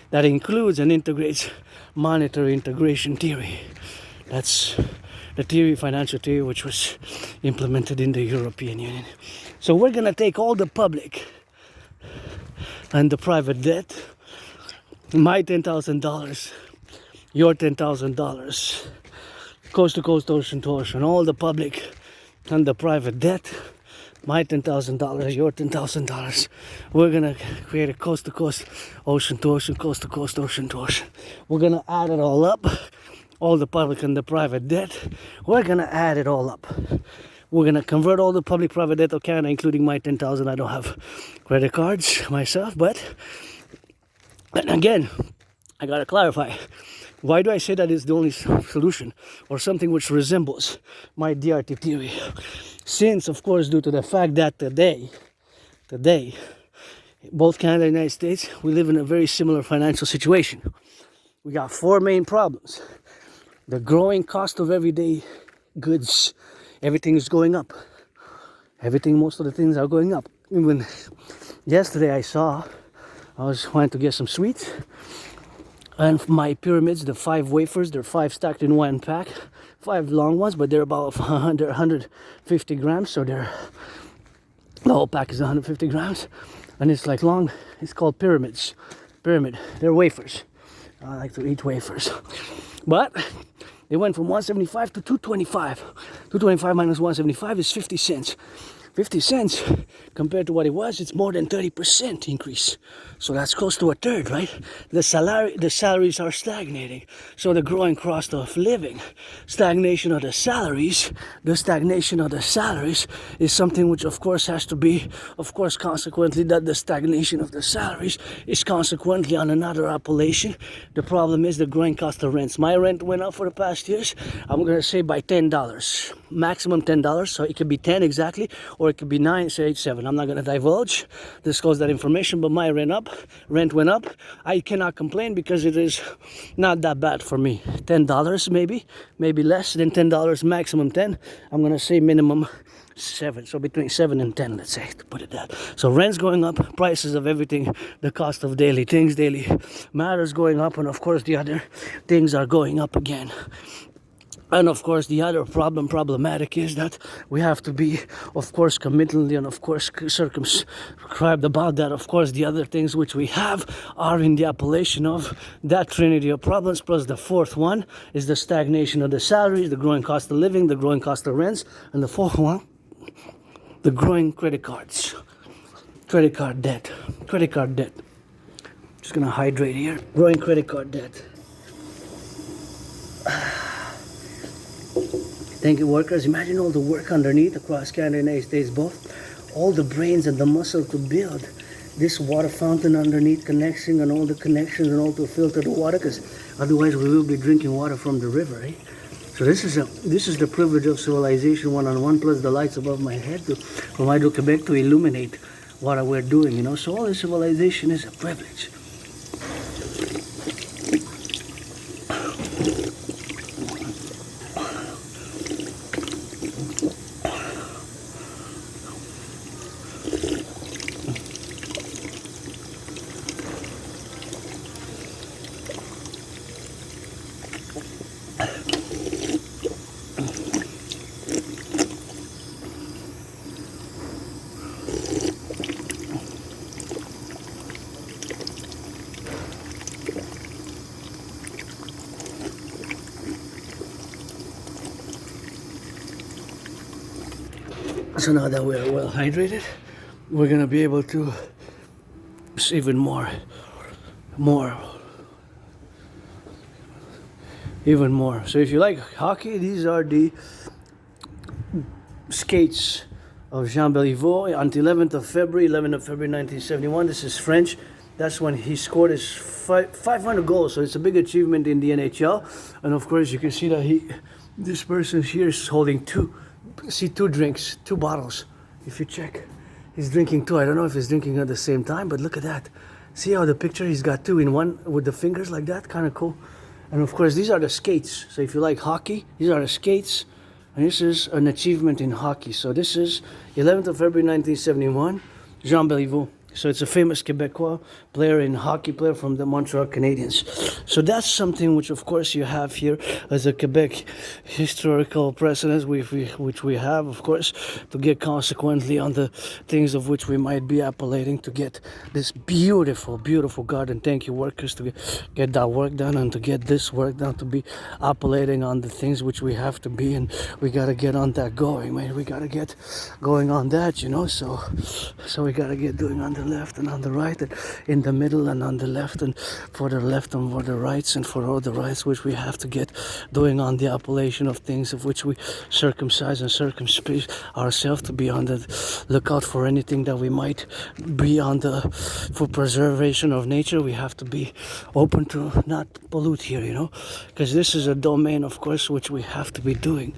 that includes and integrates monetary integration theory. That's the theory, financial theory, which was implemented in the European Union. So we're gonna take all the public and the private debt, my $10,000, your $10,000, coast to coast, ocean to ocean, all the public and the private debt, my $10,000, your $10,000. We're gonna create a coast to coast, ocean to ocean, coast to coast, ocean to ocean. We're gonna add it all up. All the public and the private debt, we're gonna add it all up. We're gonna convert all the public private debt of Canada, including my 10,000. I don't have credit cards myself, but and again, I gotta clarify. Why do I say that is the only solution, or something which resembles my DRT theory? Since, of course, due to the fact that today, both Canada and the United States, we live in a very similar financial situation. We got four main problems. The growing cost of everyday goods. Everything is going up. Most of the things are going up. Even yesterday I was wanting to get some sweets, and my pyramids, the 5 wafers, they're 5 stacked in one pack, 5 long ones, but they're about 150 grams, so the whole pack is 150 grams, and it's like long. It's called pyramids. They're wafers. I like to eat wafers, but they went from 175 to 225. 225 minus 175 is 50 cents. 50 cents compared to what it was, it's more than 30% increase. So that's close to a third, right? The salaries are stagnating. So the growing cost of living, stagnation of the salaries is something which of course has to be, consequently that the stagnation of the salaries is consequently on another appellation. The problem is the growing cost of rents. My rent went up for the past years, I'm gonna say by $10, maximum $10, so it could be 10 exactly, or it could be 9, say 7. I'm not going to disclose that information, but my rent went up. I cannot complain because it is not that bad for me. $10 maybe less than $10, maximum 10. I'm going to say minimum 7, so between 7 and 10, let's say, to put it that. So rent's going up, prices of everything, the cost of daily matters going up, and of course the other things are going up again. And of course, the other problematic is that we have to be, of course, committedly and of course circumscribed about that. Of course, the other things which we have are in the appellation of that trinity of problems. Plus, the fourth one is the stagnation of the salaries, the growing cost of living, the growing cost of rents, and the fourth one, the growing credit card debt. Just gonna hydrate here. Growing credit card debt. Thank you, workers. Imagine all the work underneath across Canada and the United States both. All the brains and the muscle to build this water fountain underneath, connecting and all the connections and all to filter the water, because otherwise we will be drinking water from the river, eh? So this is the privilege of civilization one-on-one, plus the lights above my head from Hydro-Quebec to illuminate what we're doing, you know. So all this civilization is a privilege. So now that we're well hydrated, we're gonna be able to even more. So if you like hockey, these are the skates of Jean Béliveau on the 11th of February 1971. This is French. That's when he scored his 500 goals. So it's a big achievement in the NHL. And of course, you can see that this person here is holding two drinks, two bottles. If you check, he's drinking two. I don't know if he's drinking at the same time, but look at that. See how the picture, he's got two in one with the fingers like that, kind of cool. And of course, these are the skates. So if you like hockey, these are the skates. And this is an achievement in hockey. So this is 11th of February 1971, Jean Béliveau. So it's a famous Quebecois player in hockey, player from the Montreal Canadiens. So that's something which, of course, you have here as a Quebec historical precedent, which we have, of course, to get consequently on the things of which we might be appellating to get this beautiful, beautiful garden. Thank you, workers, to get that work done and to get this work done, to be appellating on the things which we have to be, and we got to get on that going, man. We got to get going on that, you know, so we got to get doing on the left and on the right and in the middle and on the left and for the left and for the rights and for all the rights which we have to get doing on the appellation of things of which we circumcise and circumspect ourselves, to be on the lookout for anything that we might be on the for preservation of nature. We have to be open to not pollute here, you know, because this is a domain, of course, which we have to be doing.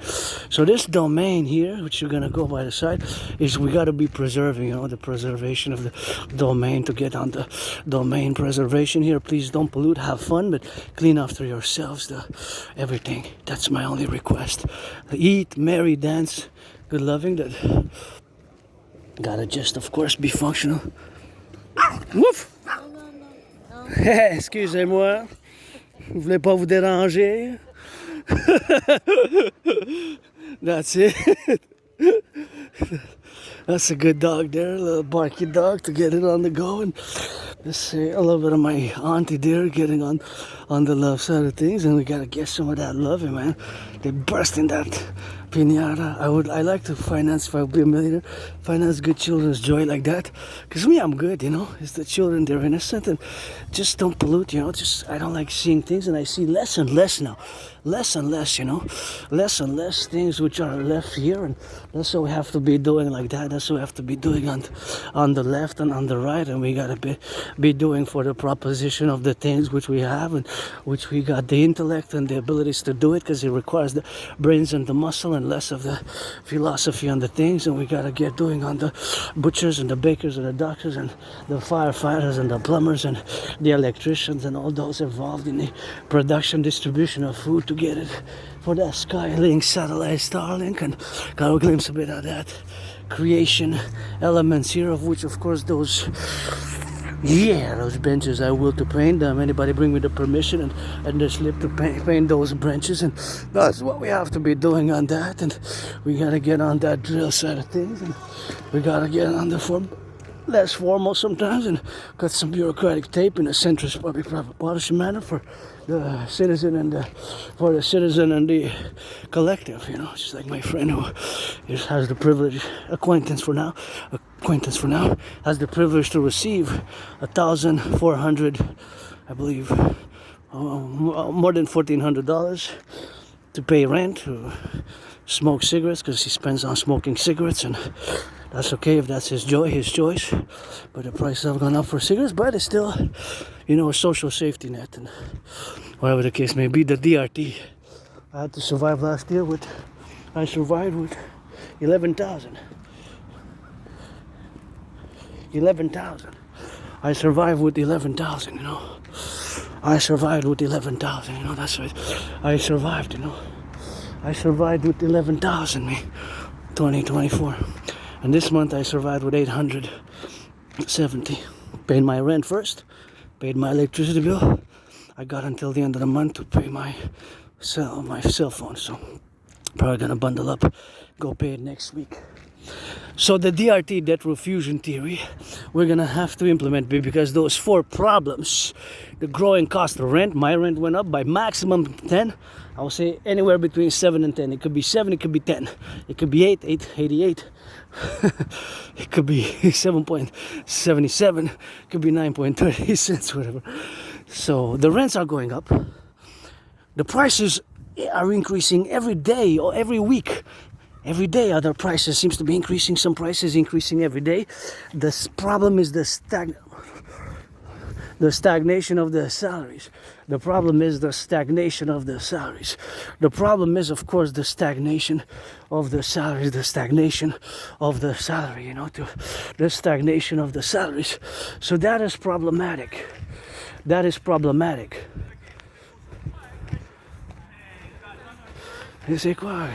So this domain here, which you're gonna go by the side, is we got to be preserving, you know, the preservation of the domain, to get on the domain preservation here. Please don't pollute, have fun, but clean after yourselves, everything. That's my only request. Eat, marry, dance, good loving, that gotta just, of course, be functional. Ouf! Excusez-moi, je voulais pas vous déranger. That's it. That's a good dog there, a little barky dog to get it on the go. And just say a little bit of my auntie there getting on the love side of things, and we gotta get some of that loving, man. They burst in that pinata. I like to finance, if I would be a millionaire, finance good children's joy like that. Because me, I'm good, you know. It's the children, they're innocent and just don't pollute, you know. Just, I don't like seeing things, and I see less and less now. Less and less, you know. Less and less things which are left here, and that's what we have to be doing like that. That's what we have to be doing on the left and on the right, and we gotta be doing for the proposition of the things which we have and which we got the intellect and the abilities to do it, because it requires the brains and the muscle and less of the philosophy on the things. And we gotta get doing on the butchers and the bakers and the doctors and the firefighters and the plumbers and the electricians and all those involved in the production, distribution of food, to get it for that Skylink satellite Starlink, and got a glimpse a bit of that creation elements here, of which, of course, those Yeah, those benches I will to paint them. Anybody bring me the permission and the slip to paint those benches, and that's what we have to be doing on that. And we gotta get on that drill side of things, and we gotta get on the less formal sometimes, and cut some bureaucratic tape in a centrist public-private partnership manner for the citizen and the collective. You know, just like my friend who has the privilege, acquaintance for now, has the privilege to receive 1,400, I believe, more than $1,400 to pay rent, to smoke cigarettes, because he spends on smoking cigarettes, and that's okay if that's his choice. But the prices have gone up for cigarettes, but it's still, you know, a social safety net, and whatever the case may be. The DRT, I had to survive last year I survived with 11,000. I survived with 11,000, you know. I survived with 11,000, you know, that's right. I survived, you know. I survived with 11,000, me, 2024. And this month I survived with 870. Paid my rent first, paid my electricity bill. I got until the end of the month to pay my cell phone, so probably gonna bundle up, go pay it next week. So the DRT, debt refusion theory, we're gonna have to implement, because those 4 problems, the growing cost of rent, my rent went up by maximum 10. I would say anywhere between 7 and 10. It could be 7, it could be 10, it could be 8.88. It could be 7.77, it could be 9.30 cents, whatever. So the rents are going up. The prices are increasing every day or every week. Every day other prices seems to be increasing. Some prices increasing every day. The problem is the stagnation of the salaries. The problem is the stagnation of the salaries. The problem is, of course, the stagnation of the salaries. The stagnation of the salary, you know, the stagnation of the salaries. So that is problematic. That is problematic. Et c'est quoi?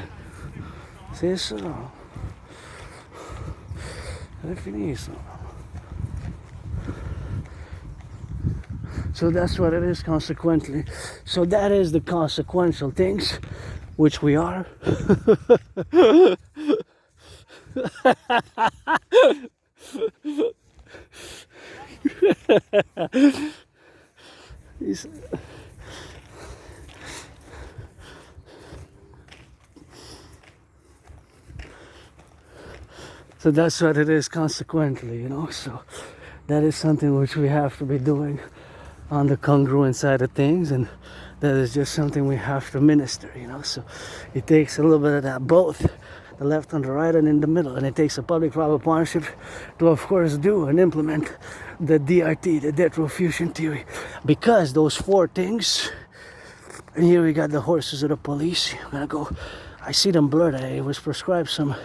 C'est ça. C'est fini ça. So that's what it is, consequently. So that is the consequential things, which we are. So that's what it is, consequently, you know. So that is something which we have to be doing on the congruent side of things, and that is just something we have to minister, you know. So it takes a little bit of that, both the left and the right and in the middle, and it takes a public-private partnership to, of course, do and implement the DRT, the debt refusion theory, because those 4 things. And here we got the horses of the police. I'm gonna go. I see them blurred. I was prescribed some of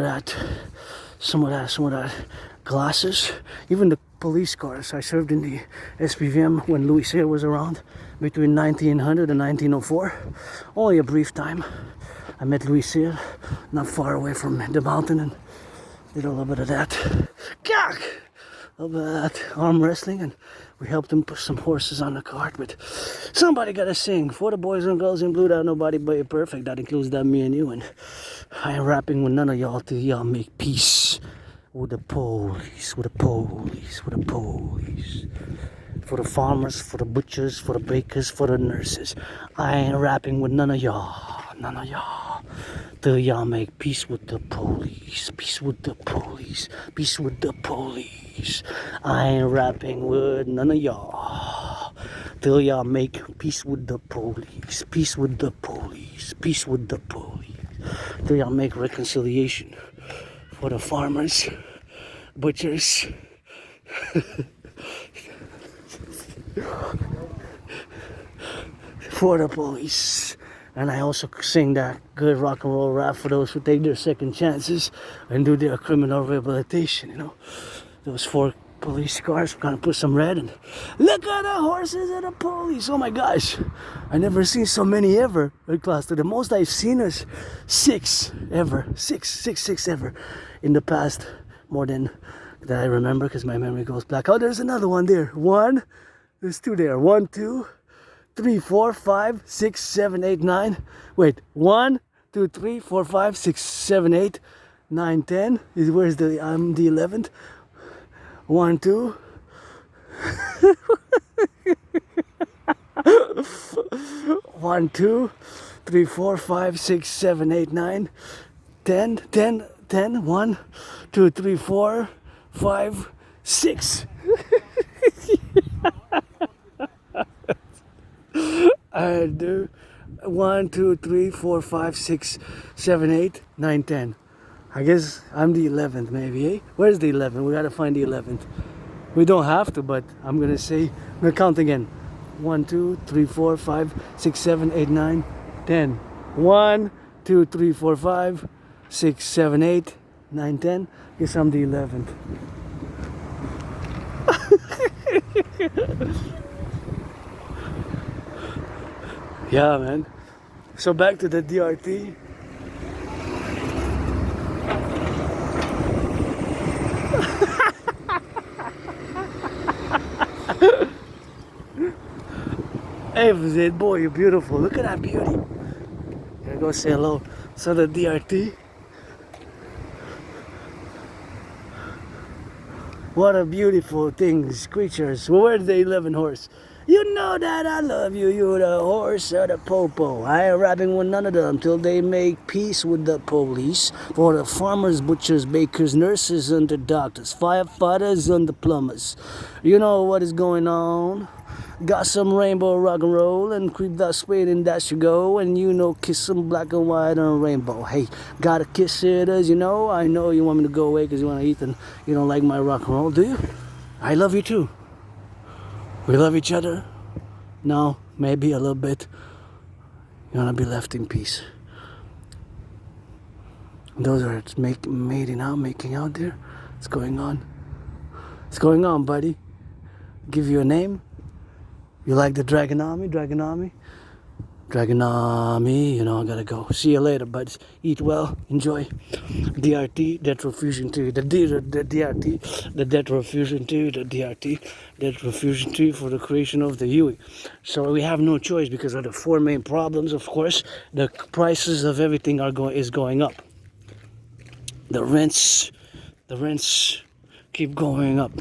that glasses. Even the police cars. I served in the SPVM when Louis Cyr was around, between 1900 and 1904. Only a brief time. I met Louis Cyr not far away from the mountain, and did a little bit of that. A little bit of that arm wrestling, and we helped him put some horses on the cart. But somebody gotta sing for the boys and girls in blue. That nobody but you perfect. That includes that me and you. And I ain't rapping with none of y'all till y'all make peace with the police, with the police, with the police. For the farmers, for the butchers, for the bakers, for the nurses. I ain't rapping with none of y'all, till y'all make peace with the police, peace with the police, peace with the police. I ain't rapping with none of y'all, till y'all make peace with the police, peace with the police, peace with the police, till y'all make reconciliation for the farmers, butchers, for the police. And I also sing that good rock and roll rap for those who take their second chances and do their criminal rehabilitation, you know. Those 4 police cars, gonna put some red, and look at the horses and the police. Oh my gosh, I never seen so many ever in class. The most I've seen is 6 ever, 6 ever in the past more than that I remember because my memory goes black. Oh, there's another one there. One, there's two there. 1, 2, 3, 4, 5, 6, 7, 8, 9. Wait, 1, 2, 3, 4, 5, 6, 7, 8, 9, 10. Where's the, I'm the 11th. 1, 2. 1, 2, 3, 4, 5, 6, 7, 8, 9, 10, 10, 10, 1, 2, 3, 4, 5, 6. I do 1, 2, 3, 4, 5, 6, 7, 8, 9, 10. I guess I'm the 11th maybe, eh? Where's the 11th? We gotta find the 11th. We don't have to, but I'm gonna say, I'm gonna count again. 1, 2, 3, 4, 5, 6, 7, 8, 9, 10. 1, 2, 3, 4, 5, 6, 7, 8, 9, 10. Guess I'm the 11th. Yeah, man. So back to the DRT. Hey, Zed, boy, you're beautiful. Look at that beauty. Gotta go say hello. So the DRT. What a beautiful things, creatures. Well, where's the 11 horse? You know that I love you, you the horse or the popo. I ain't rapping with none of them till they make peace with the police. For the farmers, butchers, bakers, nurses, and the doctors, firefighters, and the plumbers. You know what is going on? Got some rainbow rock and roll and creep that spade and that you go. And you know, kiss some black and white and rainbow. Hey, gotta kiss it as you know. I know you want me to go away because you want to eat and you don't like my rock and roll, do you? I love you too. We love each other. No, maybe a little bit. You want to be left in peace. Those are making out there. What's going on? What's going on, buddy? Give you a name. You like the Dragonomy? Dragonomy, you know, I gotta go. See you later, buds. Eat well, enjoy. DRT, detrofusion 2. The DRT, the detrofusion 2, the DRT, detrofusion 2 for the creation of the UE. So we have no choice because of the four main problems, of course. The prices of everything is going up. The rents keep going up.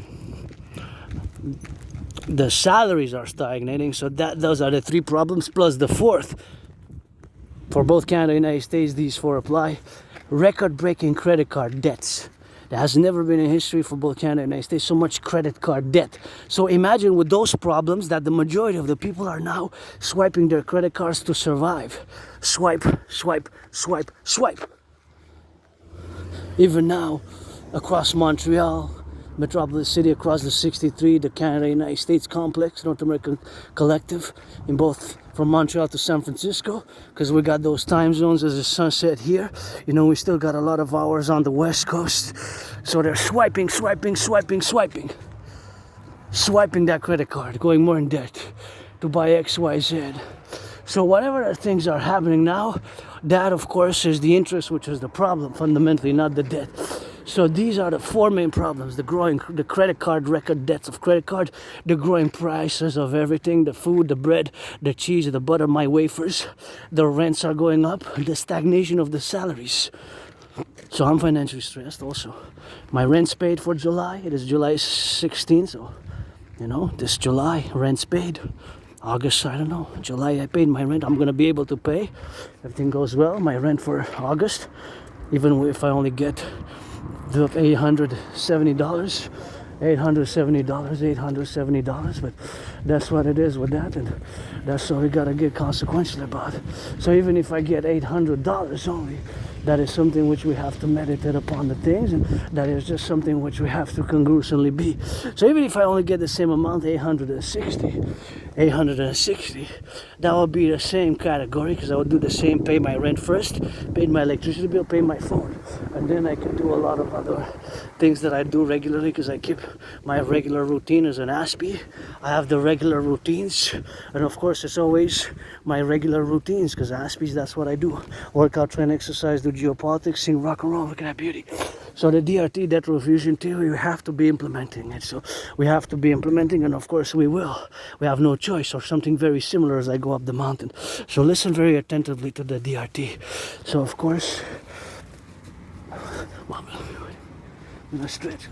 The salaries are stagnating, so those are the three problems, plus the fourth. For both Canada and the United States, these four apply. Record-breaking credit card debts. There has never been in history for both Canada and the United States so much credit card debt. So imagine with those problems that the majority of the people are now swiping their credit cards to survive. Swipe, swipe, swipe, swipe. Even now, across Montreal, metropolis city, across the 63, the Canada-United States complex, North American Collectif, in both from Montreal to San Francisco, because we got those time zones as the sunset here. You know, we still got a lot of hours on the West Coast. So they're swiping that credit card, going more in debt to buy XYZ. So whatever things are happening now, that of course is the interest, which is the problem, fundamentally, not the debt. So these are the four main problems: the credit card record debts of credit card, the growing prices of everything, the food, the bread, the cheese, the butter, my wafers, the rents are going up, the stagnation of the salaries. So I'm financially stressed also. My rent's paid for July. It is July 16th, so you know, this July rent's paid. August, I don't know. July I paid my rent. I'm gonna be able to pay. Everything goes well. My rent for August, even if I only get the $870, but that's what it is with that, and that's what we gotta get consequential about it. So even if I get $800 only, that is something which we have to meditate upon the things, and that is just something which we have to congruently be. So even if I only get the same amount, 860, that would be the same category, because I would do the same, pay my rent first, pay my electricity bill, pay my phone, and then I can do a lot of other things that I do regularly, because I keep my regular routine as an Aspie. I have the regular routines, and of course it's always my regular routines, because Aspies, that's what I do: work out, train, exercise, do geopolitics, sing rock and roll. Look at that beauty. So the DRT, debt refusion theory, we have to be implementing it. So we have to be implementing, and of course we will. We have no choice, or something very similar as I go up the mountain. So listen very attentively to the DRT. So of course, I'm gonna stretch.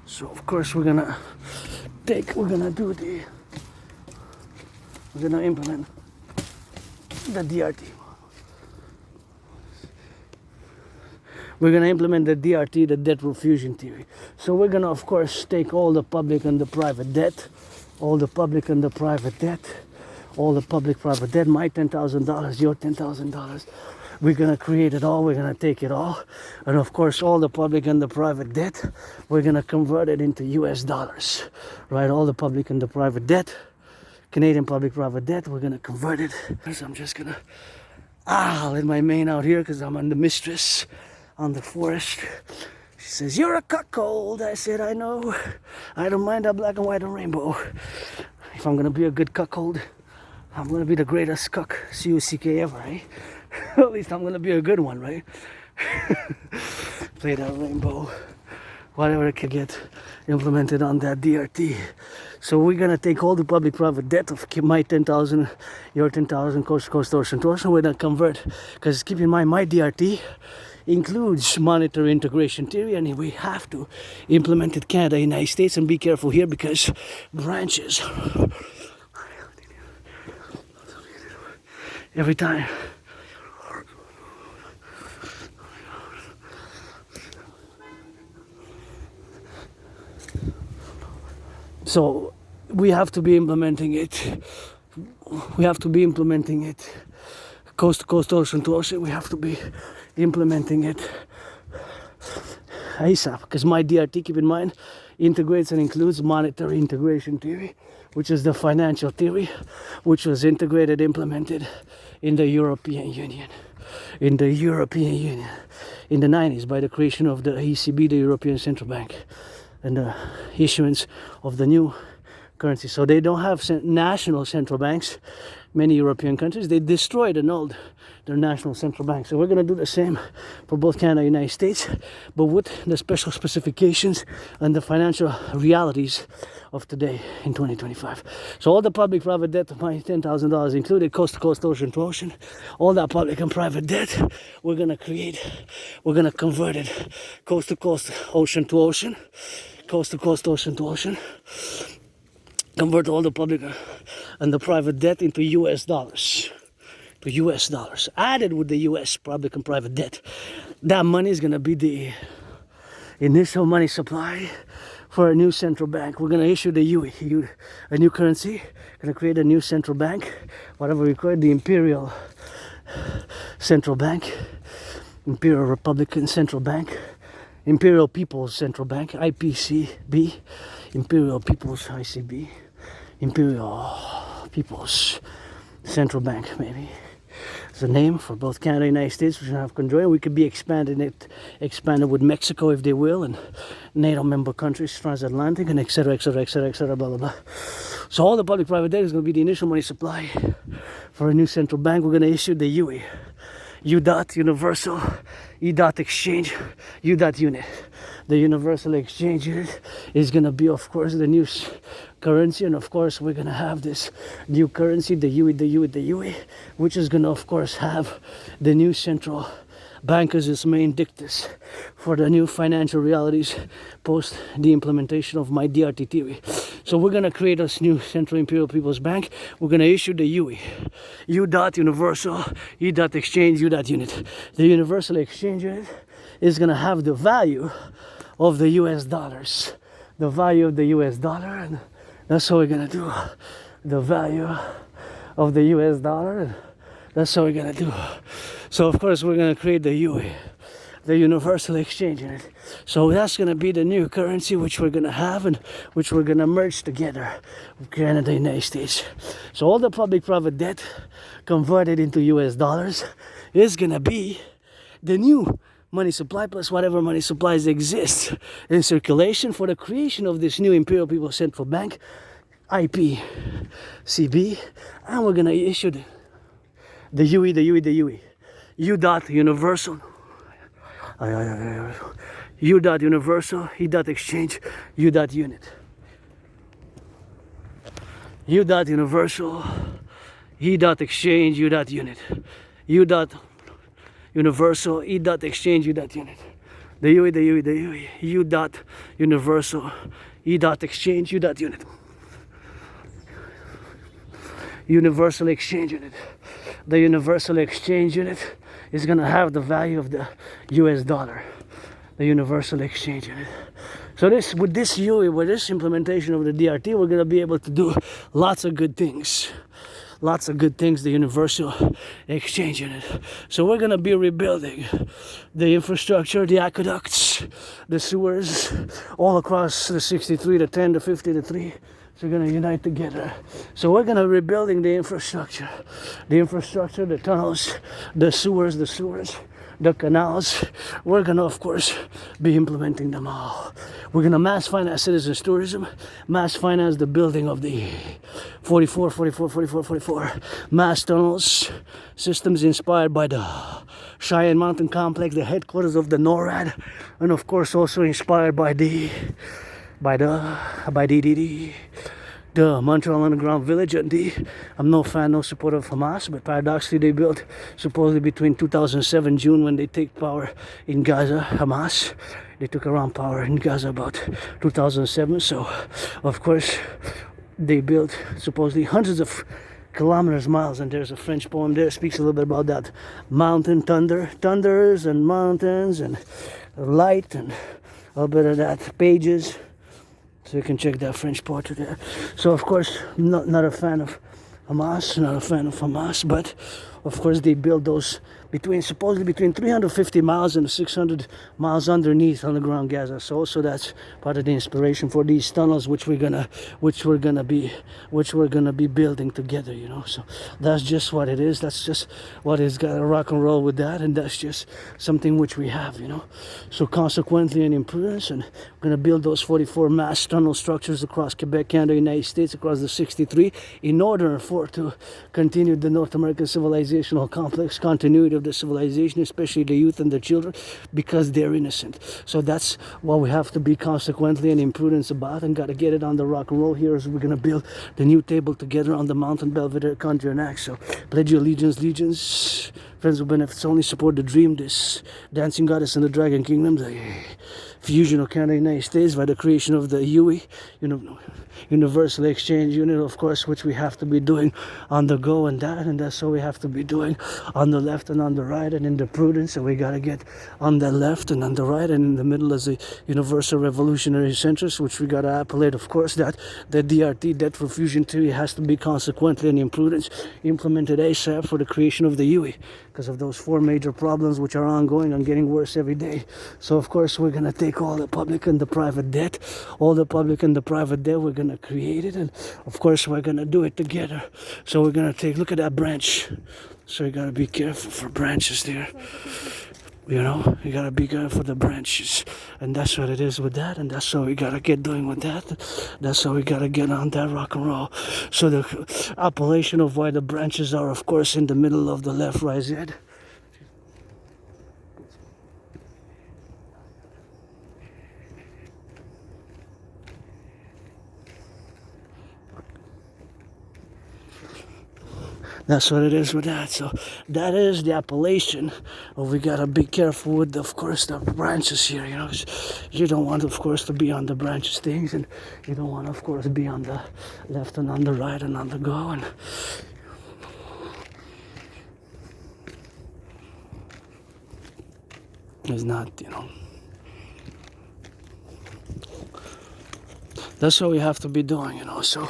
So of course we're gonna implement the DRT. We're gonna implement the DRT, the debt refusion theory. So we're gonna of course take all the public and the private debt, all the public and the private debt, all the public private debt, my $10,000, your $10,000. We're gonna create it all, we're gonna take it all. And of course all the public and the private debt, we're gonna convert it into US dollars. Right, all the public and the private debt, Canadian public private debt, we're gonna convert it. So I'm just gonna let my mane out here because I'm on the mistress on the forest. She says, "You're a cuckold." I said, "I know. I don't mind that black and white and rainbow. If I'm gonna be a good cuckold, I'm gonna be the greatest cuck, C-U-C-K ever, eh? At least I'm gonna be a good one, right?" Play that rainbow, whatever it could get implemented on that DRT. So we're gonna take all the public-private debt of my 10,000, your 10,000, coast to coast, ocean to ocean. We're gonna convert, because keep in mind, my DRT includes monetary integration theory, and we have to implement it Canada, United States, and be careful here because branches every time. So we have to be implementing it. We have to be implementing it coast to coast, ocean to ocean. We have to be implementing it ASAP, because my DRT, keep in mind, integrates and includes monetary integration theory, which is the financial theory, which was integrated, implemented in the European Union. In the 90s by the creation of the ECB, the European Central Bank, and the issuance of the new currency. So they don't have national central banks. Many European countries, they destroyed and annulled their national central banks. So we're going to do the same for both Canada and United States, but with the special specifications and the financial realities of today in 2025. So all the public private debt of my $10,000 included, coast to coast, ocean to ocean, all that public and private debt, we're going to convert it coast to coast, ocean to ocean, coast to coast, ocean to ocean. Convert all the public and the private debt into US dollars. To US dollars. Added with the US public and private debt. That money is going to be the initial money supply for a new central bank. We're going to issue the UE, a new currency. Going to create a new central bank. Whatever we call it, the Imperial Central Bank. Imperial Republican Central Bank. Imperial People's Central Bank, IPCB. Imperial People's ICB. Imperial People's Central Bank, maybe. It's a name for both Canada and United States, which have conjoined. We could be expanded with Mexico if they will, and NATO member countries, transatlantic, and etc., blah, blah, blah. So all the public-private debt is going to be the initial money supply for a new central bank. We're going to issue the UE, U-Dot, Universal, E-Dot Exchange, U-Dot Unit. The Universal Exchange Unit is going to be, of course, the new currency, and of course we're going to have this new currency, the UE, which is going to, of course, have the new central bank as its main dictus for the new financial realities post the implementation of my DRT theory. So we're going to create this new Central Imperial People's Bank. We're going to issue the UE, U-Dot Universal, E-Dot Exchange, U-Dot Unit. The Universal Exchange Unit is going to have the value of the US dollars. The value of the US dollar, and that's what we're going to do. The value of the US dollar, and that's what we're going to do. So of course we're going to create the UE, the universal exchange unit. So that's going to be the new currency which we're going to have and which we're going to merge together with Canada and the United States. So all the public-private debt converted into US dollars is going to be the new money supply plus whatever money supplies exist in circulation for the creation of this new Imperial People's Central Bank, IPCB, and we're going to issue the UE, U dot universal, U dot universal, E dot exchange, U dot unit, U dot universal, E dot exchange, U dot unit, U dot universal, E dot exchange, U dot unit, the UE, U dot universal, E dot exchange, U dot unit, universal exchange unit. The universal exchange unit is going to have the value of the US dollar, the universal exchange unit. So this, with this UE, with this implementation of the DRT, we're going to be able to do lots of good things. Lots of good things, the universal exchange unit. So we're going to be rebuilding the infrastructure, the aqueducts, the sewers, all across the 63, the 10, the 50, the 3. So we're going to unite together. So we're going to rebuilding the infrastructure, the tunnels, the sewers, the canals. We're going to, of course, be implementing them all. We're going to mass finance citizens tourism, mass finance the building of the 44 mass tunnels, systems inspired by the Cheyenne Mountain Complex, the headquarters of the NORAD, and of course also inspired by the Montreal Underground Village. And I'm no fan, no supporter of Hamas, but paradoxically they built supposedly between 2007 June when they take power in Gaza, Hamas. They took around power in Gaza about 2007. So of course they built supposedly hundreds of kilometers, miles, and there's a French poem there that speaks a little bit about that. Mountain thunders and mountains and light and a little bit of that, pages. So you can check that French poetry there. So of course, not a fan of Hamas, but of course they build those supposedly between 350 miles and 600 miles underneath underground Gaza. So also that's part of the inspiration for these tunnels which we're gonna be building together, you know. So that's just what it is. That's just what is got to rock and roll with that, and that's just something which we have, you know. So consequently, and imprudence, and we're gonna build those 44 mass tunnel structures across Quebec, Canada, United States, across the 63, in order to continue the North American civilizational complex continuity of the civilization, especially the youth and the children, because they're innocent. So that's what we have to be consequently and imprudence about, and got to get it on the rock and roll here as we're going to build the new table together on the Mountain Belvedere Conjure and Acte. So pledge your allegiance, friends with benefits only, support the dream, this dancing goddess in the dragon kingdom, the fusion of Canada and United States by the creation of the UE, universal exchange unit, of course, which we have to be doing on the go, and that's what we have to be doing on the left and on the right, and in the prudence. So we got to get on the left and on the right, and in the middle as a universal revolutionary centrist, which we got to appellate, of course, that the DRT, debt for fusion theory, has to be consequently and in prudence implemented ASAP for the creation of the UE, because of those 4 major problems which are ongoing and getting worse every day. So of course we're going to take all the public and the private debt, we're going to create it, and of course we're going to do it together. So we're going to look at that branch. So you got to be careful for branches there. You know, you got to be careful for the branches. And that's what it is with that. And that's how we got to get doing with that. That's how we got to get on that rock and roll. So the appellation of why the branches are, of course, in the middle of the left, right, Z. That's what it is with that. So that is the appellation. We gotta be careful with, of course, the branches here. You know, you don't want, of course, to be on the branches things, and you don't want, of course, to be on the left and on the right and on the go. And it's not, you know. That's what we have to be doing, you know. So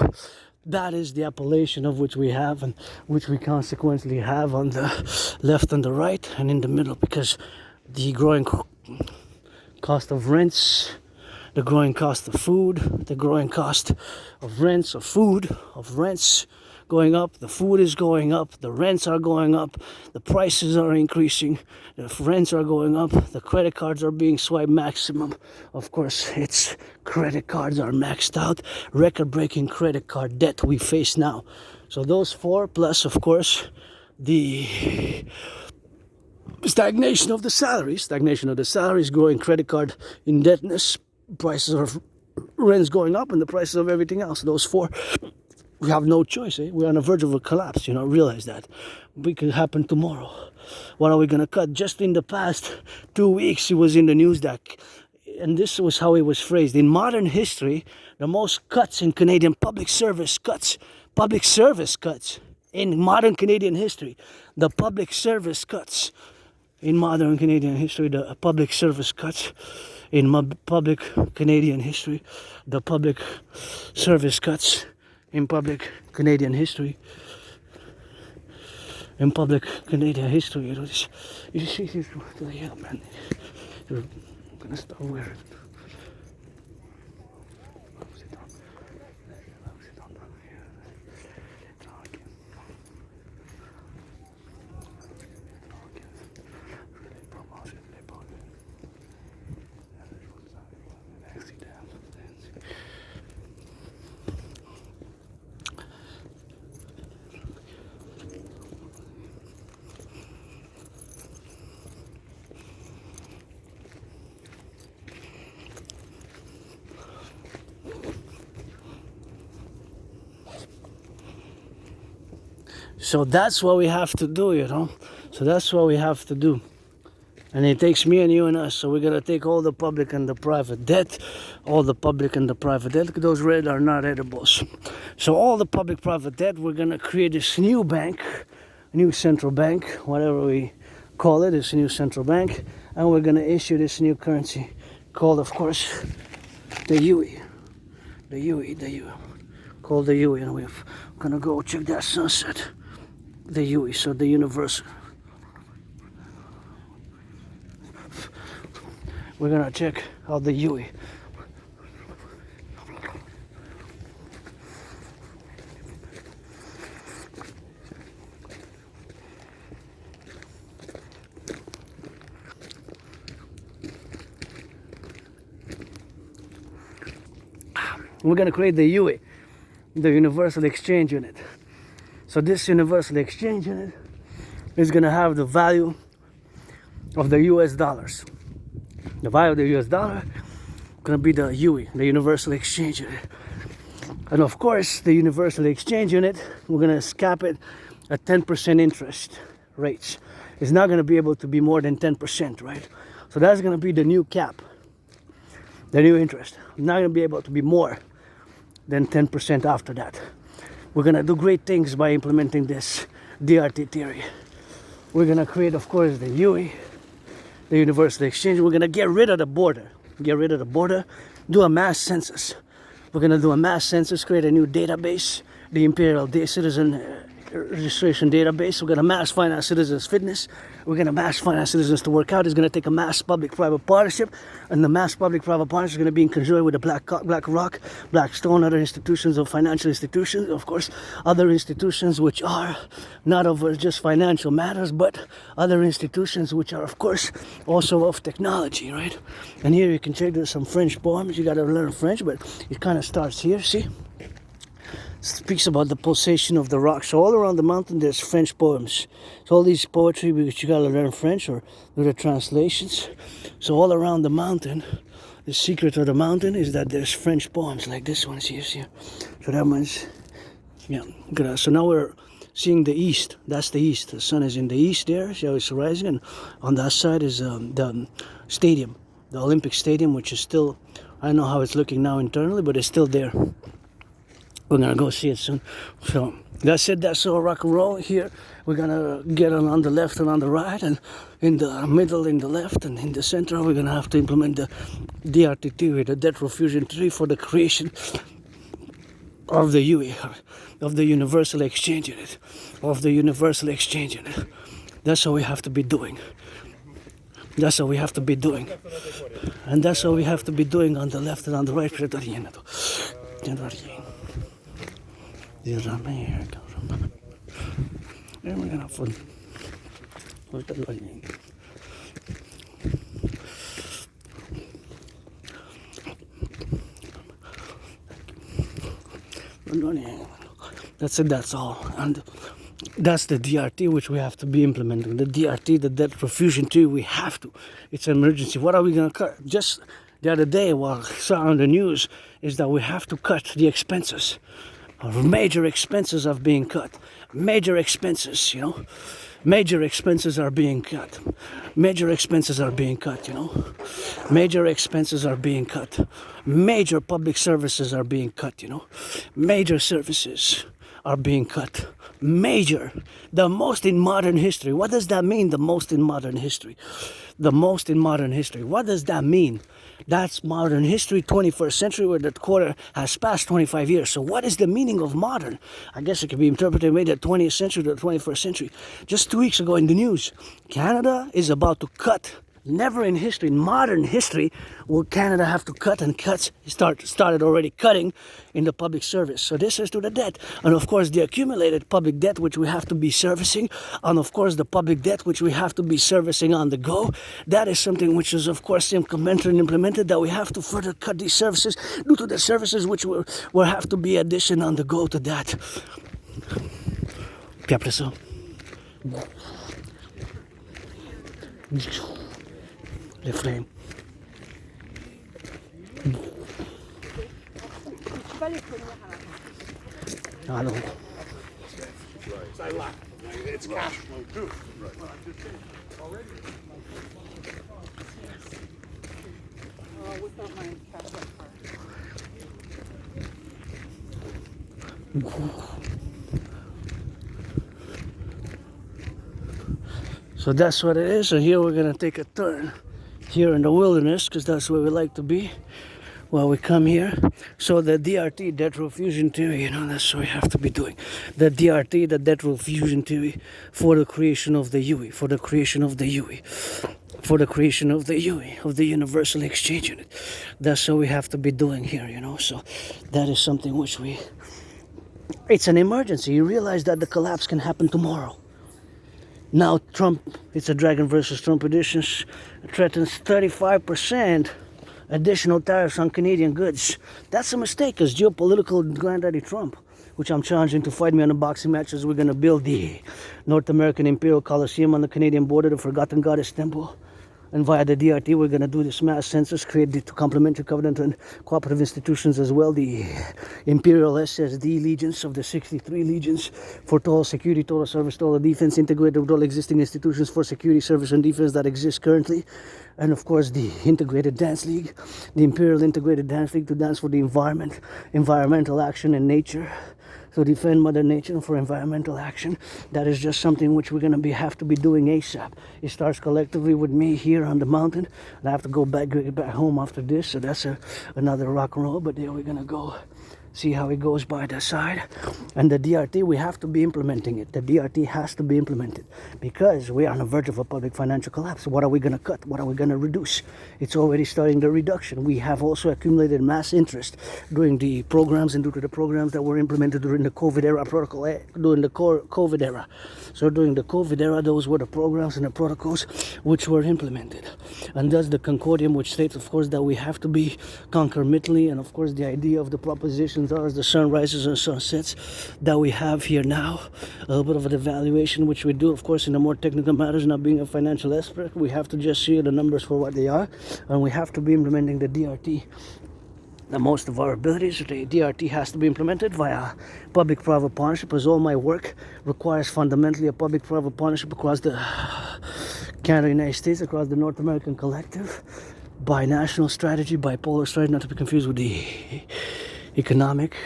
that is the appellation of which we have, and which we consequently have on the left and the right and in the middle, because the growing cost of rents, the growing cost of food, the growing cost of rents, of food, of rents going up, the food is going up, the rents are going up, the prices are increasing, the rents are going up, the credit cards are being swiped maximum. Of course, it's credit cards are maxed out, record-breaking credit card debt we face now. So those four, plus of course the stagnation of the salaries, growing credit card indebtedness, prices of rents going up, and the prices of everything else. Those four, we have no choice. We're on the verge of a collapse. Realize that. It could happen tomorrow. What are we gonna cut? Just in the past 2 weeks, it was in the news that, and this was how it was phrased: in modern history, the most cuts in Canadian public service cuts in modern Canadian history. The public service cuts in modern Canadian history. The public service cuts in public Canadian history. The public service cuts in public Canadian history. In public Canadian history, you see this, yeah, man. You're gonna start wearing. So that's what we have to do, So that's what we have to do. And it takes me and you and us. So we're going to take all the public and the private debt. All the public and the private debt. Those red are not edibles. So all the public-private debt, we're going to create this new bank. A new central bank. Whatever we call it. This new central bank. And we're going to issue this new currency. Called, of course, the UE. The UE. Called the UE. And we're going to go check that sunset. The UE, so the universal. We're gonna check out the UE. We're gonna create the UE, the Universal Exchange Unit. So this Universal Exchange Unit is going to have the value of the US dollars. The value of the US dollar is going to be the UE, the Universal Exchange Unit. And of course, the Universal Exchange Unit, we're going to cap it at 10% interest rates. It's not going to be able to be more than 10%, right? So that's going to be the new cap, the new interest. Not going to be able to be more than 10% after that. We're going to do great things by implementing this DRT theory. We're going to create, of course, the UE, the Universal Exchange. We're going to get rid of the border. Do a mass census. We're going to do a mass census, create a new database, the Imperial Citizen Registration Database. We're going to mass finance citizens' fitness. We're going to mass finance citizens to work out. It's going to take a mass public-private partnership, and the mass public-private partnership is going to be in conjoint with the BlackRock, Blackstone, other institutions of financial institutions, of course, other institutions which are not over just financial matters, but other institutions which are, of course, also of technology, right? And here you can check, there's some French poems. You got to learn French, but it kind of starts here, see? Speaks about the pulsation of the rock. So all around the mountain there's French poems. So all these poetry, which you gotta learn French or do the translations. So all around the mountain, the secret of the mountain is that there's French poems like this one here. So that one's, yeah. So now we're seeing the east. That's the east. The sun is in the east there. See how it's rising, and on that side is the stadium, the Olympic Stadium, which is still, I don't know how it's looking now internally, but it's still there. We're gonna go see it soon. So that's it. That's all rock and roll here. We're gonna get on the left and on the right, and in the middle, in the left, and in the center, we're gonna have to implement the DRT theory, the debt refusion theory, for the creation of the UE, of the Universal Exchange Unit, That's what we have to be doing. That's what we have to be doing. And that's what we have to be doing on the left and on the right. That's it, that's all. And that's the DRT which we have to be implementing. The DRT, the debt profusion theory, we have to. It's an emergency. What are we going to cut? Just the other day, what I saw on the news is that we have to cut the expenses. Major expenses are being cut. Major expenses, you know. Major expenses are being cut. Major expenses are being cut, you know. Major expenses are being cut. Major public services are being cut, you know. Major services are being cut. Major. The most in modern history. What does that mean, the most in modern history? The most in modern history. What does that mean? That's modern history, 21st century, where that quarter has passed 25 years. So what is the meaning of modern? I guess it can be interpreted maybe the 20th century to the 21st century. Just 2 weeks ago in the news, Canada is about to cut. Never in history, in modern history, will Canada have to cut, and cuts started already cutting in the public service. So this is to the debt. And of course the accumulated public debt which we have to be servicing, and of course the public debt which we have to be servicing on the go. That is something which is of course implemented and implemented, that we have to further cut these services due to the services which will have to be addition on the go to that. The flame. Hello. It's cash flow too. Without my cash flow So that's what it is. So here we're gonna take a turn here in the wilderness, because that's where we like to be while we come here. So the DRT, debt fusion theory, you know, that's what we have to be doing. The DRT, the debt fusion theory, for the creation of the UE, for the creation of the UE, for the creation of the UE, of the universal exchange unit. That's what we have to be doing here, you know. So that is something which it's an emergency. You realize that the collapse can happen tomorrow. Now Trump, it's a Dragon versus Trump edition, threatens 35% additional tariffs on Canadian goods. That's a mistake, because geopolitical granddaddy Trump, which I'm challenging to fight me on a boxing match, as we're going to build the North American Imperial Coliseum on the Canadian border, the Forgotten Goddess Temple. And via the DRT, we're going to do this mass census, create the complementary covenant and cooperative institutions as well, the Imperial SSD legions of the 63 legions for total security, total service, total defense, integrated with all existing institutions for security, service, and defense that exist currently. And of course, the Integrated Dance League, the Imperial Integrated Dance League, to dance for the environment, environmental action and nature. To defend Mother Nature for environmental action. That is just something which we're going to have to be doing ASAP. It starts collectively with me here on the mountain, and I have to go back home after this, so that's another rock and roll. But there we're going to go see how it goes by the side. And the DRT, we have to be implementing it. The DRT has to be implemented, because we are on the verge of a public financial collapse. What are we going to cut? What are we going to reduce? It's already starting the reduction. We have also accumulated mass interest during the programs and due to the programs that were implemented during the COVID era protocol, during the COVID era. So during the COVID era, those were the programs and the protocols which were implemented. And thus the Concordium, which states, of course, that we have to be concomitantly, and of course the idea of the propositions are as the sun rises and sun sets, that we have here now. A little bit of an evaluation which we do, of course, in the more technical matters. Not being a financial expert, we have to just see the numbers for what they are, and we have to be implementing the DRT. The most of our abilities, the DRT has to be implemented via public-private partnership, as all my work requires fundamentally a public-private partnership across the Canada, United States, across the North American Collective, binational strategy, bipolar strategy, not to be confused with the economic,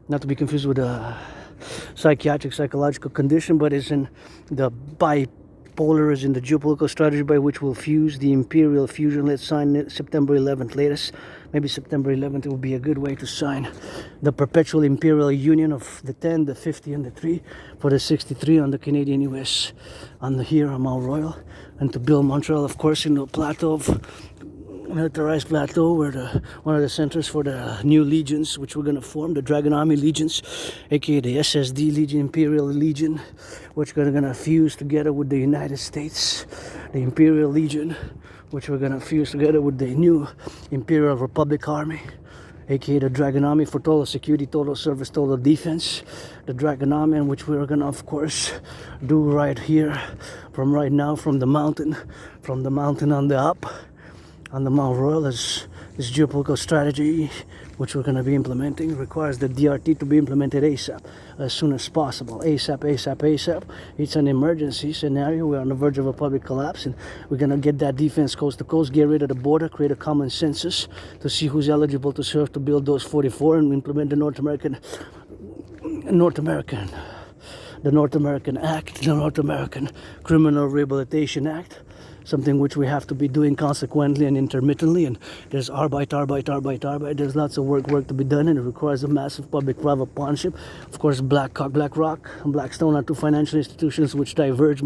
not to be confused with the psychiatric, psychological condition, but is in the polar is in the geopolitical strategy by which we'll fuse the Imperial fusion. Let's sign it September 11th latest. Maybe September 11th will be a good way to sign the perpetual Imperial union of the 10, the 50, and the 3 for the 63 on the Canadian US on the here on Mount Royal, and to build Montreal, of course, in the plateau of militarized plateau where one of the centers for the new legions which we're going to form, the Dragon Army legions, aka the SSD Legion, Imperial Legion, which we're going to fuse together with the United States, the Imperial Legion, which we're going to fuse together with the new Imperial Republic Army, aka the Dragon Army, for total security, total service, total defense. The Dragon Army, in which we're going to, of course, do right here from right now from the mountain on the up on the Mount Royal. As this geopolitical strategy which we're going to be implementing requires the DRT to be implemented ASAP, as soon as possible. ASAP. It's an emergency scenario. We're on the verge of a public collapse, and we're going to get that defense coast to coast, get rid of the border, create a common census to see who's eligible to serve, to build those 44, and implement the North American Act, the North American Criminal Rehabilitation Act, something which we have to be doing consequently and intermittently. And there's Arbeit. There's lots of work to be done, and it requires a massive public-private partnership. Of course, BlackRock, and Blackstone are two financial institutions which diverge.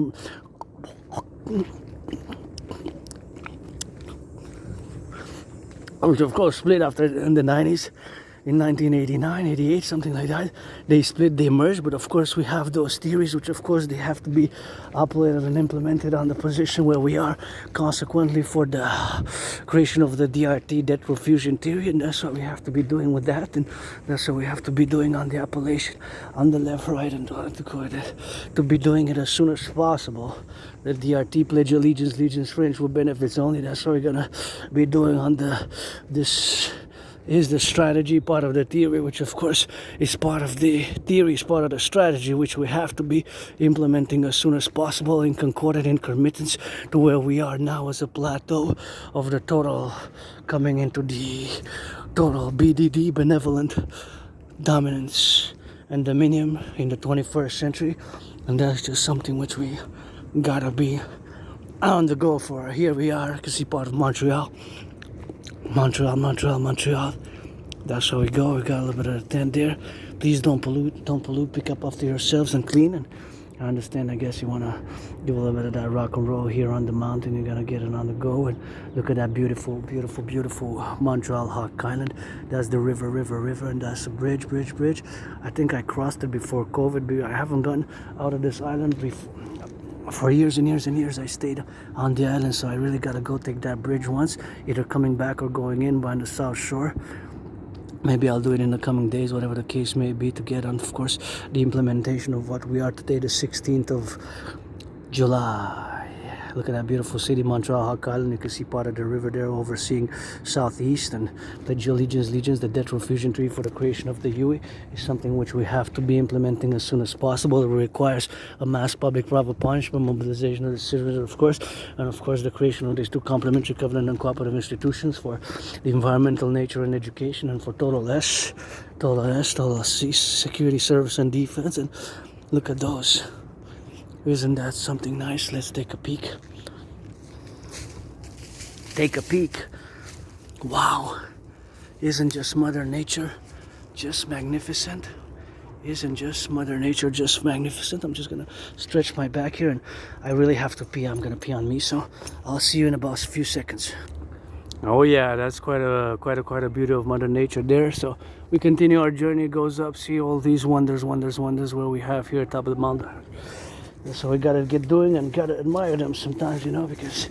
Which of course split after in the 90s. In 1989, 88, something like that, they split, they merged. But of course we have those theories which of course they have to be uploaded and implemented on the position where we are, consequently for the creation of the DRT, debt profusion theory. And that's what we have to be doing with that, and that's what we have to be doing on the appellation, on the left, right, and to be doing it as soon as possible. The DRT, pledge allegiance, French with benefits only. That's what we're gonna be doing on this is the strategy, part of the theory, which of course is part of the theory, is part of the strategy, which we have to be implementing as soon as possible in concordant intermittence to where we are now as a plateau of the total coming into the total BDD, benevolent dominance and dominion in the 21st century. And that's just something which we gotta be on the go for. Here we are, you can see part of Montreal. That's how we go. We got a little bit of a tent there. Please don't pollute, pick up after yourselves and clean. And I understand, I guess you want to do a little bit of that rock and roll here on the mountain. You're going to get it on the go. And look at that beautiful Montreal Hawk Island. That's the river. And that's a bridge. I think I crossed it before COVID. I haven't gone out of this island before. For years and years I stayed on the island, so I really gotta go take that bridge once, either coming back or going in by the south shore. Maybe I'll do it in the coming days, whatever the case may be, to get on, of course, the implementation of what we are today, the 16th of July. Look at that beautiful city, Montreal Hawk Island. You can see part of the river there overseeing southeast, and pledge allegiance, the debt profusion tree for the creation of the UE is something which we have to be implementing as soon as possible. It requires a mass public-private partnership, mobilization of the citizens, of course, and of course the creation of these two complementary covenant and cooperative institutions for the environmental, nature, and education, and for total S, security, service, and defense. And look at those. Isn't that something nice? Let's take a peek. Wow. Isn't just Mother Nature just magnificent? Isn't just Mother Nature just magnificent? I'm just gonna stretch my back here, and I really have to pee. I'm gonna pee on me, so I'll see you in about a few seconds. Oh yeah, that's quite a beauty of Mother Nature there. So we continue our journey, it goes up, see all these wonders where we have here at top of the mountain. So we gotta get doing and gotta admire them sometimes, because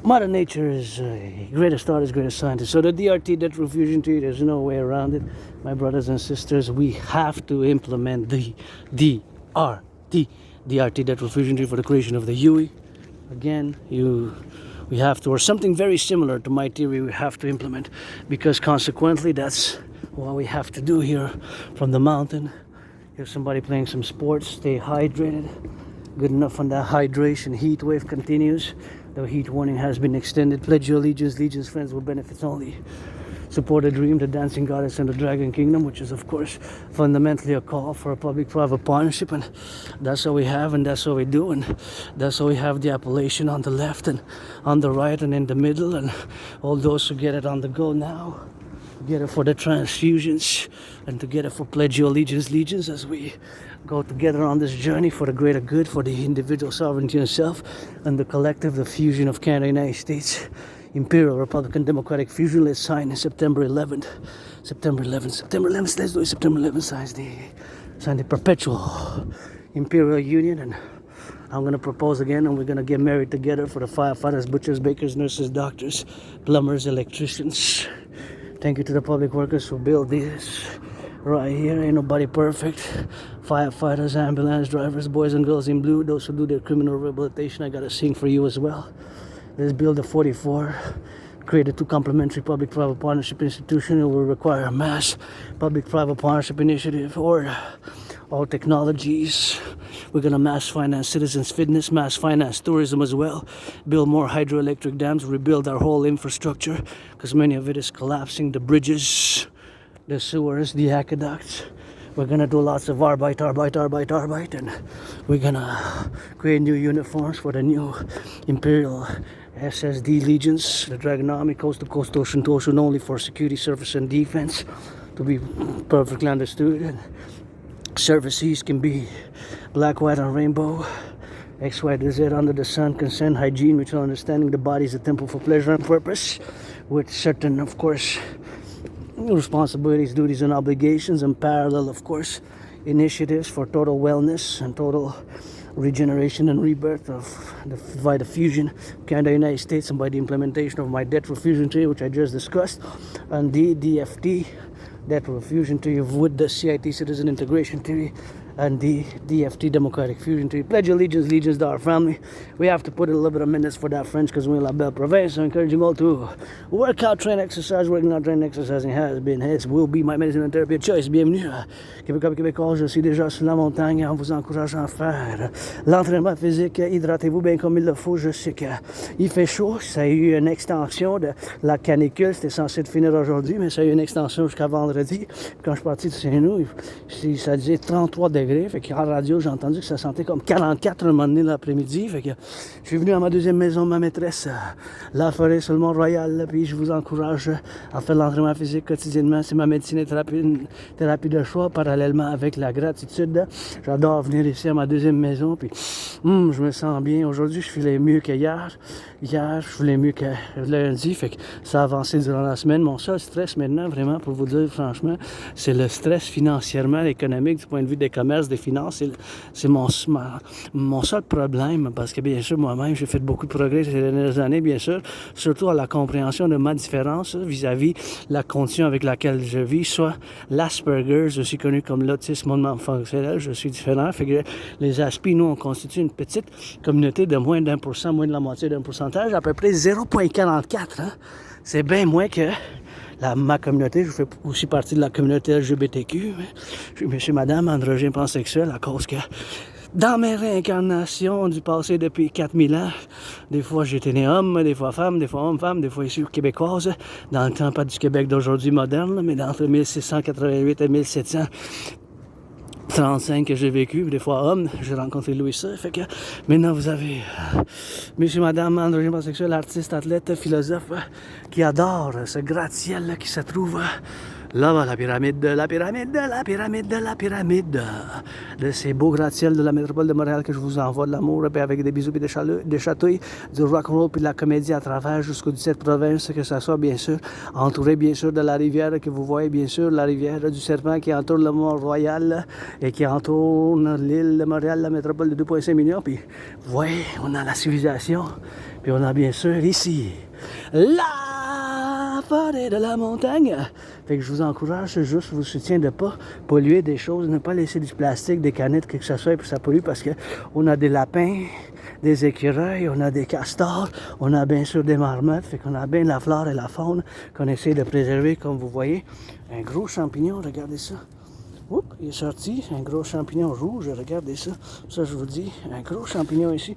Mother Nature is greatest artist, greatest scientist. So the DRT, debt profusion tree, there's no way around it. My brothers and sisters, we have to implement the DRT, debt profusion tree for the creation of the UE. Again, we have to, or something very similar to my theory, we have to implement, because consequently that's what we have to do here from the mountain. Here's somebody playing some sports, stay hydrated. Good enough on that hydration. Heat wave continues. The heat warning has been extended. Pledge your allegiance, friends with benefits only. support the dream, the dancing goddess and the dragon kingdom, which is of course fundamentally a call for a public-private partnership, and that's what we have and that's what we do, and that's why we have the appellation on the left and on the right and in the middle, and all those who get it on the go now get it for the transfusions and to get it for pledge your allegiance as we go together on this journey for the greater good, for the individual sovereignty and self and the collective, the fusion of Canada and United States, Imperial, Republican, Democratic fusion. Let's sign in September 11th. September 11th, let's do it. September 11th, sign the perpetual Imperial Union, and I'm going to propose again, and we're going to get married together for the firefighters, butchers, bakers, nurses, doctors, plumbers, electricians. Thank you to the public workers who built this right here. Ain't nobody perfect. Firefighters, ambulance drivers, boys and girls in blue, those who do their criminal rehabilitation, I got to sing for you as well. Let's build a 44. Create a two complementary public-private partnership institution. It will require a mass public-private partnership initiative or all technologies. We're going to mass finance citizens fitness, mass finance tourism as well, build more hydroelectric dams, rebuild our whole infrastructure because many of it is collapsing, the bridges, the sewers, the aqueducts. We're going to do lots of arbeit, and we're going to create new uniforms for the new Imperial SSD legions, the Dragon Army, coast to coast, ocean to ocean, only for security, service and defense, to be perfectly understood. And services can be black, white, and rainbow, X, Y, to Z, under the sun, consent, hygiene, mutual understanding. The body is a temple for pleasure and purpose, with certain, of course, responsibilities, duties, and obligations, and parallel, of course, initiatives for total wellness and total regeneration and rebirth by the fusion of Canada and United States, and by the implementation of my debt refusion treaty, which I just discussed, and the DFT, debt refusion treaty, with the CIT citizen integration treaty, and the DFT Democratic Fusion Treaty. Pledge allegiance to our family. We have to put in a little bit of minutes for that French because we're in la belle province. So encouraging all to work out, train, exercise. Working out, train, exercising has been, his, will be my medicine and therapy of choice. Bienvenue à Québécois et Québécois. Je suis déjà sur la montagne en vous encourageant à faire l'entraînement physique. Hydratez-vous bien comme il le faut. Je sais qu'il fait chaud. Ça a eu une extension de la canicule. C'était censé de finir aujourd'hui, mais ça a eu une extension jusqu'à vendredi. Quand je suis parti de Saint-Louis, ça disait 33 degrés. Fait qu'en radio, j'ai entendu que ça sentait comme 44 un moment donné l'après-midi. Fait que je suis venu à ma deuxième maison, ma maîtresse, la forêt sur le Mont-Royal. Puis je vous encourage à faire l'entraînement physique quotidiennement. C'est ma médecine et thérapie de choix, parallèlement avec la gratitude. J'adore venir ici à ma deuxième maison. Puis je me sens bien. Aujourd'hui, je filais mieux qu'hier. Hier, je filais mieux que lundi. Fait que ça a avancé durant la semaine. Mon seul stress maintenant, vraiment, pour vous dire franchement, c'est le stress financièrement, économique, du point de vue des commerces, des finances. C'est mon seul problème, parce que bien sûr, moi-même, j'ai fait beaucoup de progrès ces dernières années, bien sûr, surtout à la compréhension de ma différence vis-à-vis la condition avec laquelle je vis, soit l'Asperger, je suis connu comme l'autisme hautement fonctionnel, je suis différent, fait que les Aspi, nous, on constitue une petite communauté de moins d'1%, moins de la moitié d'un pourcentage, à peu près 0,44, hein? C'est bien moins que ma communauté. Je fais aussi partie de la communauté LGBTQ. Je suis monsieur, madame, androgyne, pansexuel, à cause que dans mes réincarnations du passé depuis 4000 ans, des fois j'étais né homme, des fois femme, des fois homme-femme, des fois ici québécoise, dans le temps pas du Québec d'aujourd'hui moderne, mais entre 1688 et 1735 que j'ai vécu, des fois homme, j'ai rencontré Louis XVI, fait que maintenant vous avez monsieur, madame, androgyne, pansexuel, artiste, athlète, philosophe, qui adore ce gratte-ciel qui se trouve là-bas, la pyramide de ces beaux gratte-ciel de la métropole de Montréal, que je vous envoie de l'amour, puis avec des bisous et des chatouilles, du rock-and-roll puis de la comédie à travers jusqu'aux 17 provinces, que ça soit bien sûr entouré bien sûr de la rivière que vous voyez, bien sûr la rivière du Serpent qui entoure le Mont-Royal et qui entoure l'île de Montréal, la métropole de 2,5 millions, puis vous voyez, on a la civilisation, puis on a bien sûr ici la forêt de la montagne. Fait que je vous encourage, juste vous soutiens de ne pas polluer des choses, ne pas laisser du plastique, des canettes, quelque chose, et puis ça pollue, parce qu'on a des lapins, des écureuils, on a des castors, on a bien sûr des marmottes, fait qu'on a bien la flore et la faune qu'on essaie de préserver, comme vous voyez. Un gros champignon, regardez ça. Oups, il est sorti, un gros champignon rouge, regardez ça. Ça, je vous dis, un gros champignon ici.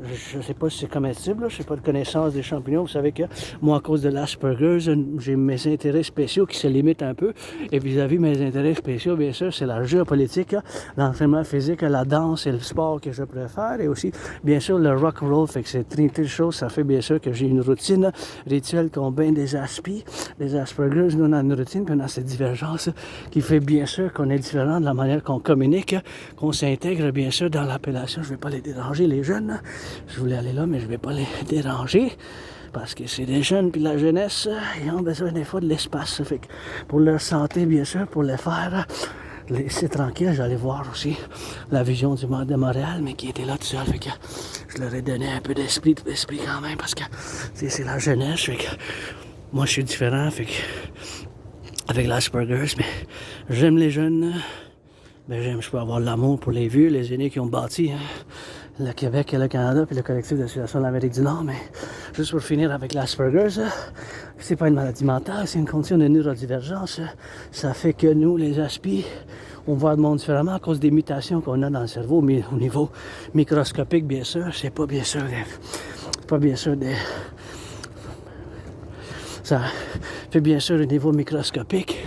Je ne sais pas si c'est comestible, je n'ai pas de connaissance des champignons. Vous savez que moi, à cause de l'Asperger, j'ai mes intérêts spéciaux qui se limitent un peu. Et vis-à-vis mes intérêts spéciaux, bien sûr, c'est la géopolitique, l'entraînement physique, la danse et le sport que je préfère. Et aussi, bien sûr, le rock-and-roll. Fait que c'est trinité de choses. Ça fait bien sûr que j'ai une routine rituelle qu'on baigne des Aspergers. Nous, on a une routine, puis on a cette divergence qui fait bien sûr qu'on est différent de la manière qu'on communique, qu'on s'intègre bien sûr dans l'appellation. Je ne vais pas les déranger, les jeunes. Je voulais aller là, mais je ne vais pas les déranger. Parce que c'est des jeunes, puis la jeunesse, ils ont besoin des fois de l'espace. Fait que pour leur santé, bien sûr, pour les faire laisser tranquille, j'allais voir aussi la vision du maire de Montréal, mais qui était là tout seul. Fait que je leur ai donné un peu d'esprit quand même, parce que c'est la jeunesse. Fait que moi, je suis différent, fait que avec l'Asperger's, mais j'aime les jeunes. Ben, je peux avoir l'amour pour les vieux, les aînés qui ont bâti le Québec et le Canada, puis le Collectif de Civilisation de l'Amérique du Nord. Mais juste pour finir avec l'Asperger's, c'est pas une maladie mentale, c'est une condition de neurodivergence. Ça fait que nous, les Aspis, on voit le monde différemment à cause des mutations qu'on a dans le cerveau, mais au niveau microscopique, bien sûr, c'est pas bien sûr des ça fait bien sûr au niveau microscopique.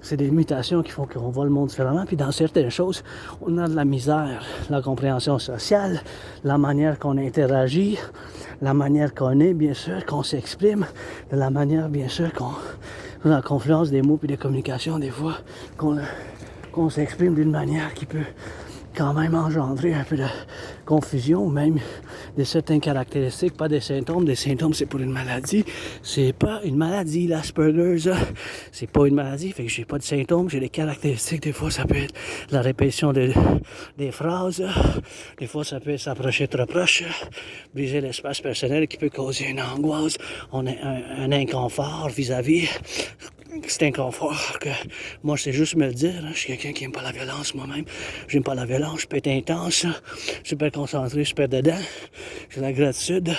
C'est des mutations qui font qu'on voit le monde différemment. Puis dans certaines choses, on a de la misère. La compréhension sociale, la manière qu'on interagit, la manière qu'on est, bien sûr, qu'on s'exprime, de la manière, bien sûr, qu'on a la confluence des mots et des communications, des fois, qu'on s'exprime d'une manière qui peut quand même engendrer un peu de confusion, même de certaines caractéristiques, pas des symptômes. Des symptômes, c'est pour une maladie. C'est pas une maladie, l'Asperger's. C'est pas une maladie, fait que j'ai pas de symptômes, j'ai des caractéristiques. Des fois, ça peut être la répétition des phrases. Des fois, ça peut s'approcher trop proche, briser l'espace personnel qui peut causer une angoisse, un inconfort vis-à-vis. C'est inconfort que moi, je sais juste me le dire. Je suis quelqu'un qui n'aime pas la violence moi-même. J'aime pas la violence, je peux être intense, super concentré, super dedans. J'ai la gratitude.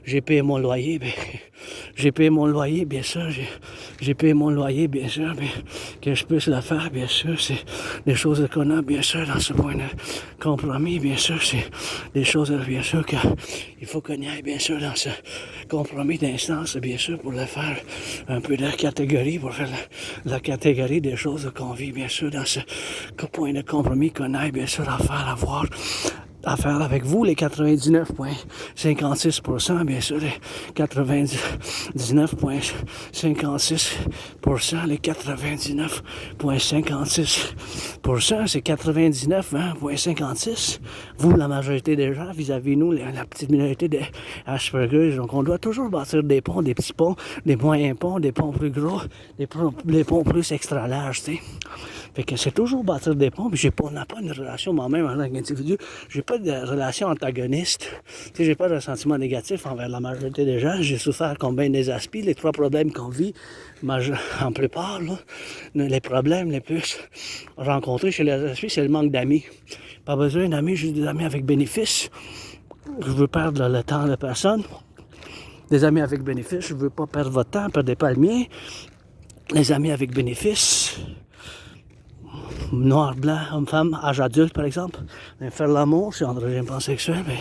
J'ai payé mon loyer, j'ai payé mon loyer, bien sûr. J'ai payé mon loyer, bien sûr, mais que je puisse le faire, bien sûr. C'est des choses qu'on a, bien sûr, dans ce point de compromis, bien sûr. C'est des choses, bien sûr, qu'il faut qu'on y aille, bien sûr, dans ce compromis d'instance, bien sûr, pour le faire un peu de catégorie, pour faire la catégorie des choses qu'on vit, bien sûr, dans ce point de compromis qu'on aille, bien sûr, à faire avec vous, les 99,56%, bien sûr, les 99,56%, les 99,56%, c'est 99,56%. Vous, la majorité des gens, vis-à-vis nous, la petite minorité des Asperger, donc on doit toujours bâtir des ponts, des petits ponts, des moyens ponts, des ponts plus gros, des ponts plus extra larges, tu sais. Fait que c'est toujours bâtir des ponts, puis on n'a pas une relation moi-même en tant qu'individu, j'ai pas de relation antagoniste, tu sais, j'ai pas de sentiment négatif envers la majorité des gens, j'ai souffert combien des aspects, les trois problèmes qu'on vit, en plupart, là, les problèmes les plus rencontrés chez les aspects, c'est le manque d'amis. Pas besoin d'amis, juste des amis avec bénéfice. Je veux perdre le temps de personne. Des amis avec bénéfice, je veux pas perdre votre temps, perdez pas le mien. Les amis avec bénéfice, noir, blanc, homme, femme, âge adulte par exemple. On va faire l'amour, c'est androgyne pansexuel, mais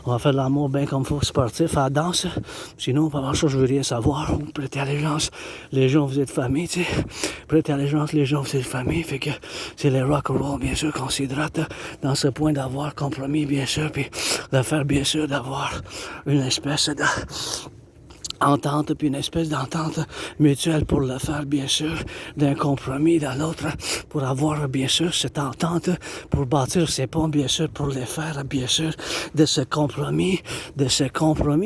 on va faire l'amour bien comme il faut, sportif, à la danse. Sinon, pas grand-chose, je veux rien savoir. Prêtez allégeance, les gens vous êtes famille, tu sais. Prêtez allégeance, les gens vous êtes famille. Fait que c'est les rock-and-roll, bien sûr, qu'on s'hydrate dans ce point d'avoir compromis, bien sûr, puis de faire, bien sûr, d'avoir une espèce de entente, puis une espèce d'entente mutuelle pour le faire, bien sûr, d'un compromis dans l'autre, pour avoir, bien sûr, cette entente, pour bâtir ces ponts, bien sûr, pour les faire, bien sûr, de ce compromis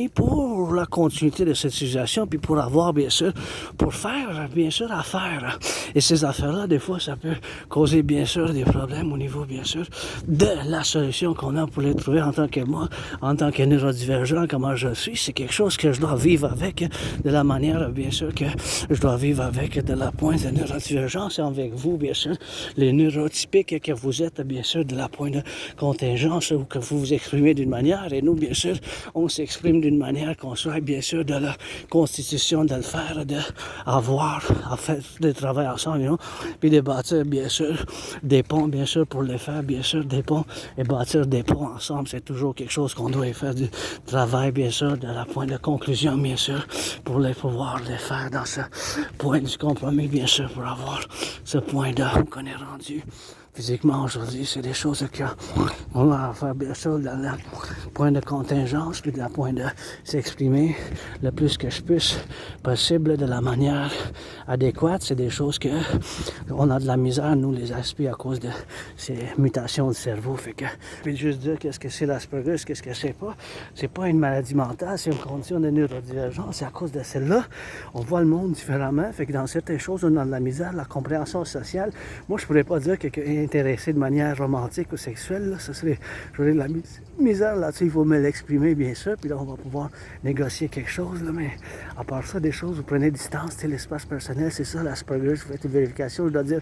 pour la continuité de cette civilisation, puis pour avoir, bien sûr, pour faire, bien sûr, affaire. Et ces affaires-là, des fois, ça peut causer, bien sûr, des problèmes au niveau, bien sûr, de la solution qu'on a pour les trouver en tant que moi, en tant que neurodivergent, comment je suis. C'est quelque chose que je dois vivre avec, de la manière, bien sûr, que je dois vivre avec, de la pointe de neurodivergence, et avec vous, bien sûr, les neurotypiques que vous êtes, bien sûr, de la pointe de contingence, ou que vous vous exprimez d'une manière, et nous, bien sûr, on s'exprime d'une manière qu'on ça, et bien sûr, de la constitution de le faire, d'avoir, en fait, de travailler ensemble, you know? Puis de bâtir, bien sûr, des ponts, bien sûr, pour les faire, bien sûr, des ponts, et bâtir des ponts ensemble, c'est toujours quelque chose qu'on doit faire du travail, bien sûr, de la point de conclusion, bien sûr, pour les pouvoir les faire dans ce point du compromis, bien sûr, pour avoir ce point d'heure qu'on est rendu. Physiquement, aujourd'hui, c'est des choses qu'on va faire, bien sûr, dans le point de contingence, puis dans le point de s'exprimer le plus que je puisse possible de la manière adéquate. C'est des choses que on a de la misère, nous, les aspects, à cause de ces mutations du cerveau. Fait que, puis juste dire qu'est-ce que c'est l'Asperger, qu'est-ce que c'est pas une maladie mentale, c'est une condition de neurodivergence. C'est à cause de celle-là, on voit le monde différemment. Fait que dans certaines choses, on a de la misère, la compréhension sociale. Moi, je pourrais pas dire que intéressé de manière romantique ou sexuelle, là, ça serait, j'aurais de la misère là-dessus, il faut me l'exprimer bien sûr, puis là on va pouvoir négocier quelque chose, là, mais à part ça, des choses, vous prenez distance, l'espace personnel, c'est ça l'Asperger, je fais une vérification, je dois dire,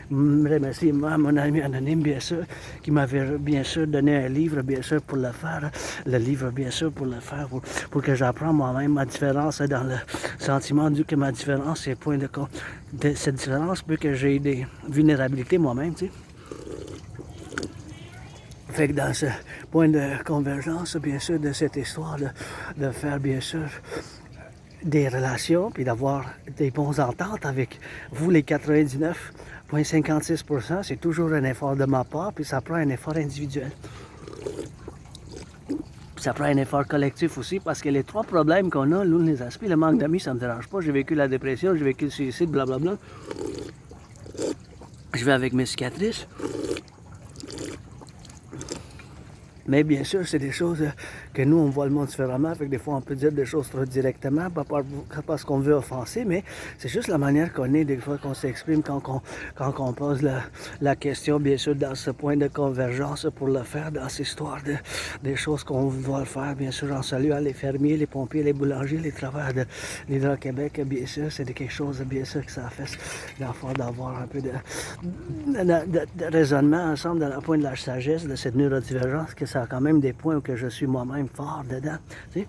remercier mon ami anonyme, bien sûr, qui m'avait bien sûr donné un livre, bien sûr, pour le faire, le livre, bien sûr, pour le faire, pour que j'apprenne moi-même ma différence dans le sentiment, que ma différence, c'est le point de cette différence, peut que j'ai des vulnérabilités moi-même, tu sais. Fait que dans ce point de convergence, bien sûr, de cette histoire de faire, bien sûr, des relations, puis d'avoir des bonnes ententes avec vous, les 99,56%, c'est toujours un effort de ma part, puis ça prend un effort individuel. Ça prend un effort collectif aussi, parce que les trois problèmes qu'on a, l'un les aspects, le manque d'amis, ça me dérange pas. J'ai vécu la dépression, j'ai vécu le suicide, blablabla. Je vais avec mes cicatrices. Mais bien sûr, c'est des choses que nous, on voit le monde différemment. Fait que des fois, on peut dire des choses trop directement, pas parce qu'on veut offenser, mais c'est juste la manière qu'on est, des fois, qu'on s'exprime quand on pose la question, bien sûr, dans ce point de convergence pour le faire, dans cette histoire des choses qu'on doit faire, bien sûr, en saluant les fermiers, les pompiers, les boulangers, les travailleurs de l'Hydro-Québec, bien sûr, c'est quelque chose, bien sûr, que ça fait d'avoir un peu de raisonnement ensemble dans le point de la sagesse, de cette neurodivergence, que ça a quand même des points où que je suis moi-même fort dedans. Tu sais?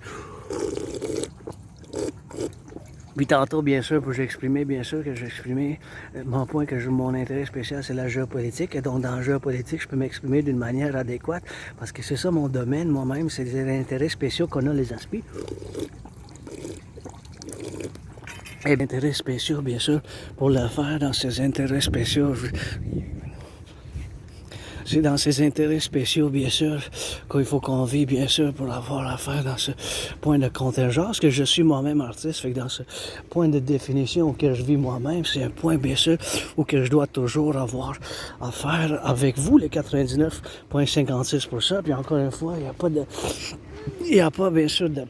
Puis tantôt, bien sûr, pour j'exprimer, bien sûr que j'exprimais mon point que mon intérêt spécial, c'est la géopolitique. Et donc, dans la géopolitique, je peux m'exprimer d'une manière adéquate parce que c'est ça mon domaine, moi-même, c'est les intérêts spéciaux qu'on a, les aspects. Et les intérêts spéciaux, bien sûr, pour le faire dans ces intérêts spéciaux. C'est dans ces intérêts spéciaux, bien sûr, qu'il faut qu'on vit, bien sûr, pour avoir affaire dans ce point de contingence, que je suis moi-même artiste, fait que dans ce point de définition que je vis moi-même, c'est un point, bien sûr, où que je dois toujours avoir affaire avec vous, les 99,56%, puis encore une fois, il n'y a pas, bien sûr, de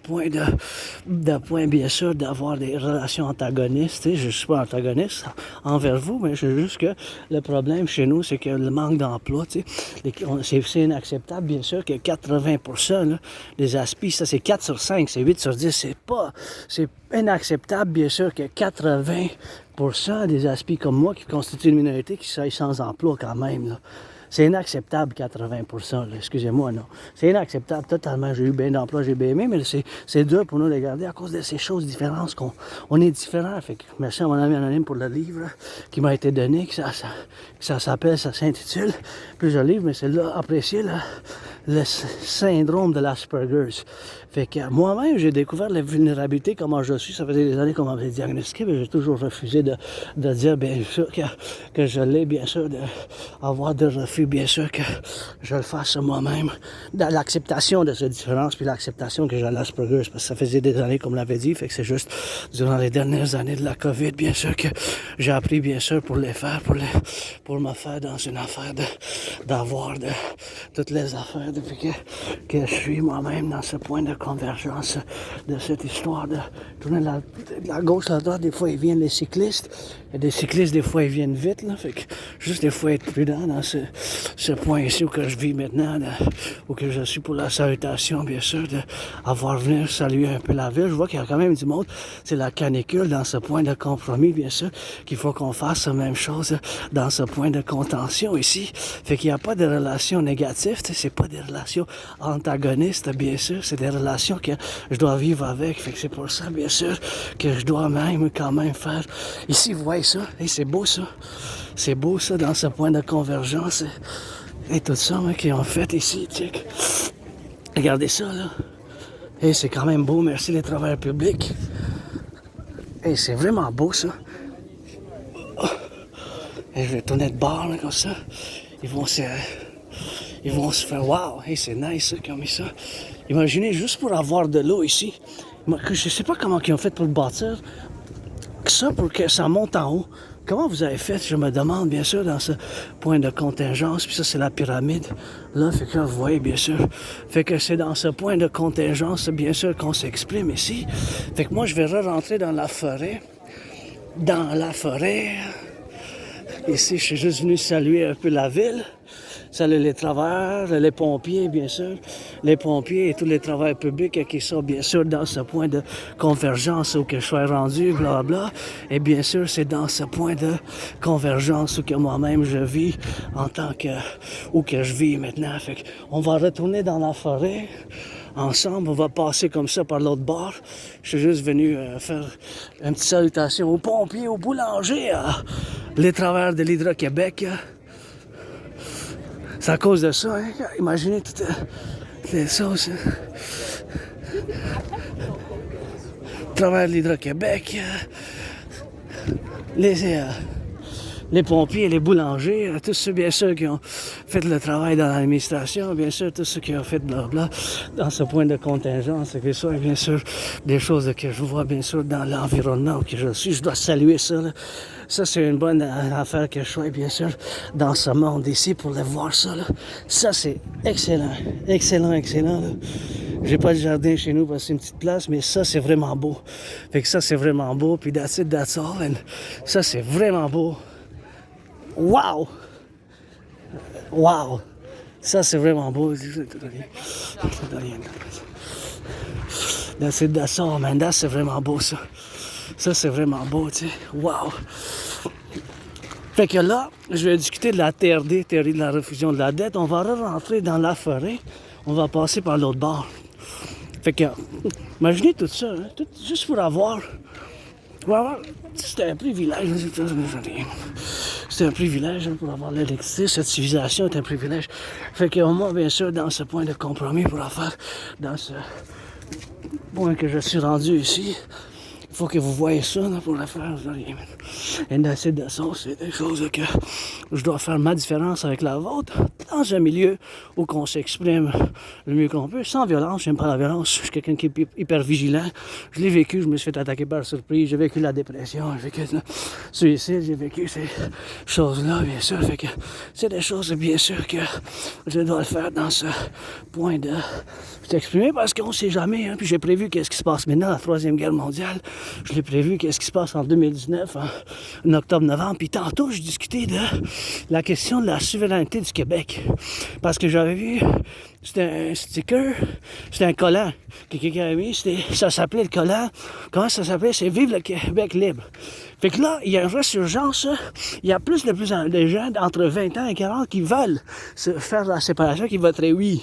point, bien sûr, d'avoir des relations antagonistes. Je ne suis pas antagoniste envers vous, mais c'est juste que le problème chez nous, c'est que le manque d'emploi, c'est inacceptable, bien sûr, que 80% là, des aspects, ça c'est 4 sur 5, c'est 8 sur 10, c'est inacceptable, bien sûr, que 80% des aspects comme moi, qui constituent une minorité, qui soient sans emploi quand même, là. C'est inacceptable, 80%, là. Excusez-moi, non. C'est inacceptable, totalement. J'ai eu bien d'emplois, j'ai bien aimé, mais c'est dur pour nous de garder à cause de ces choses différentes, on est différents. Fait que merci à mon ami anonyme pour le livre qui m'a été donné, que ça s'appelle, ça s'intitule, plusieurs livres, mais c'est là, apprécier le syndrome de l'Asperger. Fait que moi-même, j'ai découvert la vulnérabilité, comment je suis. Ça faisait des années qu'on m'avait diagnostiqué, mais j'ai toujours refusé de dire, bien sûr, que je l'ai, bien sûr, d'avoir de refus, bien sûr, que je le fasse moi-même. Dans l'acceptation de cette différence, puis l'acceptation que j'ai l'Asperger, parce que ça faisait des années qu'on me l'avait dit, fait que c'est juste durant les dernières années de la COVID, bien sûr, que j'ai appris, bien sûr, pour les faire, pour me faire dans une affaire d'avoir toutes les affaires depuis que je suis moi-même dans ce point de convergence de cette histoire de tourner de la gauche à la droite. Des fois, ils viennent les cyclistes. Et des cyclistes, des fois, ils viennent vite. Là, fait que juste des fois, être prudent dans ce point ici où que je vis maintenant, où que je suis pour la salutation, bien sûr, d'avoir venu saluer un peu la ville. Je vois qu'il y a quand même du monde. C'est la canicule dans ce point de compromis, bien sûr, qu'il faut qu'on fasse la même chose dans ce point de contention ici. Fait qu'il n'y a pas de relation négative. C'est pas de des relations antagonistes, bien sûr. C'est des relations que je dois vivre avec. Fait que c'est pour ça, bien sûr, que je dois même quand même faire. Ici, vous voyez ça? Hey, c'est beau ça. C'est beau ça dans ce point de convergence. Et tout ça qu'ils ont fait ici, check. Regardez ça là. Et c'est quand même beau, merci les travailleurs publics. Et c'est vraiment beau ça. Et je vais tourner de bord là, comme ça. Ils vont se faire wow, hey, c'est nice ça, qu'ils ont mis ça. Imaginez juste pour avoir de l'eau ici. Je sais pas comment ils ont fait pour le bâtir. Ça pour que ça monte en haut. Comment vous avez fait, je me demande, bien sûr, dans ce point de contingence. Puis ça, c'est la pyramide. Là, fait que là, vous voyez, bien sûr. Fait que c'est dans ce point de contingence, bien sûr, qu'on s'exprime ici. Fait que moi, je vais re-rentrer dans la forêt. Dans la forêt. Ici, je suis juste venu saluer un peu la ville. Saluer les travailleurs, les pompiers, bien sûr. Les pompiers et tous les travailleurs publics qui sont, bien sûr, dans ce point de convergence où que je sois rendu, blablabla. Et bien sûr, c'est dans ce point de convergence où que moi-même je vis en tant que... où que je vis maintenant. Fait qu'on va retourner dans la forêt. Ensemble, on va passer comme ça par l'autre bord. Je suis juste venu faire une petite salutation aux pompiers, aux boulangers, les travailleurs de l'Hydro-Québec. C'est à cause de ça, hein? Imaginez toutes les sauces. Travailleurs de l'Hydro-Québec, les pompiers, les boulangers, tous ceux, bien sûr, qui ont fait le travail dans l'administration, bien sûr, tous ceux qui ont fait blabla dans ce point de contingence, que ce soit, bien sûr, des choses que je vois, bien sûr, dans l'environnement où je suis. Je dois saluer ça, là. Ça, c'est une bonne affaire que je sois, bien sûr, dans ce monde ici pour le voir ça, là. Ça, c'est excellent. Excellent, excellent, là. J'ai pas de jardin chez nous parce que c'est une petite place, mais ça, c'est vraiment beau. Fait que ça, c'est vraiment beau. Puis that's it, that's all. And ça, c'est vraiment beau. Wow! Wow! Ça, c'est vraiment beau. That's it, that's all, man. Ça, c'est vraiment beau, ça. Ça, c'est vraiment beau, tu sais. Wow! Fait que là, je vais discuter de la TRD, théorie de la refusion de la dette. On va rentrer dans la forêt. On va passer par l'autre bord. Fait que, imaginez tout ça, hein, tout, juste pour avoir... C'était un privilège. C'est un privilège pour avoir l'électricité. Cette civilisation est un privilège. Fait que moi, bien sûr, dans ce point de compromis pour la faire, dans ce point que je suis rendu ici, il faut que vous voyez ça là, pour la faire. Et d'assez de sauce, c'est des choses que je dois faire ma différence avec la vôtre dans un milieu où on s'exprime le mieux qu'on peut, sans violence. J'aime pas la violence. Je suis quelqu'un qui est hyper vigilant. Je l'ai vécu, je me suis fait attaquer par surprise. J'ai vécu la dépression, j'ai vécu le suicide, j'ai vécu ces choses-là, bien sûr. Fait que c'est des choses, bien sûr, que je dois le faire dans ce point de s'exprimer parce qu'on sait jamais. Hein. Puis j'ai prévu qu'est-ce qui se passe maintenant, la Troisième Guerre mondiale. Je l'ai prévu qu'est-ce qui se passe en 2019, en octobre-novembre. Puis tantôt, je discutais de la question de la souveraineté du Québec. Parce que j'avais vu, c'était un sticker, c'était un collant que quelqu'un avait mis, ça s'appelait le collant. Comment ça s'appelait? C'est Vive le Québec libre. Fait que là, il y a une résurgence, il y a de plus de gens entre 20 ans et 40 qui veulent se faire la séparation, qui voteraient oui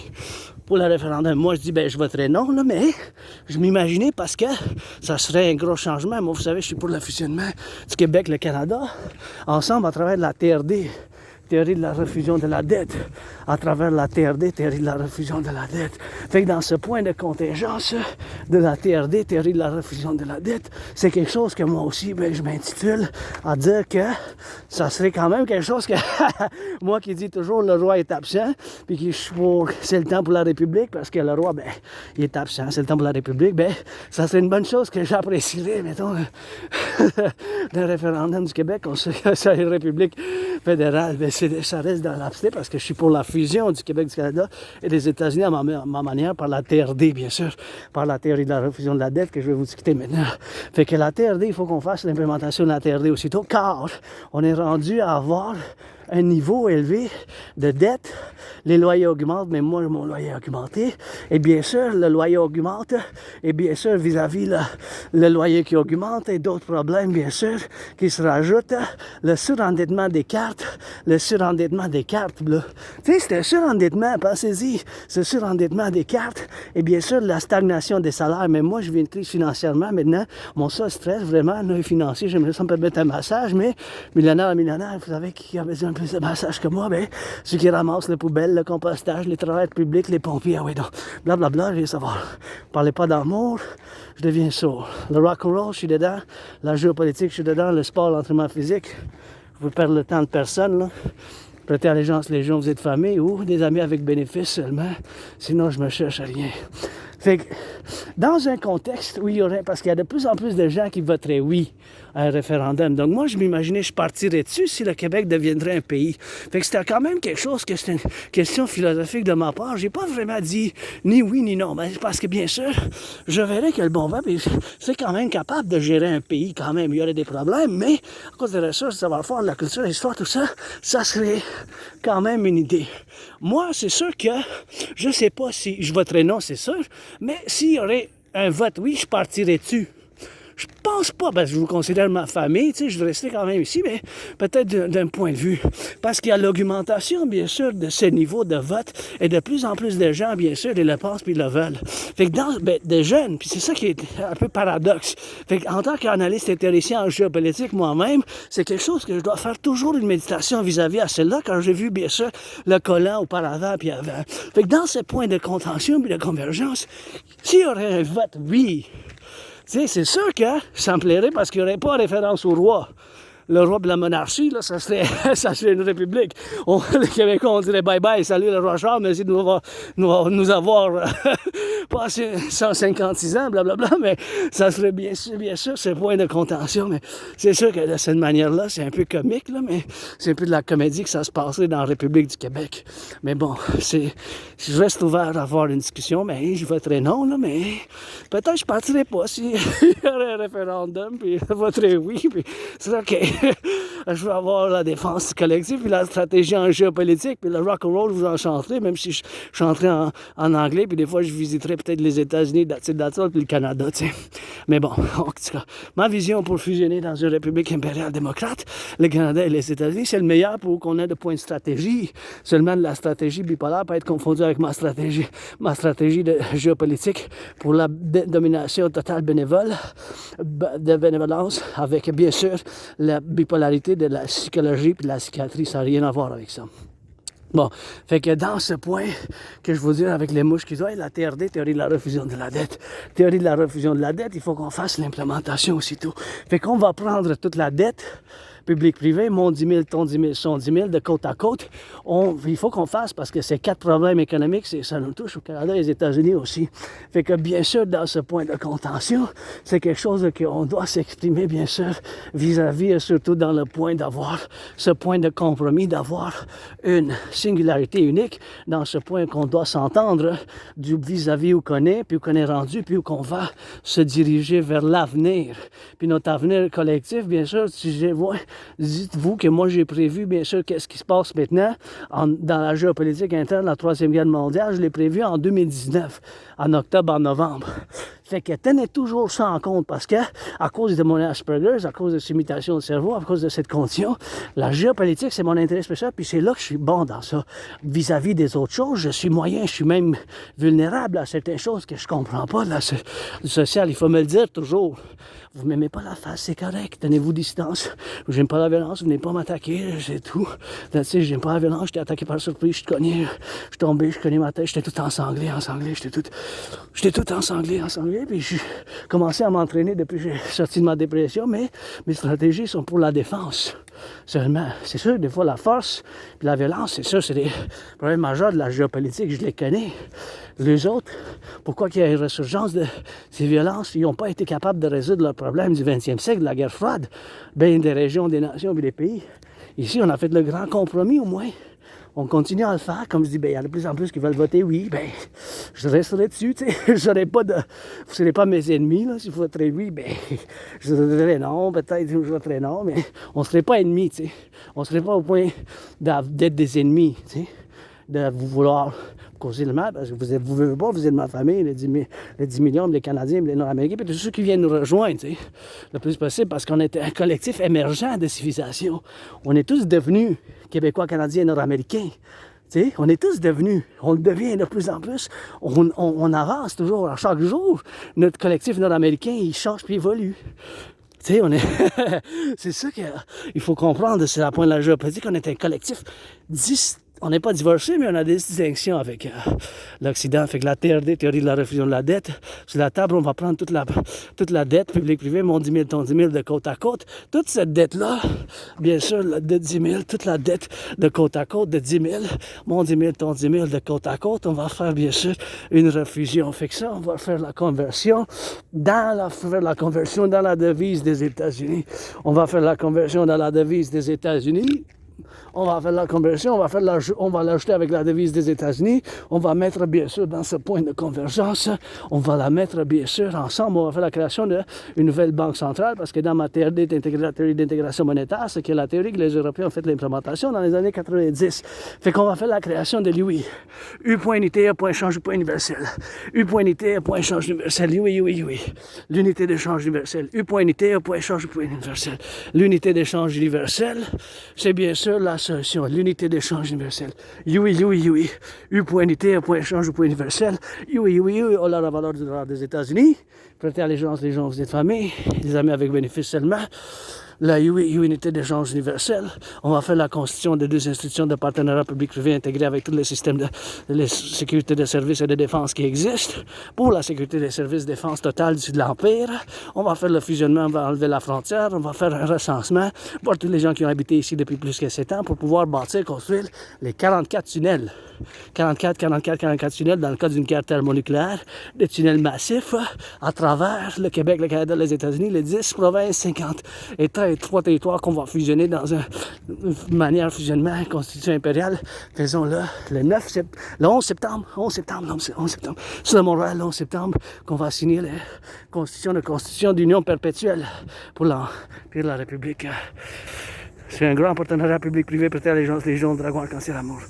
pour le référendum. Moi, je dis, je voterais non, là, mais je m'imaginais parce que ça serait un gros changement. Moi, vous savez, je suis pour le fusionnement du Québec, le Canada, ensemble à travers la TRD. Théorie de la refusion de la dette, à travers la TRD, théorie de la refusion de la dette. Fait que dans ce point de contingence de la TRD, théorie de la refusion de la dette, c'est quelque chose que moi aussi, je m'intitule à dire que ça serait quand même quelque chose que moi qui dis toujours le roi est absent, puis qui c'est le temps pour la République, parce que le roi, il est absent, c'est le temps pour la République, ça serait une bonne chose que j'apprécierais, mettons, d'un référendum du Québec, on sait que c'est une République fédérale, ça reste dans l'abstrait parce que je suis pour la fusion du Québec, du Canada et des États-Unis à ma manière, par la TRD, bien sûr, par la théorie de la refusion de la dette que je vais vous discuter maintenant. Fait que la TRD, il faut qu'on fasse l'implémentation de la TRD aussitôt, car on est rendu à avoir un niveau élevé de dette, les loyers augmentent, mais moi, mon loyer a augmenté. Et bien sûr, le loyer augmente. Et bien sûr, vis-à-vis le loyer qui augmente et d'autres problèmes, bien sûr, qui se rajoutent. Le surendettement des cartes, le surendettement des cartes, là. Tu sais, c'est un surendettement, pensez-y, ce surendettement des cartes. Et bien sûr, la stagnation des salaires. Mais moi, je vis une crise financièrement maintenant. Mon seul stress, vraiment, un financier, j'aimerais ça me permettre un massage, mais millionnaire à millionnaire, vous savez qui a besoin de plus de massage que moi? Ben, ceux qui ramassent les poubelles, le compostage, les travailleurs publics, les pompiers, ah oui, donc, blablabla, je veux savoir. Parlez pas d'amour, je deviens sourd. Le rock-and-roll, je suis dedans. La géopolitique, je suis dedans. Le sport, l'entraînement physique, vous perdre le temps de personne, là. Prêtez allégeance, les gens, vous êtes famille ou des amis avec bénéfice seulement. Sinon, je me cherche à rien. Fait que, dans un contexte où il y aurait, parce qu'il y a de plus en plus de gens qui voteraient oui à un référendum. Donc moi, je m'imaginais, je partirais dessus si le Québec deviendrait un pays. Fait que c'était quand même quelque chose que c'était une question philosophique de ma part. J'ai pas vraiment dit ni oui ni non, mais parce que bien sûr, je verrais que le bon vent, c'est quand même capable de gérer un pays quand même. Il y aurait des problèmes, mais à cause des ressources, du savoir-faire, de la culture, de l'histoire, tout ça, ça serait quand même une idée. Moi, c'est sûr que je sais pas si je voterais non, c'est sûr, mais s'il y aurait un vote oui, je partirais dessus. Je pense pas, parce que je vous considère ma famille, tu sais, je vais rester quand même ici, mais peut-être d'un point de vue. Parce qu'il y a l'augmentation, bien sûr, de ce niveau de vote, et de plus en plus de gens, bien sûr, ils le pensent puis ils le veulent. Fait que dans, des jeunes, puis c'est ça qui est un peu paradoxe. Fait qu'en tant qu'analyste et théoricien en géopolitique, moi-même, c'est quelque chose que je dois faire toujours une méditation vis-à-vis à celle-là, quand j'ai vu, bien sûr, le collant auparavant puis avant. Fait que dans ce point de contention puis de convergence, s'il y aurait un vote oui, tu sais, c'est sûr que ça me plairait parce qu'il n'y aurait pas référence au roi. Le roi de la monarchie, là, ça serait une république. Les Québécois, on dirait bye-bye, salut le roi Charles, merci de nous avoir passé 156 ans, blablabla, mais ça serait bien sûr ce point de contention. Mais c'est sûr que de cette manière-là, c'est un peu comique, là, mais c'est un peu de la comédie que ça se passerait dans la République du Québec. Mais bon, je reste ouvert à avoir une discussion, mais je voterai non, là, mais peut-être je partirai pas s'il y aurait un référendum, puis je voterai oui, puis c'est OK. Je veux avoir la défense collective, puis la stratégie en géopolitique, puis le rock-and-roll, vous en chanterez, même si je chanterai en anglais, puis des fois, je visiterai peut-être les États-Unis, puis le Canada, tu sais. Mais bon, en tout cas, ma vision pour fusionner dans une république impériale démocrate, le Canada et les États-Unis, c'est le meilleur pour qu'on ait de points de stratégie. Seulement, la stratégie bipolaire peut être confondue avec ma stratégie de géopolitique pour la domination totale de bénévolence, avec, bien sûr, la bipolarité de la psychologie puis de la psychiatrie, ça n'a rien à voir avec ça. Bon, fait que dans ce point que je vous dis avec les mouches qui doivent, la TRD, théorie de la refusion de la dette. Théorie de la refusion de la dette, il faut qu'on fasse l'implémentation aussitôt. Fait qu'on va prendre toute la dette public-privé, mon 10 000, ton 10 000, son 10 000, de côte à côte. Il faut qu'on fasse parce que ces 4 problèmes économiques, ça nous touche au Canada et aux États-Unis aussi. Fait que bien sûr, dans ce point de contention, c'est quelque chose qu'on doit s'exprimer, bien sûr, vis-à-vis et surtout dans le point d'avoir ce point de compromis, d'avoir une singularité unique dans ce point qu'on doit s'entendre du vis-à-vis où qu'on est, puis où qu'on est rendu, puis où qu'on va se diriger vers l'avenir. Puis notre avenir collectif, bien sûr, si je vois, dites-vous que moi, j'ai prévu, bien sûr, qu'est-ce qui se passe maintenant dans la géopolitique interne de la Troisième Guerre mondiale. Je l'ai prévu en 2019, en octobre, en novembre. Fait que tenez toujours ça en compte parce que, à cause de mon Asperger, à cause de ces mutations de cerveau, à cause de cette condition, la géopolitique, c'est mon intérêt spécial, puis c'est là que je suis bon dans ça. Vis-à-vis des autres choses, je suis moyen, je suis même vulnérable à certaines choses que je comprends pas de la sociale. Il faut me le dire toujours. Vous m'aimez pas la face, c'est correct. Tenez-vous distance. J'aime pas la violence, vous venez pas m'attaquer, c'est tout. Tu sais, j'aime pas la violence, j'étais attaqué par surprise, je suis cogné, je suis tombé, je connais ma tête, j'étais tout ensanglé, j'étais tout ensanglé, puis j'ai commencé à m'entraîner depuis que j'ai sorti de ma dépression, mais mes stratégies sont pour la défense. Seulement, c'est sûr, des fois, la force puis la violence, c'est sûr, c'est des problèmes majeurs de la géopolitique, je les connais. Les autres, pourquoi qu'il y a une ressurgence de ces violences, ils n'ont pas été capables de résoudre leurs problèmes du 20e siècle, de la guerre froide, bien des régions, des nations, puis des pays. Ici, on a fait le grand compromis, au moins. on continue à le faire. Comme je dis, ben, il y en a de plus en plus qui veulent voter oui, ben, je resterai dessus, tu sais. Vous ne serez pas mes ennemis, là. Si vous voterez oui, ben, je dirais non, peut-être je voterai non, mais on ne serait pas ennemis, tu sais. On ne serait pas au point d'être des ennemis, tu sais, de vous vouloir causer le mal, parce que vous êtes ma famille, les 10 millions, les Canadiens, les Nord-Américains, puis tous ceux qui viennent nous rejoindre, tu sais, le plus possible, parce qu'on est un collectif émergent de civilisation. On est tous devenus Québécois, Canadiens, Nord-Américains. Tu sais, on est tous devenus, on le devient de plus en plus, on avance toujours, à chaque jour. Notre collectif nord-américain, il change puis évolue. Tu sais, on est. C'est ça qu'il faut comprendre, c'est la point de la géopolitique, on est un collectif on n'est pas divorcé, mais on a des distinctions avec l'Occident. Fait que la TRD, théorie de la refusion de la dette, sur la table, on va prendre toute la dette, public-privé, mon 10 000, ton 10 000 de côte à côte. Toute cette dette-là, bien sûr, la dette 10 000, toute la dette de côte à côte de 10 000, mon 10 000, ton 10 000 de côte à côte, on va faire, bien sûr, une refusion. Fait que ça, on va faire la conversion dans la devise des États-Unis. On va faire la conversion dans la devise des États-Unis. On va faire la conversion, on va l'ajouter avec la devise des États-Unis. On va mettre, bien sûr, dans ce point de convergence, on va la mettre, bien sûr, ensemble. On va faire la création d'une nouvelle banque centrale, parce que dans ma TRD, la théorie d'intégration monétaire, c'est que la théorie que les Européens ont fait l'implémentation dans les années 90. Fait qu'on va faire la création de l'UI. U.unité, point change, point universel. U.unité, point change universel. UI. L'unité d'échange universelle. U.unité, point change, point universel. L'unité d'échange universelle, c'est bien sûr la solution, l'unité d'échange universel. UI. U.unité, point échange, point universel. UI, on a la valeur du dollar des États-Unis. Prêtez allégeance, les gens, vous êtes famille. Les amis avec bénéfice seulement. La unité d'échange universel. On va faire la constitution de 2 institutions de partenariat public-privé intégrées avec tous les systèmes de sécurité de services et de défense qui existent. Pour la sécurité des services de défense totale de l'Empire, on va faire le fusionnement, on va enlever la frontière, on va faire un recensement pour tous les gens qui ont habité ici depuis plus que 7 ans pour pouvoir bâtir, construire les 44 tunnels. 44 tunnels dans le cas d'une guerre thermonucléaire, des tunnels massifs à travers le Québec, le Canada, les États-Unis, les 10 provinces, 50 États et 3 territoires qu'on va fusionner dans une manière de fusionnement, constitution impériale. Faisons-le le 11 septembre, sur le Montréal, le 11 septembre, qu'on va signer la constitution d'union perpétuelle pour l'Empire de la République. C'est un grand partenariat public-privé, prêté à les gens, dragon, arc-en-ciel, amour.